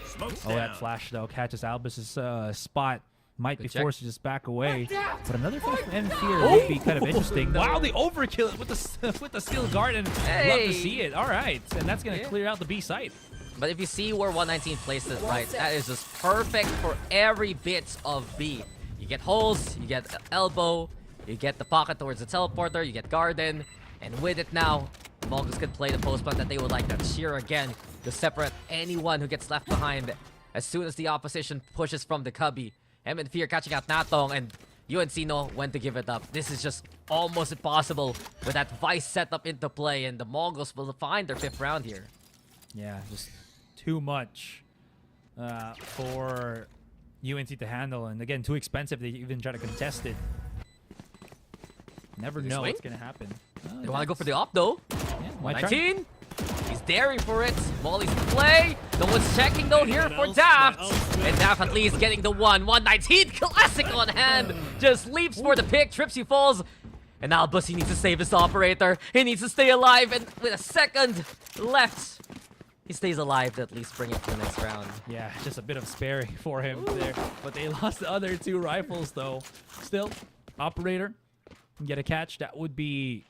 Smoke's Oh, down. that flash though catches Albus's spot. Might be Good check. forced to just back away. But another flash from M Fear would be kind of interesting. Wow, the overkill with the with the steel garden. Love Hey. to see it. All right, and that's gonna Yeah. clear out the B site. But if you see where 119 placed it right, that is just perfect for every bit of B. You get holes, you get elbow, you get the pocket towards the teleporter, you get garden, and with it now, the Mongols can play the post plant that they would like that shear again to separate anyone who gets left behind as soon as the opposition pushes from the cubby. Hem and Fear catching out Nathong, and UNC know when to give it up. This is just almost impossible with that Vice setup into play, and the Mongols will find their 5th round here. Yeah, just too much for UNC to handle, and again, too expensive. They even try to contest it. Never Did he know swing? what's gonna happen. They want to go for the op though. Yeah, might try. 119. He's daring for it. Molly's in play. No one's checking though here for Daft. And Daft at least getting the one. 119. Classic on hand. Just leaps for the pick. Trips, he falls. And Albus, he needs to save his operator. He needs to stay alive. And with a second left, he stays alive to at least bring it to the next round. Yeah, just a bit of sparing for him there. But they lost the other 2 rifles though. Still, operator can get a catch. That would be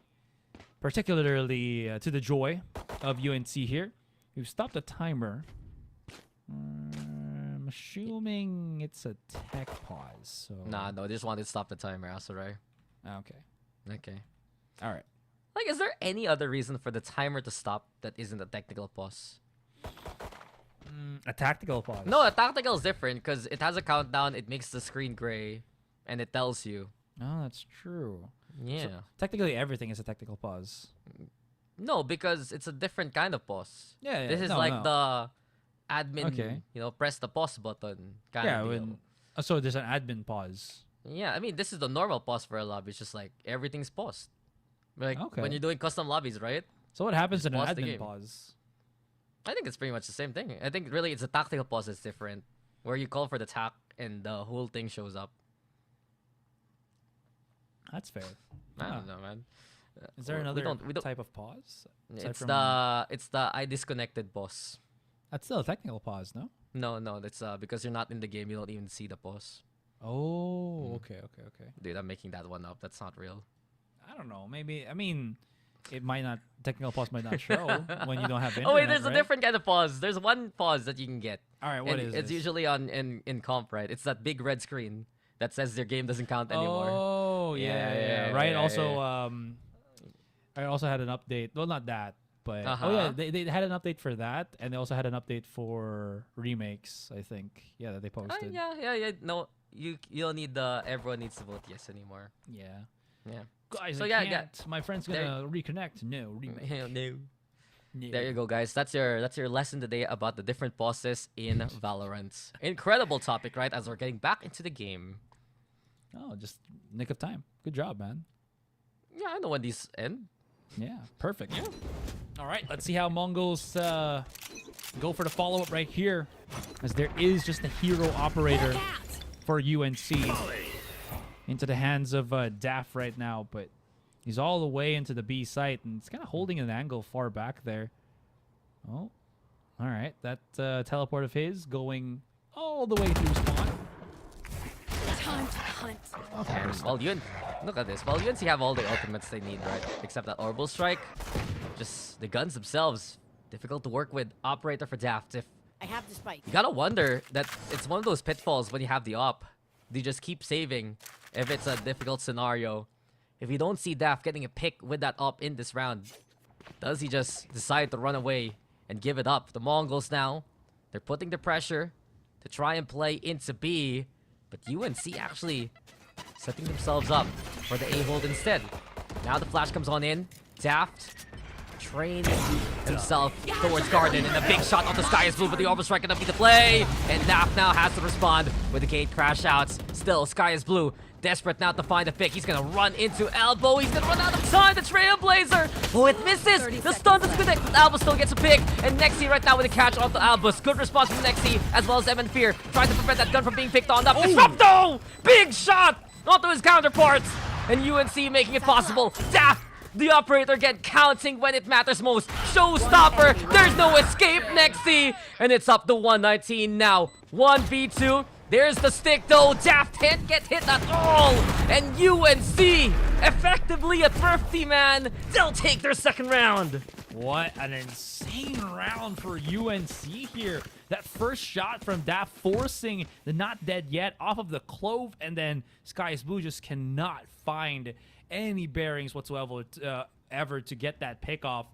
particularly to the joy of UNC here. We've stopped the timer. I'm assuming it's a tech pause. So Nah, no, they just wanted to stop the timer, Asurai. Okay. Okay. All right. Like, is there any other reason for the timer to stop that isn't a technical pause? A tactical pause. No, a tactical is different because it has a countdown, it makes the screen gray, and it tells you. Oh, that's true. Yeah. So, technically, everything is a tactical pause. No, because it's a different kind of pause. Yeah, yeah, This is no, like no. the admin, Okay. press the pause button kind Yeah, of deal. when so there's an admin pause. Yeah, I mean, this is the normal pause for a lobby. It's just like everything's paused. Like Okay. when you're doing custom lobbies, right? So what happens in an pause the admin game. pause? I think it's pretty much the same thing. I think really it's a tactical pause that's different, where you call for the tac and the whole thing shows up. That's fair. I Ah. don't know, man. Is there We another don't- type of pause? Aside It's from- the I disconnected pause. That's still a technical pause, no? No, that's because you're not in the game, you don't even see the pause. Oh, okay. Dude, I'm making that one up. That's not real. I don't know. Maybe. I mean, it might not. Technical pause might not show when you don't have internet. Oh wait, there's right? a different kind of pause. There's one pause that you can get. All right, what and is it's this? usually on in comp, right? It's that big red screen that says their game doesn't count anymore. Oh, yeah. Right. yeah, Also, yeah. I also had an update. Well, not that, but oh Uh-huh. yeah, they had an update for that, and they also had an update for remakes. I think, yeah, that they posted. Yeah. No, you don't need the everyone needs to vote yes anymore. Yeah. Yeah. Guys, So I yeah, can't. My friend's gonna reconnect. No, rematch. No. No. There you go, guys. That's your lesson today about the different bosses in Valorant. Incredible topic, right? As we're getting back into the game. Oh, just nick of time. Good job, man. Yeah, I know when these end. Yeah, perfect. Yeah. All right, let's see how Mongols go for the follow-up right here, as there is just a hero operator for UNC into the hands of Daff right now, but he's all the way into the B site, and it's kind of holding an angle far back there. Oh, all right. That teleport of his going all the way through spawn. Time to hunt. Okay, well, look at this. Well, UNC have all the ultimates they need, right? Except that Orbital Strike. Just the guns themselves, difficult to work with. Operator for Daft. If I have the spike. you gotta wonder that it's one of those pitfalls when you have the op. You just keep saving if it's a difficult scenario. If you don't see Daft getting a pick with that op in this round, does he just decide to run away and give it up? The Mongols now, they're putting the pressure to try and play into B, but UNC actually setting themselves up for the A-hold instead. Now the flash comes on in. Daft trains himself towards Garden, and a big shot on the sky is blue, but the Orbital Strike gonna be the play, and Daft now has to respond with the gate crash outs. Still, sky is blue. Desperate now to find a pick. He's gonna run into Elbow. He's gonna run out of time. The Trailblazer. Oh, it misses. The stun is good. Alba still gets a pick. And Nexi right now with a catch onto Albus. Good response from Nexi, as well as Evan Fear. Trying to prevent that gun from being picked on up. Disrupto! Big shot onto his counterparts. And UNC making it possible. Daft, the operator, again counting when it matters most. Showstopper. There's no escape, Nexi. And it's up to 119 now. 1v2. There's the stick though. Daft can't get hit at all. And UNC, effectively a thrifty man, they'll take their second round. What an insane round for UNC here. That first shot from Daft forcing the not dead yet off of the Clove, and then Sky is Blue just cannot find any bearings whatsoever ever to get that pick off.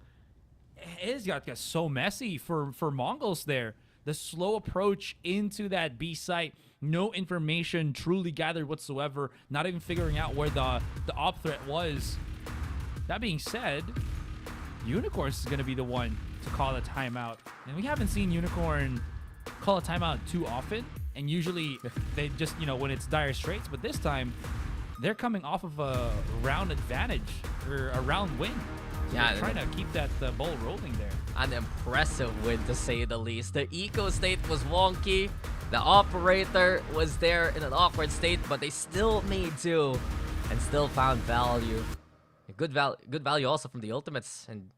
It got so messy for Mongols there. The slow approach into that B site, no information truly gathered whatsoever, not even figuring out where the op threat was. That being said, Unicorn is going to be the one to call a timeout. And we haven't seen Unicorn call a timeout too often. And usually they just, when it's dire straits. But this time, they're coming off of a round advantage, or a round win. So Yeah, they're trying to keep that ball rolling there. An impressive win, to say the least. The eco state was wonky. The operator was there in an awkward state, but they still made do and still found value. Good value also from the ultimates. And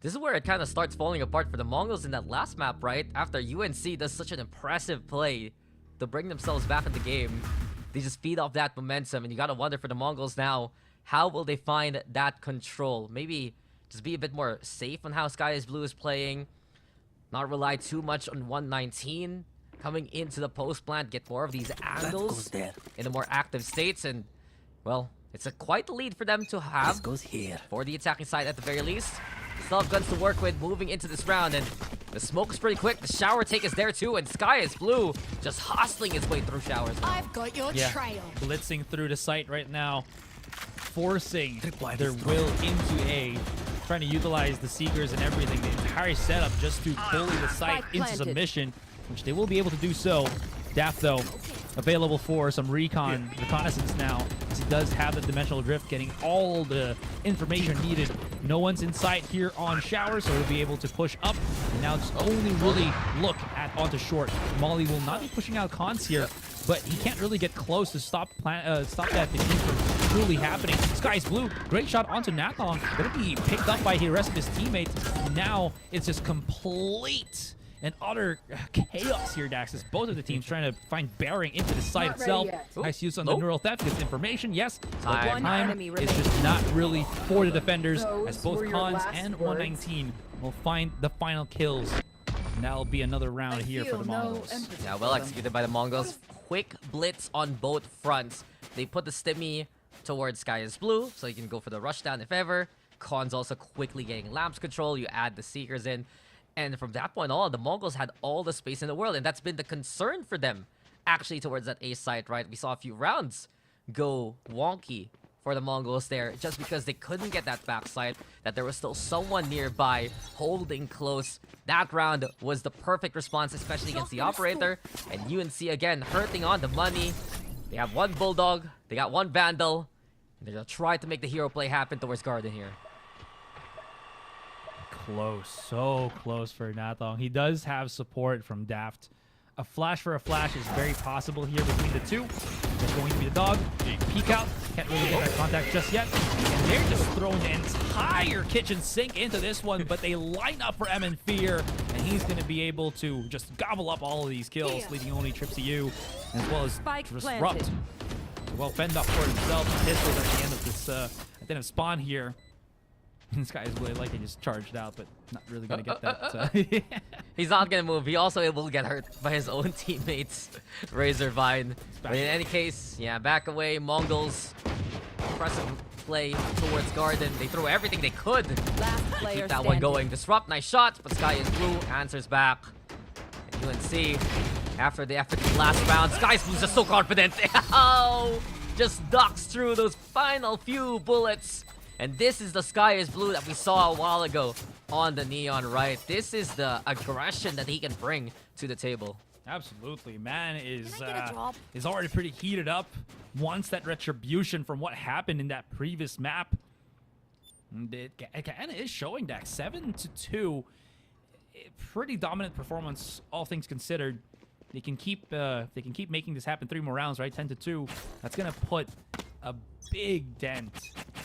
this is where it kind of starts falling apart for the Mongols in that last map, right? After UNC does such an impressive play to bring themselves back in the game, they just feed off that momentum. And you gotta wonder for the Mongols now, how will they find that control? Maybe just be a bit more safe on how Sky is Blue is playing. Not rely too much on 119. Coming into the post plant, get more of these angles in the more active states. And, well, it's quite a lead for them to have. This goes here. For the attacking side at the very least. Still have guns to work with moving into this round. And the smoke is pretty quick. The shower take is there too. And Sky is Blue just hustling his way through showers. I've got your trail. Blitzing through the site right now, forcing their will into A, trying to utilize the Seekers and everything, the entire setup just to bully the site into submission, which they will be able to do so. Daft, though, available for some reconnaissance now, as he does have the dimensional drift, getting all the information needed. No one's in sight here on Shower, so he'll be able to push up, and now just only really look at onto short. Molly will not be pushing out cons here, but he can't really get close to stop that defeat from truly happening. Sky's Blue, great shot onto Nathong, gonna be picked up by the rest of his teammates. Now it's just complete and utter chaos here, Dax, as both of the teams trying to find bearing into the site itself. Nice use on the neural theft, gets information, yes. But time is just not really for the defenders, as both Cons and 119 will find the final kills. And that'll be another round here for the Mongols. Yeah, well executed by the Mongols. Quick blitz on both fronts. They put the stimmy towards Sky is Blue, so you can go for the rushdown if ever. Cons also quickly getting lamps control. You add the Seekers in. And from that point on, the Mongols had all the space in the world. And that's been the concern for them, actually, towards that A site, right? We saw a few rounds go wonky for the Mongols there, just because they couldn't get that backside, that there was still someone nearby holding close. That round was the perfect response, especially against the operator. And UNC again hurting on the money. They have one Bulldog, they got one Vandal, and they're gonna try to make the hero play happen towards Garden here. Close, so close for Nathong. He does have support from Daft. A flash for a flash is very possible here between the two. There's going to be the dog. Peek out. Can't really get that contact just yet. And they're just throwing the entire kitchen sink into this one, but they line up for M and Fear, and he's going to be able to just gobble up all of these kills, leaving only Trips to you, as well as Disrupt. Well fend up for himself. Pistols at the end of this, at the end of spawn here. This guy is really like he just charged out, but not really gonna get that. He's not gonna move. He also will get hurt by his own teammates, Razor Vine. But in any case, yeah, back away. Mongols, impressive play towards Garden. They threw everything they could. Keep that one going. Disrupt, nice shot, but Sky is Blue answers back. And UNC, after the effort in the last round, Sky's Blue's just so confident. Oh, just ducks through those final few bullets. And this is the Sky is Blue that we saw a while ago on the Neon, right? This is the aggression that he can bring to the table. Absolutely. Man is already pretty heated up. Wants that retribution from what happened in that previous map. And it kind of is showing that 7-2. Pretty dominant performance, all things considered. They can keep making this happen 3 more rounds, right? 10-2. That's gonna put a big dent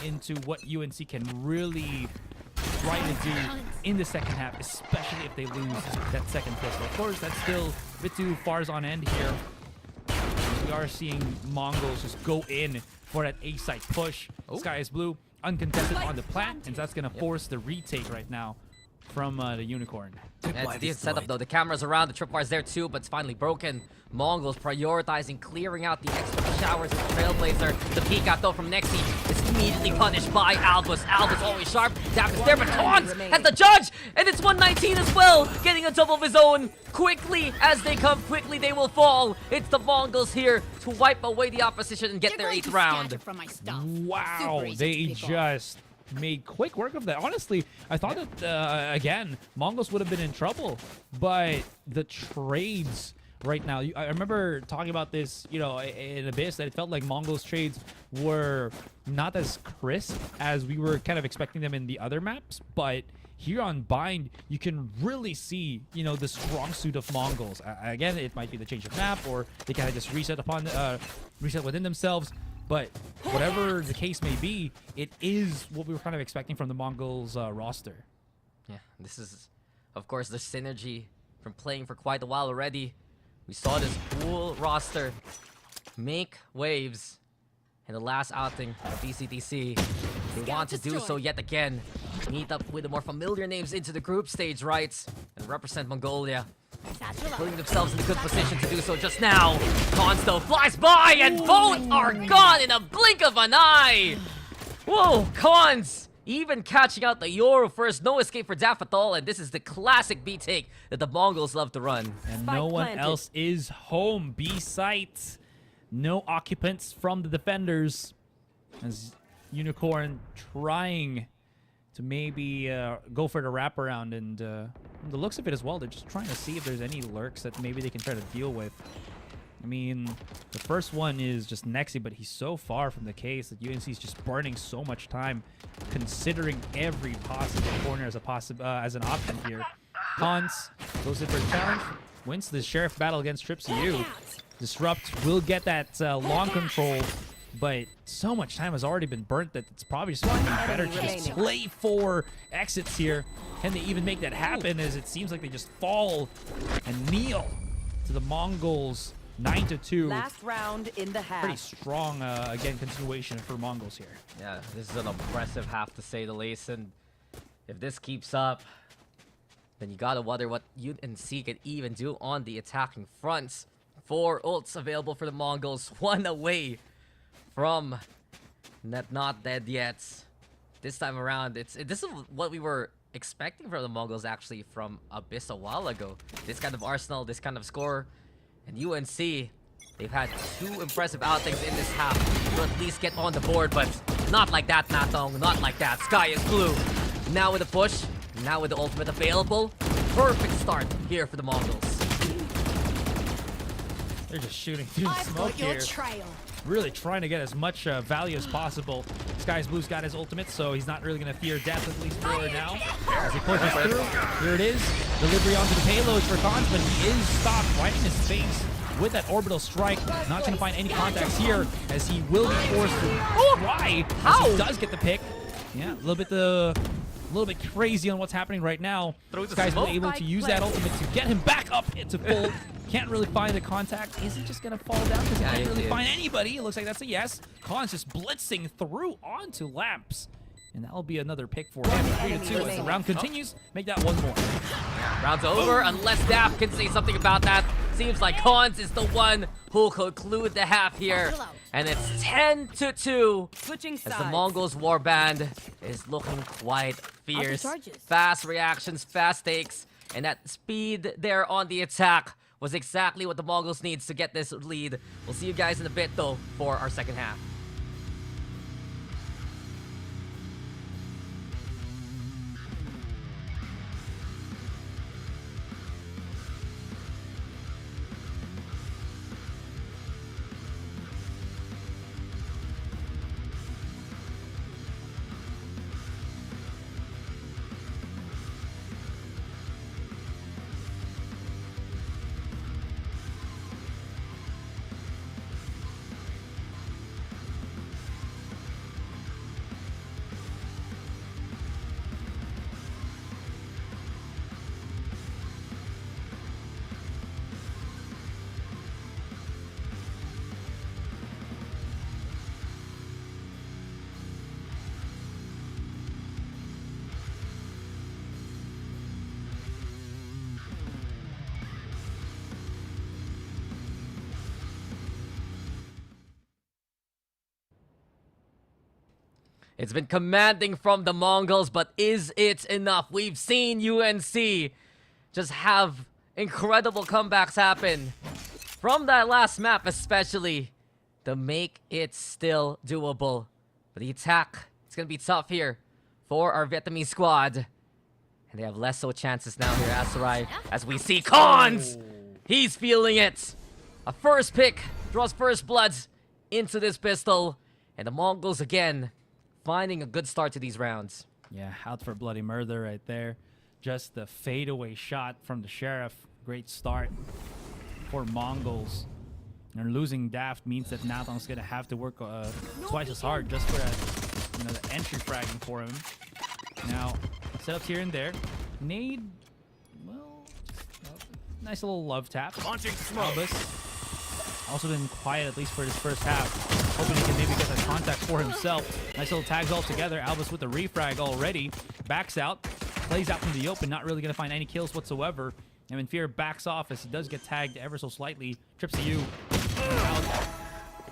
into what UNC can really try to do in the second half, especially if they lose that second pistol. Of course, that's still a bit too far on end here. We are seeing Mongols just go in for that A-site push. Sky is Blue, uncontested on the plant, and that's gonna force the retake right now from the Unicorn. It's a decent setup though. The camera's around, the tripwire's there too, but it's finally broken. Mongols prioritizing clearing out the extra showers of the Trailblazer. The peek out though from Nexi is immediately punished by Albus. Albus always sharp. Daft is there, but Cons has the judge! And it's 119 as well, getting on top of his own. Quickly, as they come, quickly they will fall. It's the Mongols here to wipe away the opposition and get their 8th round. Wow, they just made quick work of that. Honestly, I thought that, again, Mongols would have been in trouble, but the trades right now, I remember talking about this, you know, in Abyss, that it felt like Mongols trades were not as crisp as we were kind of expecting them in the other maps, but here on Bind, you can really see, you know, the strong suit of Mongols. Again, it might be the change of map, or they kind of just reset within themselves. But whatever the case may be, it is what we were kind of expecting from the Mongols roster. Yeah, this is, of course, the synergy from playing for quite a while already. We saw this cool roster make waves in the last outing of VCTC. They want to do so yet again. Meet up with the more familiar names into the group stage, right? And represent Mongolia. Putting themselves in a good position to do so just now. Cons though flies by and both are gone in a blink of an eye. Whoa, Cons even catching out the Yoru first. No escape for Daft at all, and this is the classic B take that the Mongols love to run. And no one else is home. B site. No occupants from the defenders. As Unicorn trying to maybe go for the wraparound, and the looks of it as well, they're just trying to see if there's any lurks that maybe they can try to deal with. I mean, the first one is just Nexi, but he's so far from the case that UNC is just burning so much time, considering every possible corner as an option here. Cons goes in for a challenge, wins the Sheriff battle against Trips U. Disrupt will get that long control, but so much time has already been burnt that it's probably just going to be better to just play for exits here. Can they even make that happen, as it seems like they just fall and kneel to the Mongols 9-2. Last round in the half. Pretty strong, again, continuation for Mongols here. Yeah, this is an impressive half to say the least, and if this keeps up, then you gotta wonder what UNC can even do on the attacking fronts. 4 ults available for the Mongols, 1 away from not dead yet. This time around, this is what we were expecting from the Mongols actually from Abyss a while ago. This kind of arsenal, this kind of score. And UNC, they've had 2 impressive outings in this half to at least get on the board, but Not like that, Natong. Not like that. Sky is blue. Now with the push. Now with the ultimate available. Perfect start here for the Mongols. They're just shooting through the I've smoke got your here. trail. Really trying to get as much value as possible. Sky's Blue's got his ultimate, so he's not really going to fear death, at least for now. As he pushes through, here it is. Delivery onto the payloads for Khans, but he is stopped right in his face with that orbital strike. Not going to find any contacts here, as he will be forced to try. As he does get the pick. Yeah, a little bit crazy on what's happening right now. Sky's Blue able to use that ultimate to get him back up into full. Can't really find the contact. Is he just going to fall down? Because he can't really find anybody. It looks like that's a yes. Khan's just blitzing through onto Lamps. And that'll be another pick for him. 3-2 as the round continues. Make that one more. Round's over, unless Daft can say something about that. Seems like Khans is the one who'll conclude the half here. And it's 10-2. Switching As the Mongols warband is looking quite fierce. Fast reactions, fast takes, and that speed there on the attack was exactly what the Mongols needs to get this lead. We'll see you guys in a bit though for our second half. It's been commanding from the Mongols, but is it enough? We've seen UNC just have incredible comebacks happen from that last map, especially to make it still doable. But the attack, it's going to be tough here for our Vietnamese squad. And they have less so chances now here, Asarai, as we see Khans! He's feeling it! A first pick, draws first bloods into this pistol. And the Mongols again, finding a good start to these rounds. Yeah, out for bloody murder right there. Just the fadeaway shot from the Sheriff. Great start for Mongols. And losing Daft means that Natong's gonna have to work twice as hard just for that, the entry fragging for him. Now, setups here and there. Nade, well, nice little love tap. Launching smoke. Albus also been quiet at least for his first half. Hoping he can maybe get that contact for himself. Nice little tags all together. Albus with the refrag already. Backs out. Plays out from the open. Not really going to find any kills whatsoever. And Fear backs off as he does get tagged ever so slightly. Trips to you.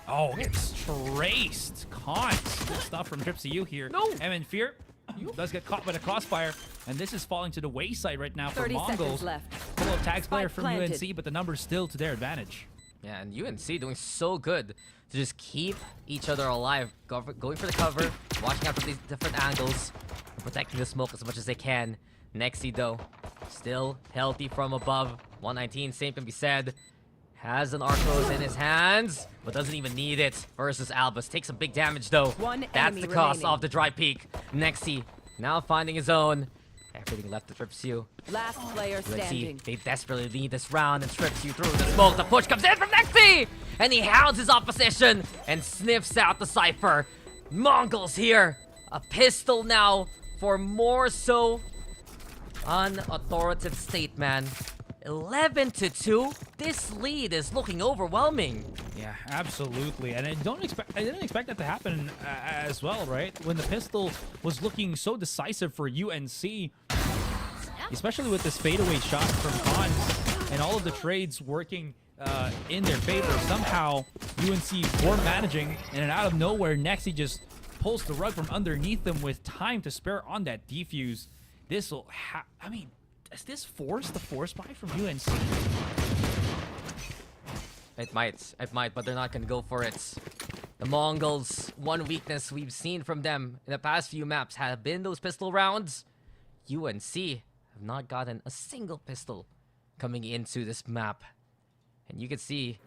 Oh, gets traced. Caught. Good stuff from Trips to you here. No. And Fear does get caught by the crossfire. And this is falling to the wayside right now for 30 Mongols. seconds left. Couple of tags player from planted. UNC, but the number's still to their advantage. Yeah, and UNC doing so good to just keep each other alive, going for the cover, watching out for these different angles, and protecting the smoke as much as they can. Nexi, though, still healthy from above. 119, same can be said. Has an Arcos in his hands, but doesn't even need it versus Albus. Takes some big damage, though. One That's enemy the cost remaining. of the dry peak. Nexi now finding his own. Everything left to Trips you. Last player standing. UNC, they desperately need this round and Trips you through the smoke. The push comes in from Nexi! And he hounds his opposition and sniffs out the Cypher. Mongols here. A pistol now for more so unauthoritative state, man. 11-2. This lead is looking overwhelming. Yeah, absolutely. And I didn't expect that to happen as well, right? When the pistol was looking so decisive for UNC, especially with this fadeaway shot from Khans and all of the trades working in their favor. Somehow UNC were managing, and then out of nowhere, Nexi just pulls the rug from underneath them with time to spare on that defuse. This will does this force the force buy from UNC? It might, but they're not gonna go for it. The Mongols, one weakness we've seen from them in the past few maps have been those pistol rounds. UNC have not gotten a single pistol coming into this map. And you can see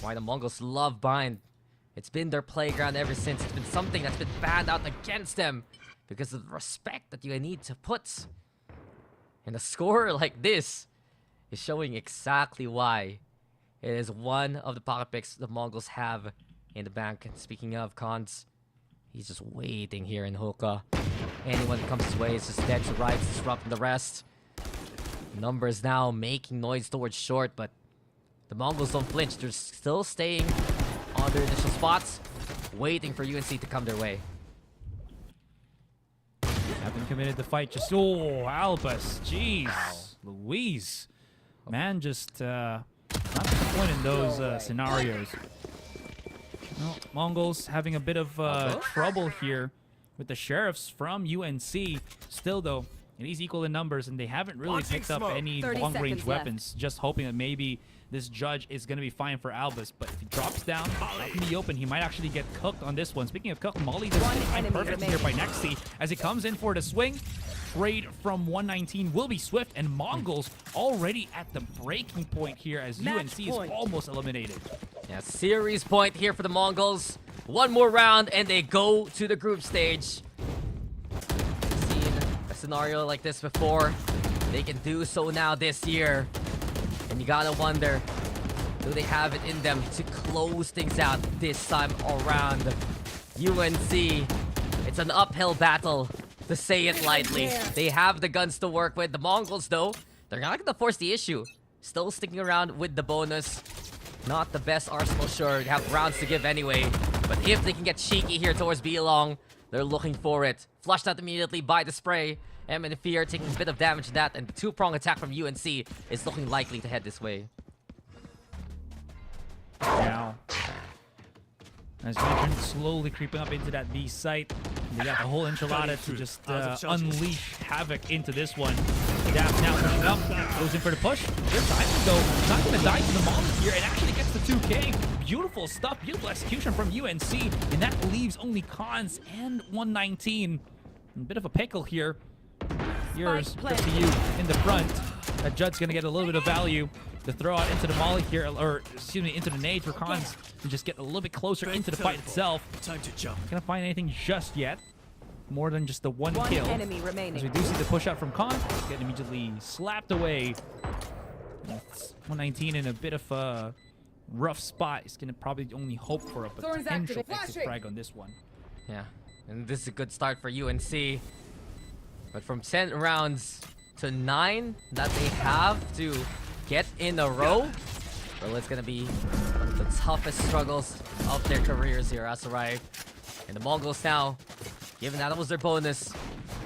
why the Mongols love Bind. It's been their playground ever since. It's been something that's been banned out against them because of the respect that you need to put. And a score like this is showing exactly why it is one of the pocket picks the Mongols have in the bank. And speaking of cons, he's just waiting here in hookah. Anyone that comes his way is just dead to rights, disrupting the rest. Numbers now making noise towards short, but the Mongols don't flinch. They're still staying on their initial spots, waiting for UNC to come their way. Haven't committed the fight. Just, oh, Albus. Jeez. Louise. Man, just not disappointed in those scenarios. Well, Mongols having a bit of trouble here with the Sheriffs from UNC. Still, though, it is equal in numbers, and they haven't really picked up any 30 long-range seconds weapons. Just hoping that maybe this judge is going to be fine for Albus. But if he drops down out in the open, he might actually get cooked on this one. Speaking of cooked, Molly does find perfect here by Nexi as he comes in for the swing. Trade from 119 will be swift, and Mongols already at the breaking point here as UNC is almost eliminated. Yeah, series point here for the Mongols. One more round, and they go to the group stage. Seen a scenario like this before. They can do so now this year. And you gotta wonder, do they have it in them to close things out this time around? UNC, it's an uphill battle, to say it lightly. They have the guns to work with. The Mongols, though, they're not gonna force the issue. Still sticking around with the bonus. Not the best arsenal, sure. They have rounds to give anyway. But if they can get cheeky here towards B-Long, they're looking for it. Flushed out immediately by the spray. M and Fear taking a bit of damage to that, and the two-prong attack from UNC is looking likely to head this way. Now, as mentioned, slowly creeping up into that B site. They got the whole enchilada to just unleash havoc into this one. Daft now pushing up, goes in for the push. Good timing though, not going to die to the Mongols here, and actually gets the 2K. Beautiful stuff, beautiful execution from UNC, and that leaves only Cons and 119. A bit of a pickle here. Here's you in the front. That Judd's going to get a little bit of value to throw out into the molly here, or excuse me, into the nade for Cons to just get a little bit closer into the fight itself. Time to jump. Not gonna find anything just yet. More than just the one kill. enemy remaining. As we do see the push out from Cons, get immediately slapped away. That's 119 in a bit of a rough spot. He's gonna probably only hope for a potential exit frag on this one. Yeah, and this is a good start for UNC. But from 10 rounds to 9 that they have to get in a row, well, it's gonna be one of the toughest struggles of their careers here as arrived. And the Mongols now, given that was their bonus,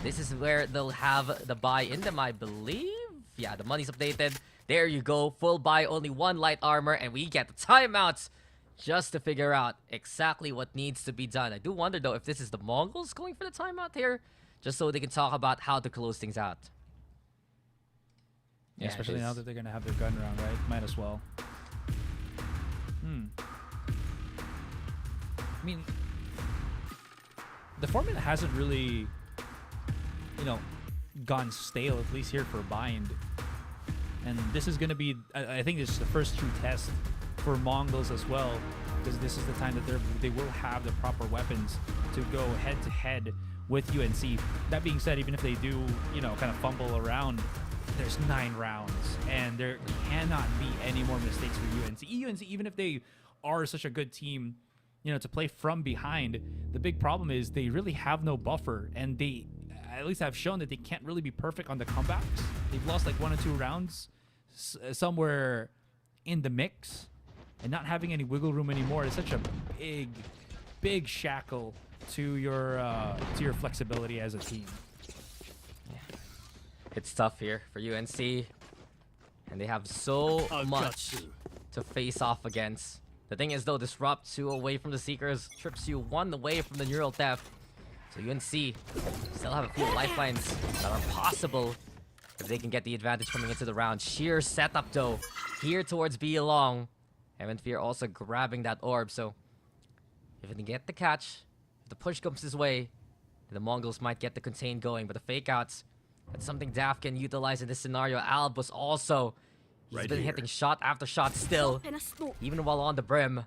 this is where they'll have the buy in them, I believe. Yeah, the money's updated. There you go, full buy, only one light armor, and we get the timeouts just to figure out exactly what needs to be done. I do wonder though if this is the Mongols going for the timeout here, just so they can talk about how to close things out. Yeah, especially now that they're gonna have their gun round, right? Might as well. I mean, the formula hasn't really, you know, gone stale, at least here for Bind. And this is gonna be, I think this is the first true test for Mongols as well, because this is the time that they will have the proper weapons to go head to head with UNC. That being said, even if they do, you know, kind of fumble around, there's 9 rounds, and there cannot be any more mistakes for UNC. UNC, even if they are such a good team, you know, to play from behind, the big problem is they really have no buffer, and they at least have shown that they can't really be perfect on the comebacks. They've lost like 1 or 2 rounds somewhere in the mix, and not having any wiggle room anymore is such a big shackle to your flexibility as a team. It's tough here for UNC, and they have so much to face off against. The thing is, though, disrupt 2 away from the Seekers, trips you 1 away from the Neural Theft. So UNC still have a few lifelines that are possible if they can get the advantage coming into the round. Sheer setup, though, here towards B Long. And Fear also grabbing that orb, so If he can get the catch, if the push comes his way, the Mongols might get the contain going. But the fake outs, that's something Daft can utilize in this scenario. Albus also, he's Right been here. hitting shot after shot still, even while on the brim.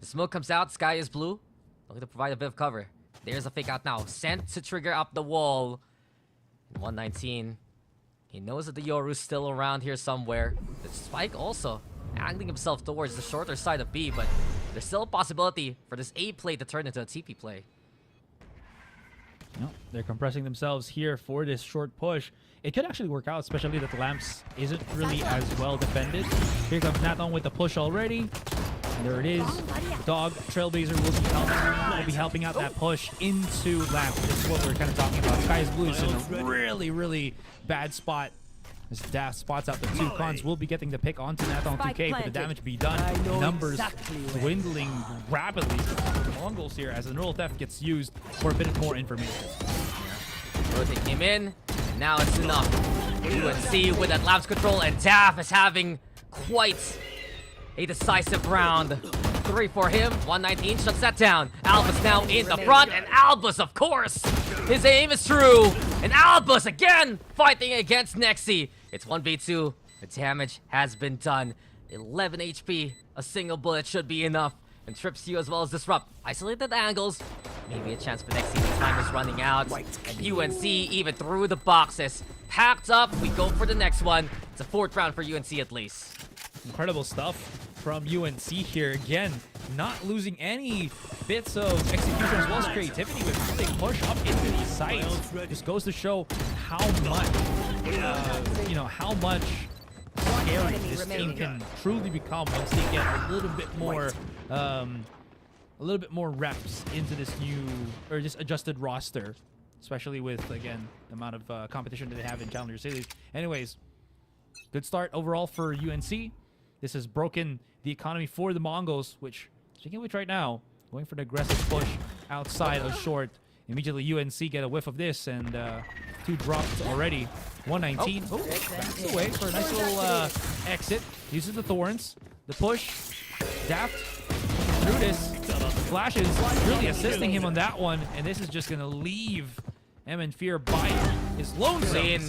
The smoke comes out, sky is blue. Looking to provide a bit of cover. There's a fake out now, sent to trigger up the wall. And 119, he knows that the Yoru's still around here somewhere. The Spike also angling himself towards the shorter side of B, but there's still a possibility for this A play to turn into a TP play. No, they're compressing themselves here for this short push. It could actually work out, especially that the Lamps isn't really as well defended. Here comes Nathan with the push already. And there it is. Dog, Trailblazer will be helping out that push into Lamps. This is what we're kind of talking about. Sky is Blue is in a really, really bad spot. As Daft spots out the two. Cons will be getting the pick onto Nathan 2K, but the damage be done. Numbers dwindling rapidly for the Mongols here as the neural theft gets used for a bit more information. Rotate came in, and now it's enough. UNC with that Lamps control, and Daft is having quite a decisive round. 3 for him. 119 shuts that down. Albus now in the front, and Albus, of course, his aim is true. And Albus again fighting against Nexi. It's 1v2. The damage has been done. 11 HP. A single bullet should be enough. And trips you as well as disrupt. Isolated angles. Maybe a chance for Nexi. The time is running out. And UNC even through the boxes. Packed up. We go for the next one. It's a 4th round for UNC at least. Incredible stuff from UNC here. Again, not losing any bits of execution as well as creativity with how they push up into these sites. Just goes to show how much, how much scary this team can truly become once they get a little bit more reps into this new or just adjusted roster, especially with again the amount of competition that they have in Challenger Cities. Anyways, good start overall for UNC. This has broken the economy for the Mongols, which, speaking of which right now, going for the aggressive push outside of short. Immediately UNC get a whiff of this, and 2 dropped already. 119. Backs away for a nice little exit. Uses the Thorns. The push. Daft through this. Flashes really assisting him on that one, and this is just going to leave M and Fear by his lonesome.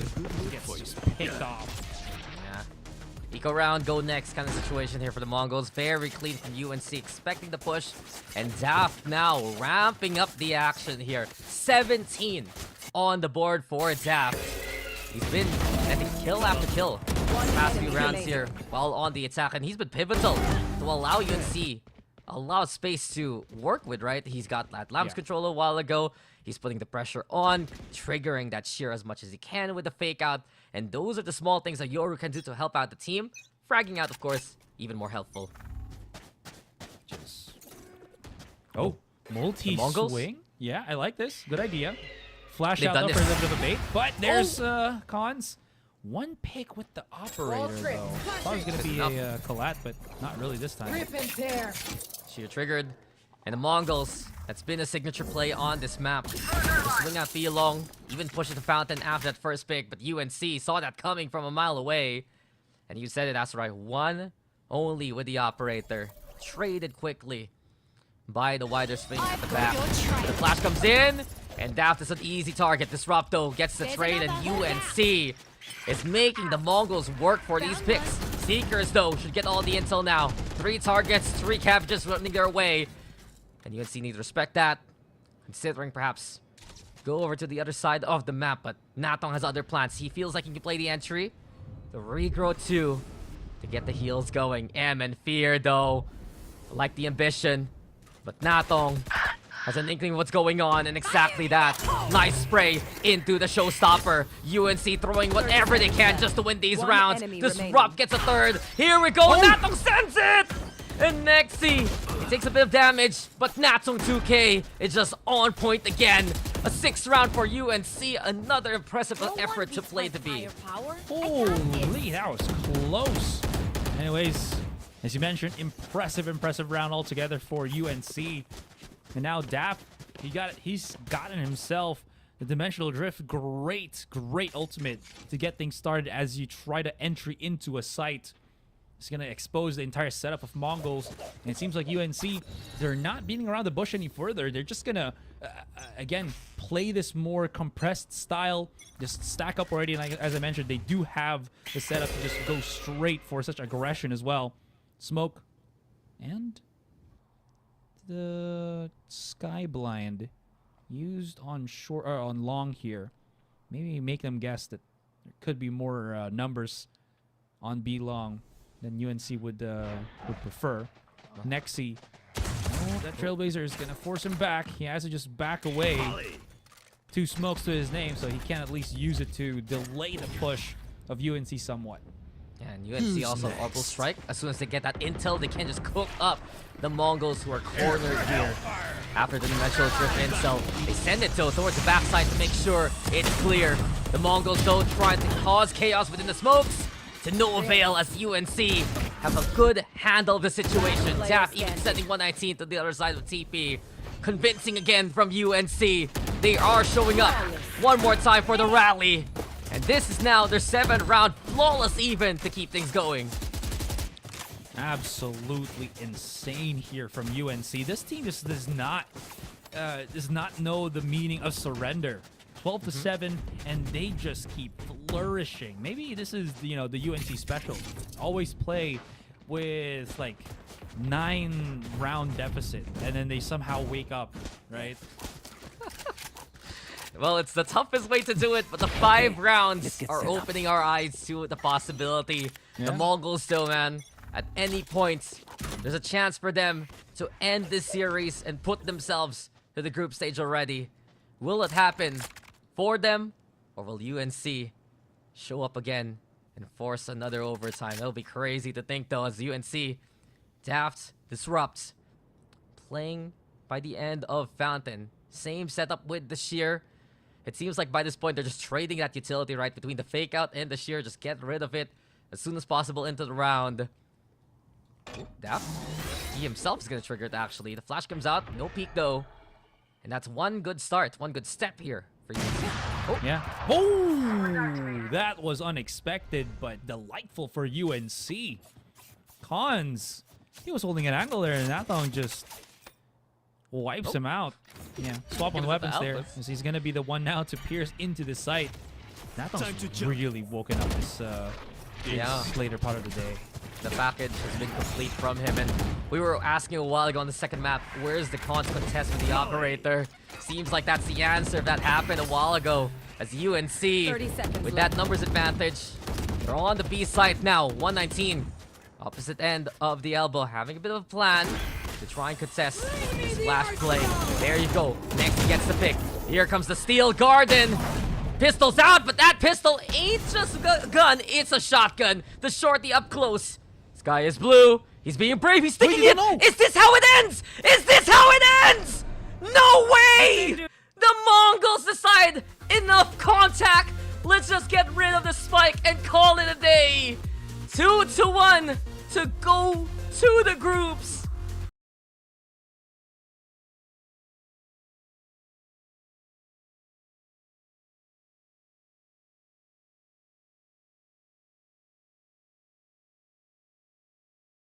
Gets just picked off. Eco round, go next kind of situation here for the Mongols. Very clean from UNC, expecting the push. And Daft now ramping up the action here. 17 on the board for Daft. He's been, I think, kill after kill the past few rounds here while on the attack. And he's been pivotal to allow UNC a lot of space to work with, right? He's got that Lamps control a while ago. He's putting the pressure on, triggering that shear as much as he can with the fake out. And those are the small things that Yoru can do to help out the team. Fragging out, of course, even more helpful. Multi-swing? Yeah, I like this. Good idea. Flash They've out done though for a this. little bit of a bait. But there's Cons. One pick with the operator, though. Thought it was going to be a collat, but not really this time. Shear triggered. And the Mongols, that's been a signature play on this map. Just swing out Long, even pushes the fountain after that first pick, but UNC saw that coming from a mile away. And you said it, Asarai, 1 only with the operator. Traded quickly by the wider swing at the back. The flash comes in, and Daft is an easy target. Disrupto gets the trade, and UNC is making the Mongols work for these picks. Seekers, though, should get all the intel now. 3 targets, 3 cabbages running their way. And UNC need to respect that, considering perhaps go over to the other side of the map. But Natong has other plans. He feels like he can play the entry. The regrow 2 to get the heals going. M and Fear, though, like the ambition. But Natong has an inkling of what's going on, and exactly that. Nice spray into the showstopper. UNC throwing whatever they can just to win these rounds. Disrupt gets a 3rd. Here we go. Natong sends it! And Nexi, he takes a bit of damage, but Natong 2K is just on point again. A 6th round for UNC, another impressive effort to play the B. Holy, that was close. Anyways, as you mentioned, impressive round altogether for UNC. And now Daft, he's gotten himself the Dimensional Drift. Great ultimate to get things started as you try to entry into a site. It's going to expose the entire setup of Mongols. And it seems like UNC, they're not beating around the bush any further. They're just going to, again, play this more compressed style. Just stack up already. And as I mentioned, they do have the setup to just go straight for such aggression as well. Smoke. And the Sky Blind used on short or on long here. Maybe make them guess that there could be more numbers on B long than UNC would prefer. Nexi. Oh, that Trailblazer is going to force him back. He has to just back away. 2 smokes to his name, so he can at least use it to delay the push of UNC somewhat. Yeah, and UNC also auto strike. As soon as they get that intel, they can just cook up the Mongols who are cornered here after the dimensional drift in. So they send it though towards the backside to make sure it's clear. The Mongols though trying to cause chaos within the smokes. To no avail as UNC have a good handle of the situation. Daft even sending 119 to the other side of TP. Convincing again from UNC. They are showing up one more time for the rally. And this is now their 7th round, flawless even to keep things going. Absolutely insane here from UNC. This team just does not know the meaning of surrender. 12-7, and they just keep flourishing. Maybe this is the UNC special. Always play with like 9-round deficit, and then they somehow wake up, right? Well, it's the toughest way to do it, but the 5 rounds are opening our eyes to the possibility. Yeah. The Mongols still, man, at any point, there's a chance for them to end this series and put themselves to the group stage already. Will it happen for them, or will UNC show up again and force another overtime? That'll be crazy to think, though, as UNC, Daft, Disrupt, playing by the end of Fountain. Same setup with the Sheer. It seems like by this point, they're just trading that utility, right, between the Fake Out and the Sheer. Just get rid of it as soon as possible into the round. Ooh, Daft, he himself is going to trigger it, actually. The flash comes out, no peek, though. And that's one good start, one good step here for UNC. Oh. Yeah. Oh, that was unexpected, but delightful for UNC. Cons, he was holding an angle there, and Nathong just wipes him out. Yeah, swap on weapons there, as he's going to be the one now to pierce into the site. Nathong's really woken up this later part of the day. The package has been complete from him, and we were asking a while ago on the second map, where's the Cons contest with the operator? Seems like that's the answer. That happened a while ago, as UNC, with that numbers advantage, they're on the B side now, 119. Opposite end of the elbow, having a bit of a plan to try and contest this flash play. There you go. Next he gets the pick. Here comes the Steel Garden. Pistol's out, but that pistol ain't just a gun, it's a shotgun. The shorty up close. Sky is blue. He's being brave. He's sticking it. Is this how it ends? Is this how it ends? No way! The Mongols decide enough contact. Let's just get rid of the spike and call it a day. 2-1 to go to the groups.